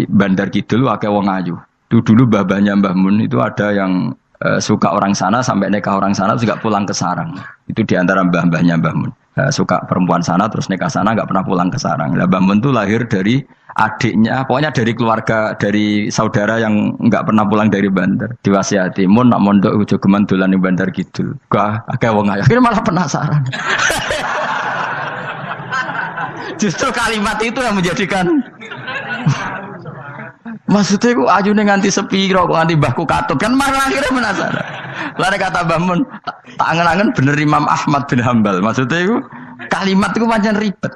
Bandar Kidul akeh wong ayu. Itu dulu babanya Mbah Mun itu ada yang suka orang sana sampai nikah orang sana juga pulang ke sarang. Itu diantara mbah-mbahnya Mbah Mun. Suka perempuan sana terus nikah sana nggak pernah pulang ke sarang. Lah Mbah Mun tuh lahir dari adiknya, pokoknya dari keluarga, dari saudara yang nggak pernah pulang dari Bandar. Diwasiati, Mun nak mondok ujo geman dolan ning Bandar Kidul. Kah akeh wong ayu. Akhirnya malah penasaran. Justru kalimat itu yang menjadikan maksudnya ku ayune nganti sepiro kok nganti mbahku katut kan malah akhirnya penasaran. Lare kata Mbah Mun, tak angen-angen bener Imam Ahmad bin Hambal. Maksudnya ku kalimat itu pancen ribet.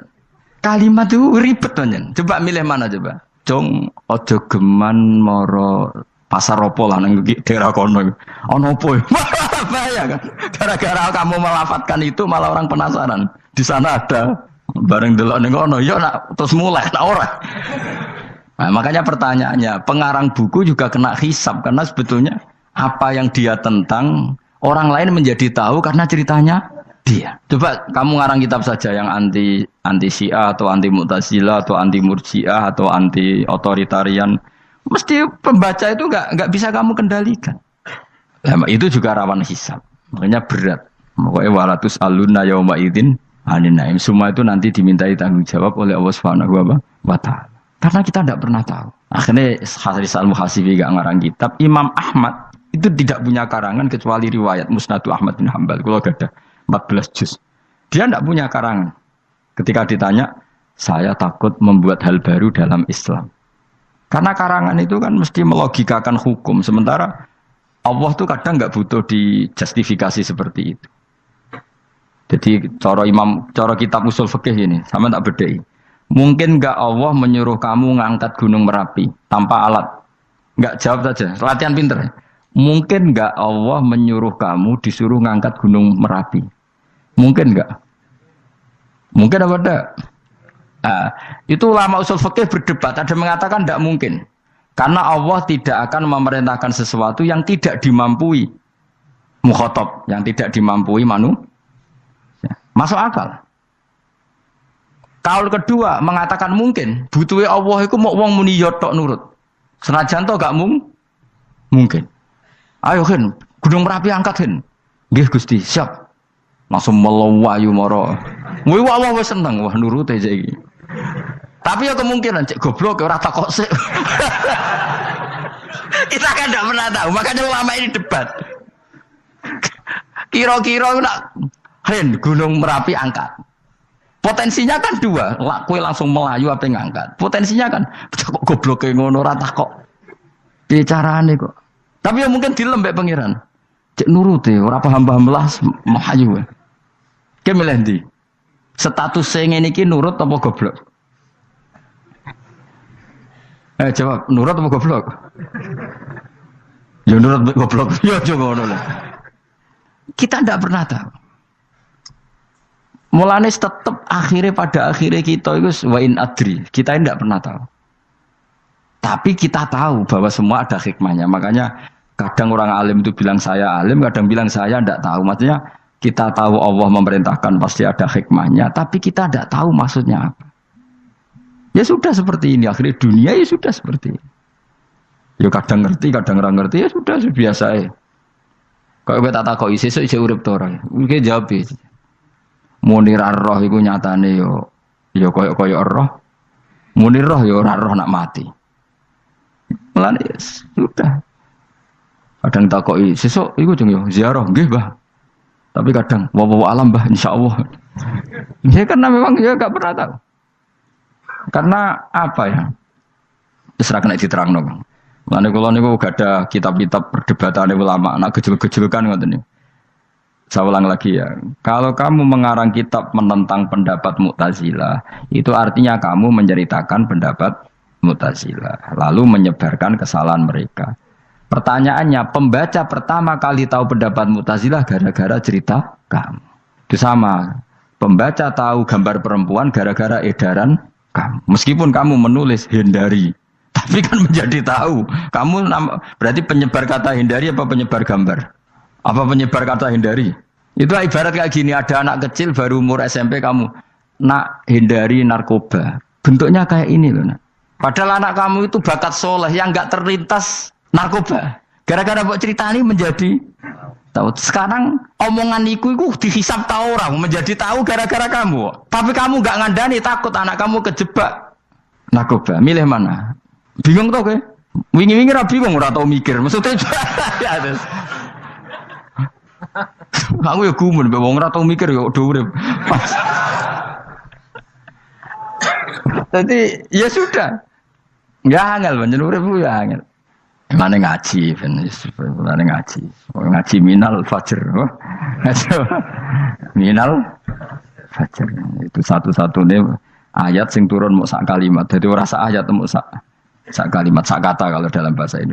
Kalimat itu ribet pancen. Coba milih mana coba? Cung aja geman moro pasar opo lah nang daerah kono. Ono opo? Bahaya kan. Gara-gara kamu melafatkan itu malah orang penasaran. Di sana ada bareng delok ning kono ya nak terus mulai nak ora. Nah, makanya pertanyaannya, pengarang buku juga kena hisab karena sebetulnya apa yang dia tentang orang lain menjadi tahu karena ceritanya dia. Coba kamu ngarang kitab saja yang anti Syiah atau anti Mu'tazilah atau anti Murji'ah atau anti otoritarian, mesti pembaca itu nggak bisa kamu kendalikan. Nah, itu juga rawan hisab. Makanya berat. Pokoknya walatus alunna yauma idzin anin naim. Semua itu nanti dimintai tanggung jawab oleh Allah Subhanahu wa taala. Karena kita tidak pernah tahu. Akhirnya Haris Al-Muhasibi gak ngarang kitab. Imam Ahmad itu tidak punya karangan kecuali riwayat Musnadu Ahmad bin Hambal. Kalau ada 14 juz. Dia tidak punya karangan. Ketika ditanya, saya takut membuat hal baru dalam Islam. Karena karangan itu kan mesti melogikakan hukum. Sementara Allah tuh kadang nggak butuh dijustifikasi seperti itu. Jadi cara kitab usul fikih ini sama tak bedai. Mungkin nggak Allah menyuruh kamu ngangkat gunung Merapi tanpa alat? Nggak, jawab saja. Latihan pinter. Mungkin nggak Allah menyuruh kamu disuruh ngangkat gunung Merapi? Mungkin nggak? Mungkin apa enggak? Nah, itu ulama usul fikih berdebat. Ada mengatakan tidak mungkin. Karena Allah tidak akan memerintahkan sesuatu yang tidak dimampui mukhatab, yang tidak dimampui manusia. Masuk akal. Kaul kedua mengatakan mungkin. Butuhe Allah itu mau wong muni yo tok nurut. Senajan to gak mungkin. Ayo Hen, Gunung Merapi angkat Hen. Nggih Gusti, siap. Langsung melayu moro. Wih Allah wis seneng, wah nurut aja iki. Tapi ya kemungkinan cek goblok ora takok sik. Kita kan tidak pernah tahu, makanya ulama ini debat. Kira-kira nak Hen, Gunung Merapi angkat. Potensinya kan dua, kue langsung melayu apa ngangkat. Potensinya kan kok goblok kayak ngono rata kok. Bicarane kok. Tapi ya mungkin dilembek pangeran. Cek nuruti, ora paham-paham lah melayu. Ki milih ndi? Status sing ngene iki nurut apa goblok? Jawab, nurut apa goblok? Ya nurut goblok. Ya coba ngono lah. Kita ndak pernah tahu. Mulane tetap pada akhirnya kita itu wain adri. Kita tidak pernah tahu. Tapi kita tahu bahwa semua ada hikmahnya. Makanya kadang orang alim itu bilang saya alim, kadang bilang saya tidak tahu. Maksudnya kita tahu Allah memerintahkan pasti ada hikmahnya, tapi kita tidak tahu maksudnya apa. Ya sudah seperti ini. Akhirnya dunia ya sudah seperti ini. Ya kadang ngerti, kadang nggak ngerti. Ya sudah biasa ya. Kalau kita tak tahu isi urip orang. Mungkin jawab ya. Munir roh iku nyatane yo koyo roh. Munir roh yo ora roh nak mati. Mulane sudah. Kadang takoki sesuk iku jeng yo ziarah nggih, Mbah. Tapi kadang wa alam, Mbah, insyaallah. Ya karena memang ya enggak pernah tahu. Karena apa ya? Wis ra kena diterangno, Bang. Mulane kula niku gak ada kitab-kitab perdebatan ulama, nak gejol-gejolkan ngoten niku. Saya ulang lagi ya, kalau kamu mengarang kitab menentang pendapat Mu'tazilah, itu artinya kamu menceritakan pendapat Mu'tazilah, lalu menyebarkan kesalahan mereka. Pertanyaannya, pembaca pertama kali tahu pendapat Mu'tazilah gara-gara cerita kamu. Itu sama, pembaca tahu gambar perempuan gara-gara edaran kamu. Meskipun kamu menulis hindari, tapi kan menjadi tahu. Kamu berarti penyebar kata hindari apa penyebar gambar? Apa penyebar kata hindari? Itu ibarat kayak gini, ada anak kecil baru umur SMP kamu, nak hindari narkoba. Bentuknya kayak ini loh, nak. Padahal anak kamu itu bakat soleh yang nggak terlintas narkoba. Gara-gara buat cerita ini menjadi tahu. Sekarang omongan iku dihisap tahu orang menjadi tahu gara-gara kamu. Tapi kamu nggak ngandani, takut anak kamu kejebak narkoba. Milih mana? Bingung tuh ke? Wingi-wingi ra bingung, ora tau mikir. Maksudnya ya terus. Aku ya gumun, wong ora tau mikir ya do urip. Jadi ya sudah. Ya angel panjenengan urip ya angel. Mane ngaji ben mane ngaji. Ngaji minal fajr. Minal fajr. Itu satu-satunya ayat sing turun mau sak kalimat. Jadi ora sak ayat mau sak kalimat, sak kata kalau dalam bahasa Indonesia.